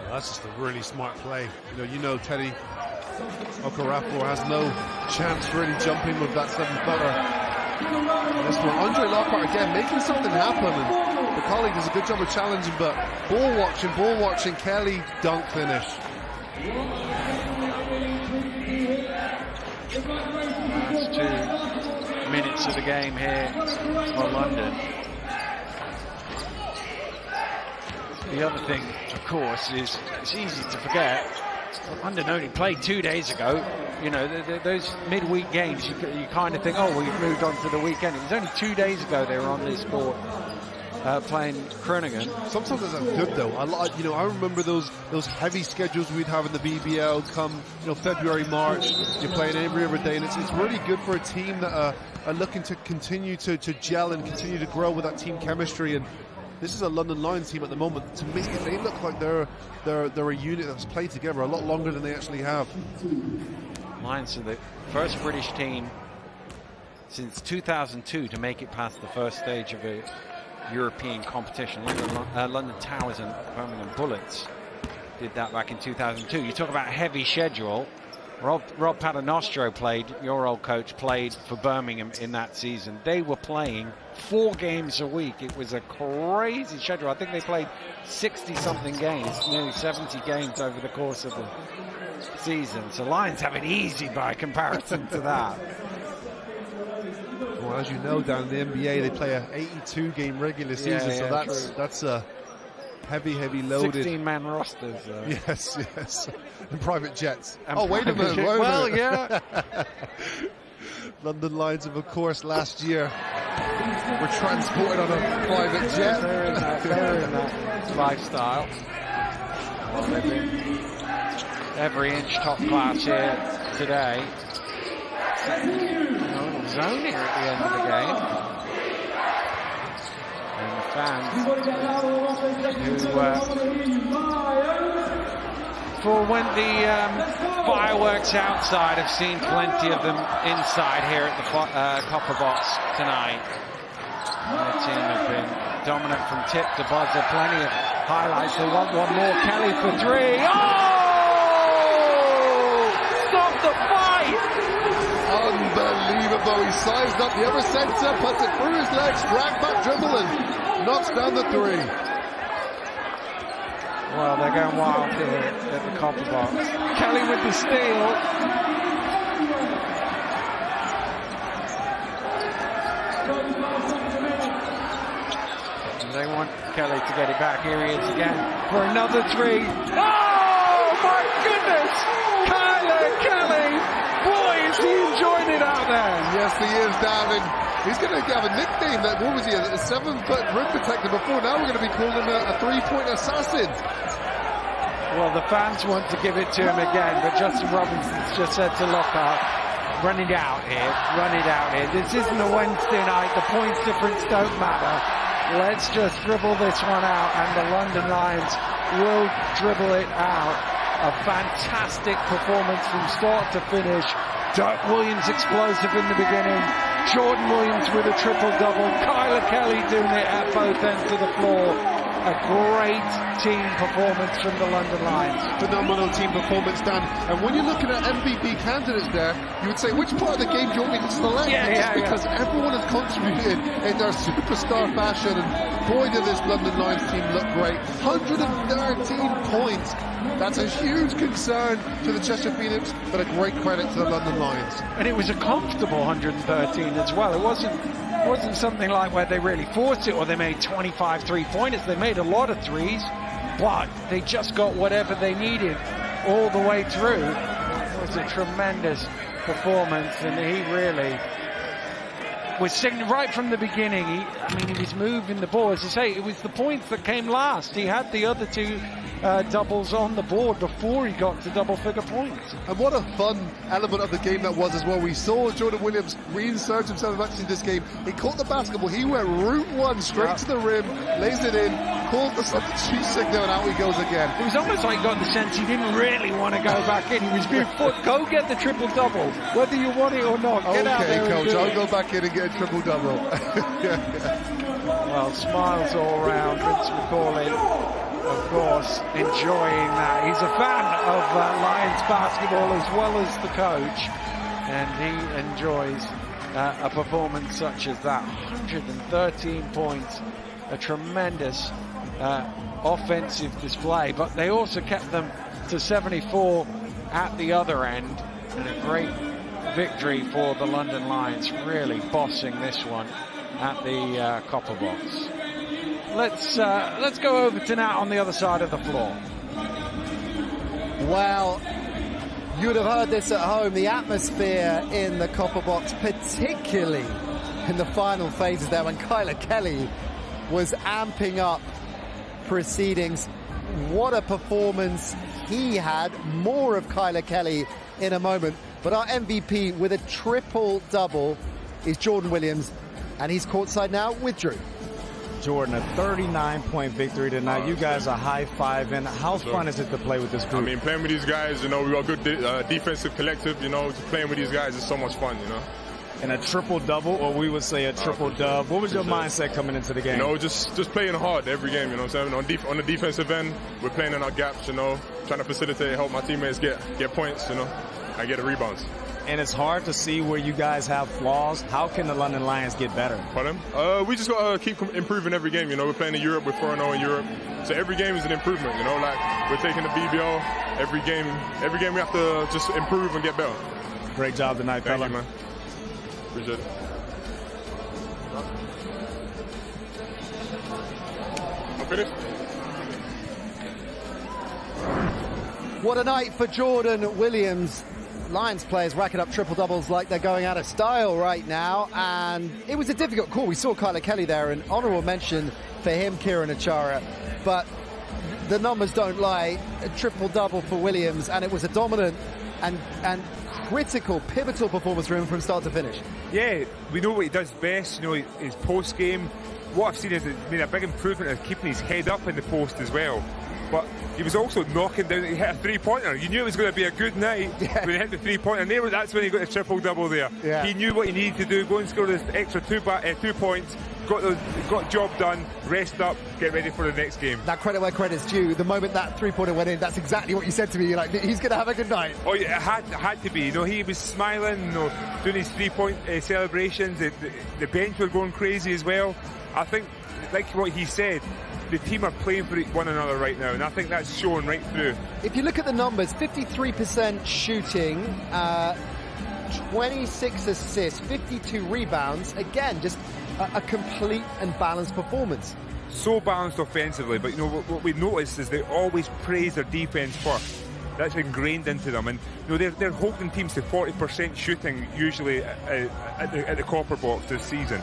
Well, that's just a really smart play. You know, Teddy Ochereobia has no chance really jumping with that 7-footer. This one, Andre Lockhart again making something happen, and the colleague does a good job of challenging, but ball watching, Kelly dunk finish. Last 2 minutes of the game here for London. The other thing, of course, is it's easy to forget. London only played 2 days ago. You know, those midweek games, you kind of think, oh, we've moved on to the weekend. It was only 2 days ago they were on this court playing Groningen. Sometimes that's good though. I remember those heavy schedules we'd have in the BBL come, February, March. You're playing every other day, and it's really good for a team that are looking to continue to gel and continue to grow with that team chemistry. And this is a London Lions team at the moment. To me, they look like they're a unit that's played together a lot longer than they actually have. Lions are the first British team since 2002 to make it past the first stage of a European competition. London Towers and Birmingham Bullets did that back in 2002. You talk about heavy schedule. Rob Paternostro your old coach, played for Birmingham in that season. They were playing 4 games a week. It was a crazy schedule. I think they played 60-something games, nearly 70 games over the course of the season. So Lions have it easy by comparison to that. Well, as you know, down in the NBA, they play a 82-game regular season, so that's a heavy loaded 16-man rosters. Yes, and private jets. And wait a minute. Well, yeah. London Lions, of course, last year were transported on a private jet. They're in that lifestyle. Well, they've been every inch top class here today. Zone here at the end of the game. And the fans who, for when the fireworks outside, have seen plenty of them inside here at the Copper Box tonight. Their team have been dominant from tip to buzzer. Plenty of highlights. They want one more. Kelly for 3. Stop the fight! Unbelievable. He sized up the other centre, puts it through his legs, drag back dribble, and knocks down the 3. Well, they're going wild here at the Copper Box. Kelly with the steal. And they want Kelly to get it back. Here he is again for another 3. Oh, my goodness! Kelly! Boy, is he enjoying it out there. Yes, he is, Darwin. He's going to have a nickname that, what was he, a 7-foot rim protector before. Now we're going to be calling him a 3-point assassin. Well, the fans want to give it to him again, but Justin Robinson's just said to Lockhart, run it out here. This isn't a Wednesday night. The points difference don't matter. Let's just dribble this one out, and the London Lions will dribble it out. A fantastic performance from start to finish. Dirk Williams explosive in the beginning. Jordan Williams with a triple-double. Kyler Kelly doing it at both ends of the floor. a great team performance from the London Lions. Phenomenal team performance, Dan. And when you're looking at MVP candidates there, you would say, which part of the game do you want me to select? Because everyone has contributed in their superstar fashion, and boy did this London Lions team look great. 113 points. That's a huge concern to the Cheshire Phoenix, but a great credit to the London Lions. And it was a comfortable 113 as well. It wasn't something like where they really forced it or they made 25 three-pointers. They made a lot of threes, but they just got whatever they needed all the way through. It was a tremendous performance, and he really was signaling right from the beginning. He was moving the ball. As I say, it was the points that came last. He had the other two doubles on the board before he got to double-figure points. And what a fun element of the game that was as well. We saw Jordan Williams reinsert himself actually in this game. He caught the basketball. He went route one straight to the rim, lays it in, called the substitute signal, and out he goes again. It was almost like he got the sense he didn't really want to go back in. He was being forced, go get the triple-double, whether you want it or not. Get out there, coach, I'll go back in and get a triple-double. Well, smiles all around. Vince McCauley, of course, enjoying that. He's a fan of Lions basketball as well as the coach, and he enjoys a performance such as that. 113 points, a tremendous offensive display, but they also kept them to 74 at the other end, and a great victory for the London Lions, really bossing this one at the Copper Box. Let's go over to Nat on the other side of the floor. Well, you would have heard this at home, the atmosphere in the Copper Box, particularly in the final phases there when Kyler Kelly was amping up proceedings. What a performance he had. More of Kyler Kelly in a moment. But our MVP with a triple-double is Jordan Williams, and he's courtside now with Drew. Jordan, a 39-point victory tonight. You guys are high-fiving. How fun is it to play with this group? I mean, playing with these guys, you know, we got a good defensive collective, you know, playing with these guys is so much fun, you know. And a triple-double, or we would say a triple-dub. What was your mindset coming into the game? You know, just playing hard every game, you know what I'm saying? On the defensive end, we're playing in our gaps, you know, trying to facilitate, help my teammates get points, you know, and get the rebounds. And it's hard to see where you guys have flaws. How can the London Lions get better? Pardon? We just got to keep improving every game. You know, we're playing in Europe. We're 4-0 in Europe. So every game is an improvement, you know. Like, we're taking the BBL. Every game we have to just improve and get better. Great job tonight, fella. Thank you, man. Appreciate it. I'm finished. What a night for Jordan Williams. Lions players racking up triple-doubles like they're going out of style right now, and it was a difficult call. We saw Kyler Kelly there, an honourable mention for him, Kieran Achara, but the numbers don't lie. A triple-double for Williams, and it was a dominant and critical, pivotal performance for him from start to finish. Yeah, we know what he does best, you know, his post-game. What I've seen is he's made a big improvement in keeping his head up in the post as well. But he was also knocking down, he hit a three-pointer. You knew it was going to be a good night when he hit the three-pointer. And that's when he got the triple-double there. Yeah. He knew what he needed to do, go and score this extra 2 points, got job done, rest up, get ready for the next game. That credit where credit's due. The moment that three-pointer went in, that's exactly what you said to me. You're like, he's going to have a good night. Oh, yeah, it had to be. You know, he was smiling, you know, doing his three-point celebrations. The bench were going crazy as well. I think, like what he said, the team are playing for one another right now, and I think that's shown right through. If you look at the numbers, 53% shooting, 26 assists, 52 rebounds. Again, just a complete and balanced performance. So balanced offensively, but you know what we noticed is they always praise their defense first. That's ingrained into them, and you know they're holding teams to 40% shooting usually at the Copper Box this season.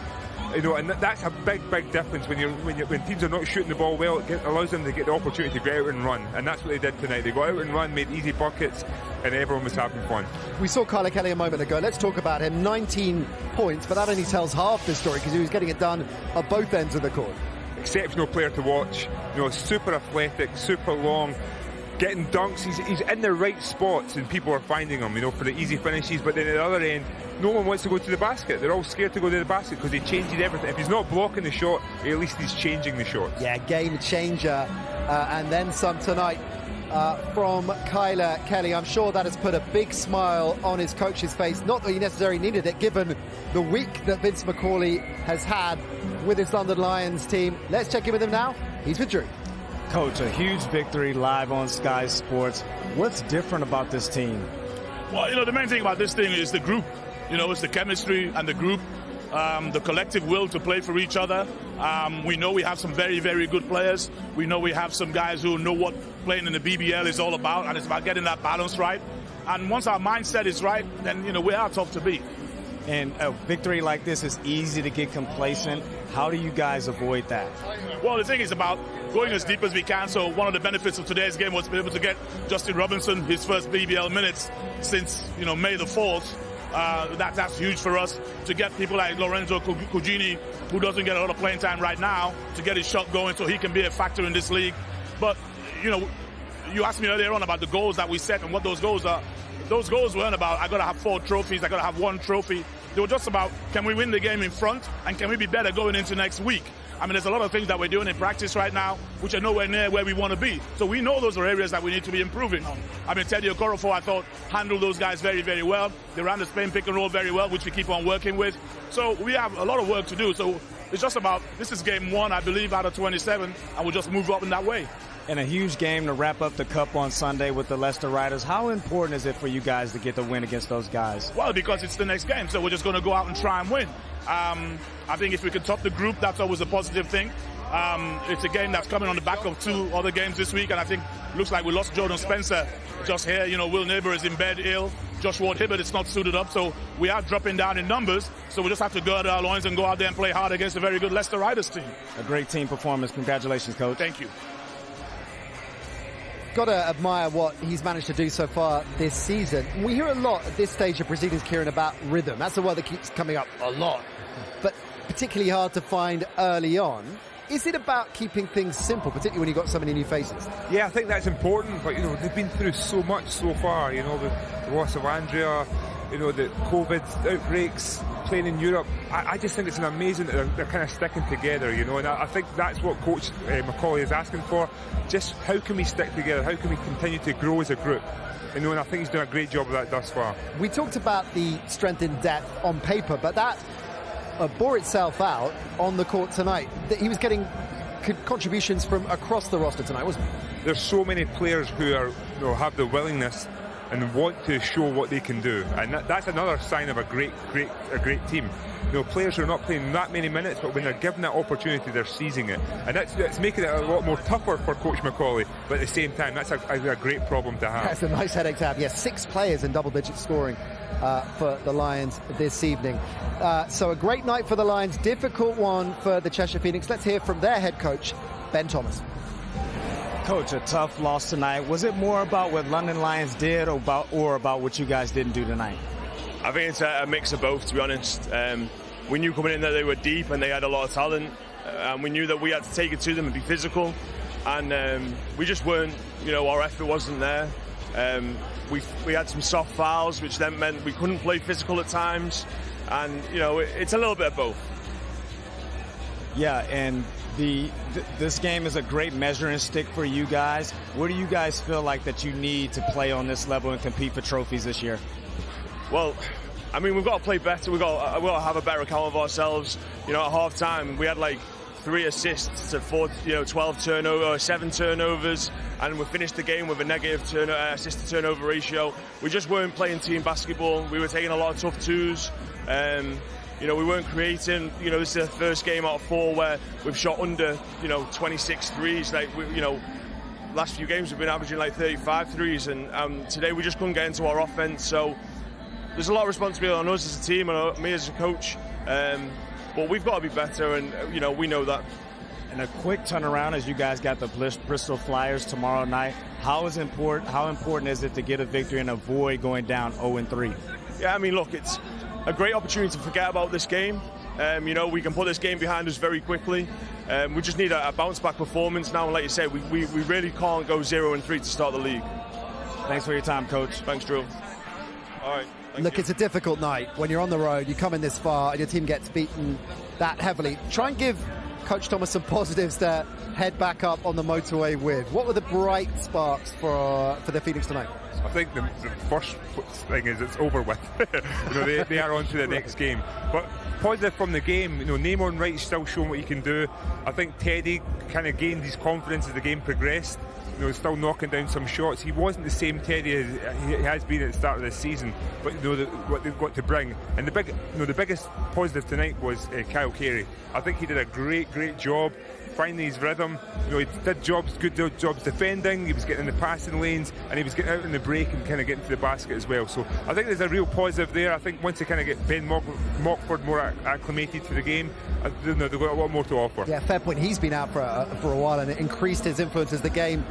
You know, and that's a big difference when teams are not shooting the ball well. It allows them to get the opportunity to go out and run, and that's what they did tonight. They got out and run, made easy buckets, and everyone was having fun. We saw Kyler Kelly a moment ago. Let's talk about him. 19 points, but that only tells half the story because he was getting it done at both ends of the court. Exceptional player to watch. You know, super athletic, super long, getting dunks. He's in the right spots, and people are finding him. You know, for the easy finishes. But then at the other end, no one wants to go to the basket. They're all scared to go to the basket because he changes everything. If he's not blocking the shot, at least he's changing the shot. Yeah, game changer, and then some tonight from Kyler Kelly. I'm sure that has put a big smile on his coach's face. Not that he necessarily needed it, given the week that Vince McCauley has had with his London Lions team. Let's check in with him now. He's with Drew. Coach, a huge victory live on Sky Sports. What's different about this team? Well, the main thing about this thing is the group. It's the chemistry and the group, the collective will to play for each other. We know we have some very, very good players. We know we have some guys who know what playing in the BBL is all about, and it's about getting that balance right. And once our mindset is right, then, we are tough to beat. And a victory like this is easy to get complacent. How do you guys avoid that? Well, the thing is about going as deep as we can. So one of the benefits of today's game was to be able to get Justin Robinson his first BBL minutes since, May the 4th. That's huge for us, to get people like Lorenzo Cugini, who doesn't get a lot of playing time right now, to get his shot going so he can be a factor in this league. But, you asked me earlier on about the goals that we set and what those goals are. Those goals weren't about, I got to have 4 trophies, I got to have 1 trophy. They were just about, can we win the game in front, and can we be better going into next week? I mean, there's a lot of things that we're doing in practice right now which are nowhere near where we want to be. So we know those are areas that we need to be improving. I mean, Teddy Okorafor, I thought, handled those guys very, very well. They ran the Spain pick and roll very well, which we keep on working with. So we have a lot of work to do. So it's just about, this is game 1, I believe, out of 27, and we'll just move up in that way. And a huge game to wrap up the Cup on Sunday with the Leicester Riders. How important is it for you guys to get the win against those guys? Well, because it's the next game, so we're just going to go out and try and win. I think if we can top the group, that's always a positive thing. It's a game that's coming on the back of 2 other games this week, and I think looks like we lost Jordan Spencer just here. Will Neighbor is in bed ill. Josh Ward-Hibbert is not suited up, so we are dropping down in numbers. So we just have to gird our loins and go out there and play hard against a very good Leicester Riders team. A great team performance. Congratulations, Coach. Thank you. Got to admire what he's managed to do so far this season. We hear a lot at this stage of proceedings, Kieran, about rhythm. That's a word that keeps coming up a lot, but particularly hard to find early on. Is it about keeping things simple, particularly when you've got so many new faces? Yeah, I think that's important, but, they've been through so much so far, the loss of Andrea, the COVID outbreaks, playing in Europe. I just think it's amazing that they're kind of sticking together, and I think that's what Coach McCauley is asking for. Just how can we stick together? How can we continue to grow as a group? And I think he's done a great job of that thus far. We talked about the strength in depth on paper, but that bore itself out on the court tonight. He was getting contributions from across the roster tonight, wasn't he? There's so many players who are, have the willingness and want to show what they can do, and that's another sign of a great team. Players who are not playing that many minutes, but when they're given that opportunity, they're seizing it, and it's making it a lot more tougher for Coach McCauley. But at the same time, that's a great problem to have. That's a nice headache to have. 6 players in double-digit scoring for the Lions this evening. So a great night for the Lions, difficult one for the Cheshire Phoenix. Let's hear from their head coach, Ben Thomas. Coach, a tough loss tonight. Was it more about what London Lions did or about what you guys didn't do tonight? I think it's a mix of both, to be honest. We knew coming in that they were deep and they had a lot of talent. And we knew that we had to take it to them and be physical. And we just weren't, our effort wasn't there. We had some soft fouls, which then meant we couldn't play physical at times. And, it's a little bit of both. Yeah, and this game is a great measuring stick for you guys. What do you guys feel like that you need to play on this level and compete for trophies this year? Well, we've got to play better. We've got to have a better account of ourselves. At half-time, we had 3 assists to 12 turnovers, 7 turnovers, and we finished the game with a negative assist-to-turnover ratio. We just weren't playing team basketball. We were taking a lot of tough twos. We weren't creating. This is the first game out of 4 where we've shot under, 26 threes. Last few games we've been averaging 35 threes, and today we just couldn't get into our offense. So there's a lot of responsibility on us as a team and on me as a coach. But we've got to be better, and we know that. And a quick turnaround as you guys got the Bristol Flyers tomorrow night. How important is it to get a victory and avoid going down 0-3? Yeah, look, it's a great opportunity to forget about this game. We can put this game behind us very quickly. We just need a bounce-back performance now, and like you say, we really can't go 0-3 to start the league. Thanks for your time, Coach. Thanks, Drew. All right. Look, it's a difficult night when you're on the road, you come in this far and your team gets beaten that heavily. Try and give Coach Thomas some positives to head back up on the motorway with. What were the bright sparks for the Phoenix tonight? I think the first thing is it's over with. They are on to the next game. But positive from the game, Namor and Wright's still showing what he can do. I think Teddy kind of gained his confidence as the game progressed. Still knocking down some shots. He wasn't the same Teddy as he has been at the start of this season, but what they've got to bring. And the biggest positive tonight was Kyle Carey. I think he did a great job finding his rhythm. He did good jobs defending. He was getting in the passing lanes, and he was getting out in the break and kind of getting to the basket as well. So I think there's a real positive there. I think once they kind of get Ben Mockford more acclimated to the game, they've got a lot more to offer. Yeah, fair point. He's been out for a while, and it increased his influence as the game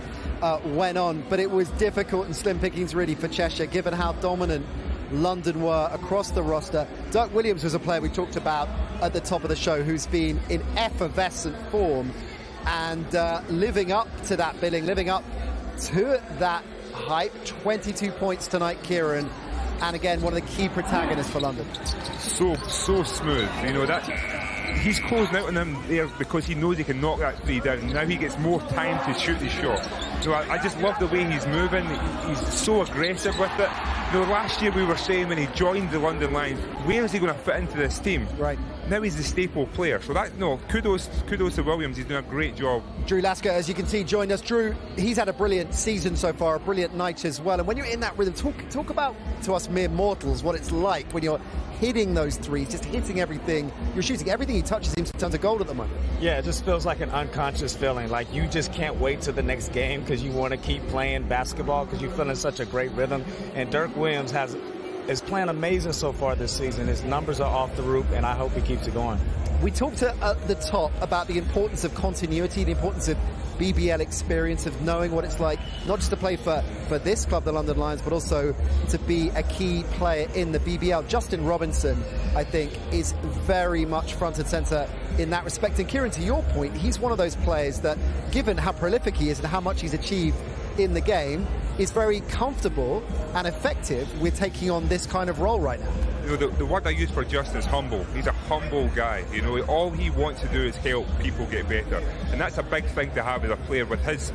went on. But it was difficult and slim pickings really for Cheshire, given how dominant London were across the roster. Dirk Williams was a player we talked about at the top of the show who's been in effervescent form and living up to that billing, living up to that hype. 22 points tonight, Kieran, and again one of the key protagonists for London. So smooth, that he's closing out on him there because he knows he can knock that three down. Now he gets more time to shoot his shot. So I just love the way he's moving. He's so aggressive with it. Last year we were saying when he joined the London Lions, where is he going to fit into this team? Right. Now he's the staple player. So kudos to Williams. He's doing a great job. Drew Lasker, as you can see, joined us. Drew, he's had a brilliant season so far, a brilliant night as well. And when you're in that rhythm, talk about to us mere mortals what it's like when you're hitting those threes, just hitting everything. You're shooting everything he touches seems to turn to gold at the moment. Yeah, it just feels like an unconscious feeling. Like you just can't wait to the next game because you want to keep playing basketball because you're feeling such a great rhythm. And Dirk Williams is playing amazing so far this season. His numbers are off the roof, and I hope he keeps it going. We talked at the top about the importance of continuity, the importance of BBL experience, of knowing what it's like, not just to play for this club, the London Lions, but also to be a key player in the BBL. Justin Robinson, I think, is very much front and centre in that respect. And Kieran, to your point, he's one of those players that, given how prolific he is and how much he's achieved in the game, is very comfortable and effective with taking on this kind of role right now. The word I use for Justin is humble. He's a humble guy. All he wants to do is help people get better, and that's a big thing to have as a player with his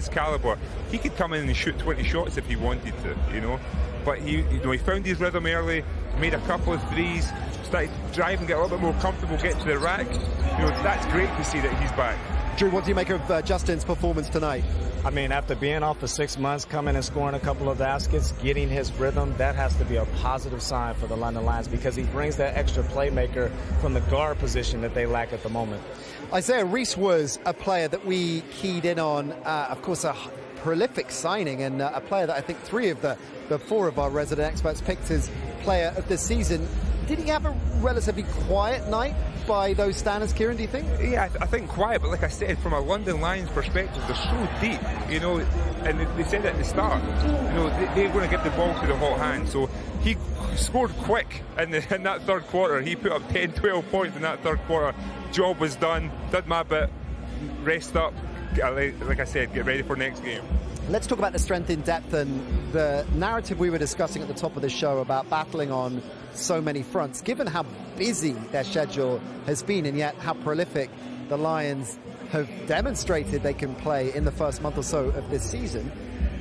caliber. He could come in and shoot 20 shots if he wanted to, but he found his rhythm early, made a couple of threes, started driving, get a little bit more comfortable, get to the rack. That's great to see that he's back. Drew, what do you make of Justin's performance tonight? I mean, after being off for 6 months, coming and scoring a couple of baskets, getting his rhythm, that has to be a positive sign for the London Lions because he brings that extra playmaker from the guard position that they lack at the moment. Isaiah Reese was a player that we keyed in on, of course, a prolific signing and a player that I think 3 of the 4 of our resident experts picked as player of the season. Did he have a relatively quiet night by those standards, Kieran, do you think? Yeah, I think quiet, but like I said, from a London Lions perspective, they're so deep, and they said at the start, they're going to get the ball to the hot hand. So he scored quick in that third quarter. He put up 10, 12 points in that third quarter. Job was done, did my bit, rest up, like I said, get ready for next game. Let's talk about the strength in depth and the narrative we were discussing at the top of the show about battling on so many fronts. Given how busy their schedule has been and yet how prolific the Lions have demonstrated they can play in the first month or so of this season,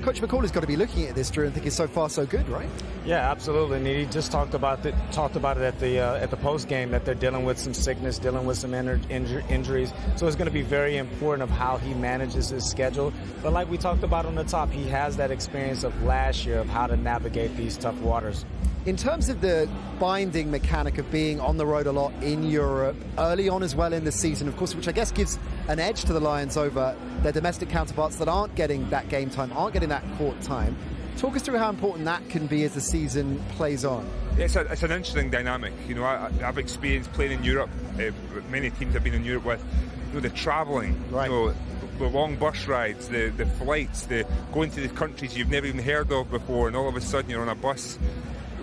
Coach McCall has got to be looking at this, Drew, and thinking so far so good, right? Yeah, absolutely. And he just talked about it at the post game that they're dealing with some sickness, dealing with some injuries. So it's going to be very important of how he manages his schedule. But like we talked about on the top, he has that experience of last year of how to navigate these tough waters. In terms of the binding mechanic of being on the road a lot in Europe, early on as well in the season, of course, which I guess gives an edge to the Lions over their domestic counterparts that aren't getting that game time, aren't getting that court time. Talk us through how important that can be as the season plays on. It's an interesting dynamic. I've experienced playing in Europe. Many teams I've been in Europe with. The travelling, right. The long bus rides, the flights, the going to the countries you've never even heard of before, and all of a sudden you're on a bus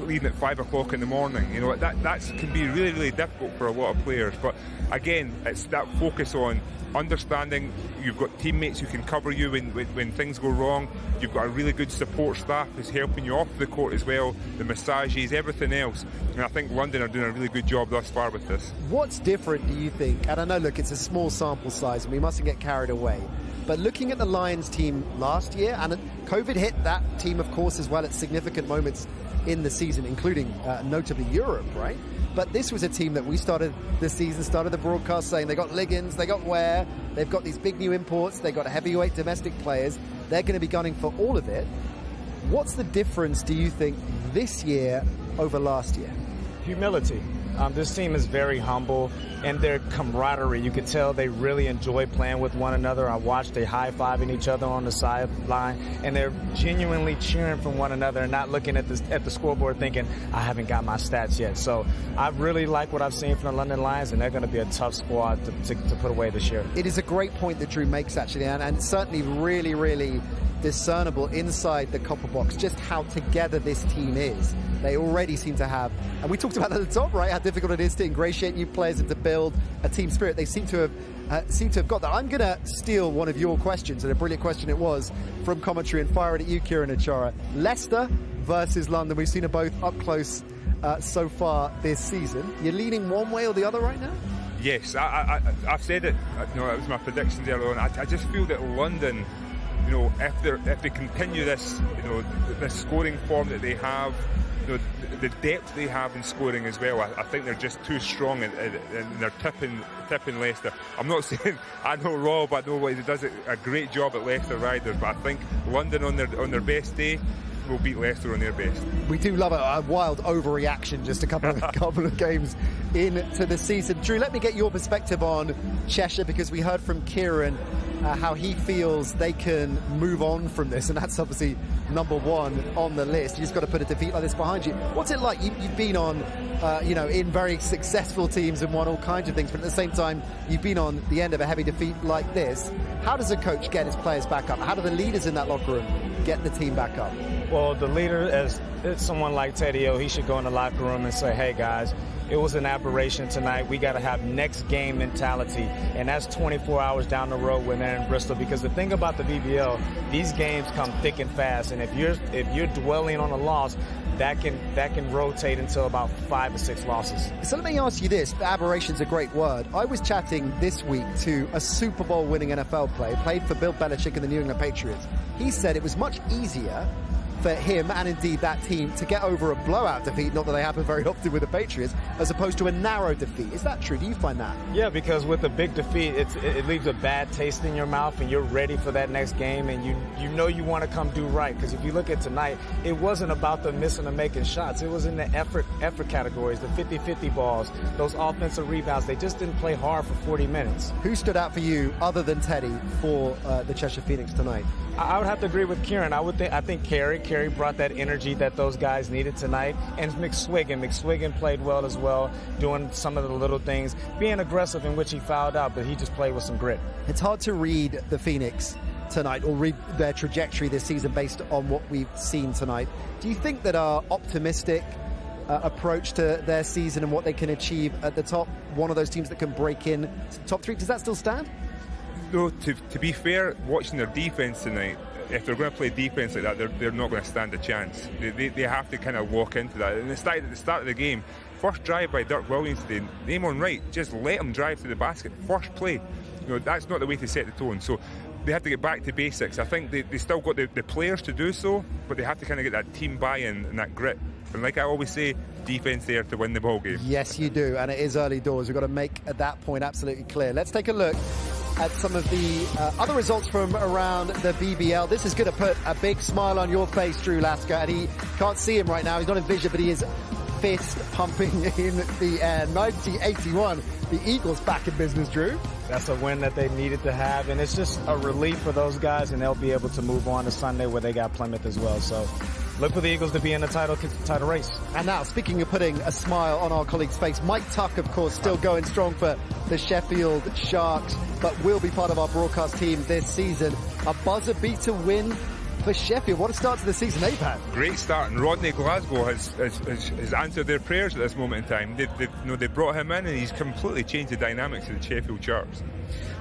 leaving at 5 o'clock in the morning. That can be really, really difficult for a lot of players. But again, it's that focus on understanding you've got teammates who can cover you when things go wrong. You've got a really good support staff who's helping you off the court as well, the massages, everything else. And I think London are doing a really good job thus far with this. What's different, do you think? And I know, look, it's a small sample size and we mustn't get carried away. But looking at the Lions team last year, and COVID hit that team, of course, as well at significant moments in the season, including notably Europe, right? But this was a team that we started the season, started the broadcast saying they got Liggins, they got Ware, they've got these big new imports, they've got heavyweight domestic players. They're going to be gunning for all of it. What's the difference, do you think, this year over last year? Humility. This team is very humble, and their camaraderie, you could tell they really enjoy playing with one another. I watched they high-fiving each other on the sideline, and they're genuinely cheering from one another and not looking at the scoreboard thinking, I haven't got my stats yet. So I really like what I've seen from the London Lions, and they're going to be a tough squad to put away this year. It is a great point that Drew makes, actually, and certainly really, really discernible inside the copper box just how together this team is. They already seem to have, and we talked about at the top, right, how difficult it is to ingratiate new players and to build a team spirit. They seem to have got that. I'm going to steal one of your questions, and a brilliant question it was, from commentary, and fire it at you, Kieran Achara. Leicester versus London. We've seen them both up close so far this season. You're leaning one way or the other right now? Yes, I've said it. You know, it was my predictions earlier on. I just feel that London, you know, if they continue this, you know, this scoring form that they have, you know, the depth they have in scoring as well, I think they're just too strong, and they're tipping Leicester. I'm not saying I know Rob, I know he does a great job at Leicester Riders, but I think London on their best day will beat Leicester on their best. We do love a wild overreaction just a couple of games into the season. Drew, let me get your perspective on Cheshire, because we heard from Kieran how he feels they can move on from this, and that's obviously number one on the list. You just got to put a defeat like this behind you. What's it like? You've been on, you know, in very successful teams and won all kinds of things, but at the same time, you've been on the end of a heavy defeat like this. How does a coach get his players back up? How do the leaders in that locker room get the team back up? Well, the leader, as someone like Teddy O, he should go in the locker room and say, hey, guys, it was an aberration tonight. We got to have next game mentality, and that's 24 hours down the road when they're in Bristol. Because the thing about the BBL, these games come thick and fast, and if you're dwelling on a loss, that can rotate until about 5 or 6 losses. So let me ask you this: aberration's a great word. I was chatting this week to a Super Bowl winning NFL player, played for Bill Belichick and the New England Patriots. He said it was much easier for him and indeed that team to get over a blowout defeat, not that they happen very often with the Patriots, as opposed to a narrow defeat. Is that true? Do you find that? Yeah, because with a big defeat, it leaves a bad taste in your mouth, and you're ready for that next game, and you know you want to come do right. Because if you look at tonight, it wasn't about the missing and making shots. It was in the effort categories, the 50-50 balls, those offensive rebounds. They just didn't play hard for 40 minutes. Who stood out for you other than Teddy for the Cheshire Phoenix tonight? I would have to agree with Kieran. I think Kerry brought that energy that those guys needed tonight. And McSwiggan played well as well, doing some of the little things, being aggressive, in which he fouled out, but he just played with some grit. It's hard to read the Phoenix tonight, or read their trajectory this season based on what we've seen tonight. Do you think that our optimistic approach to their season and what they can achieve at the top, one of those teams that can break in to the top 3, does that still stand? No, to be fair, watching their defence tonight, if they're going to play defence like that, they're not going to stand a chance. They have to kind of walk into that. And at the start of the game, first drive by Dirk Williams today, name on right, just let him drive to the basket. First play, you know, that's not the way to set the tone. So they have to get back to basics. I think they still got the players to do so, but they have to kind of get that team buy-in and that grit. And like I always say, defence there to win the ball game. Yes, you do, and it is early doors. We've got to make that point absolutely clear. Let's take a look at some of the other results from around the BBL. This is going to put a big smile on your face, Drew Lasker, and he can't see him right now. He's not in vision, but he is fist pumping in the air. 90-81. The Eagles back in business, Drew. That's a win that they needed to have, and it's just a relief for those guys, and they'll be able to move on to Sunday where they got Plymouth as well. So look for the Eagles to be in the title race. And now, speaking of putting a smile on our colleague's face, Mike Tuck, of course, still going strong for the Sheffield Sharks, but will be part of our broadcast team this season. A buzzer beater win for Sheffield. What a start to the season they've had. Great start, and Rodney Glasgow has answered their prayers at this moment in time. They brought him in, and he's completely changed the dynamics of the Sheffield Sharks.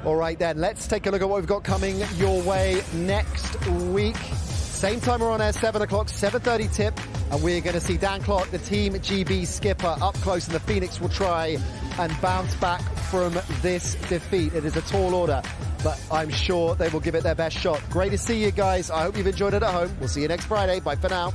All right, then, let's take a look at what we've got coming your way next week. Same time we're on air, 7 o'clock, 7:30 tip, and we're going to see Dan Clark, the Team GB skipper, up close, and the Phoenix will try and bounce back from this defeat. It is a tall order, but I'm sure they will give it their best shot. Great to see you guys. I hope you've enjoyed it at home. We'll see you next Friday. Bye for now.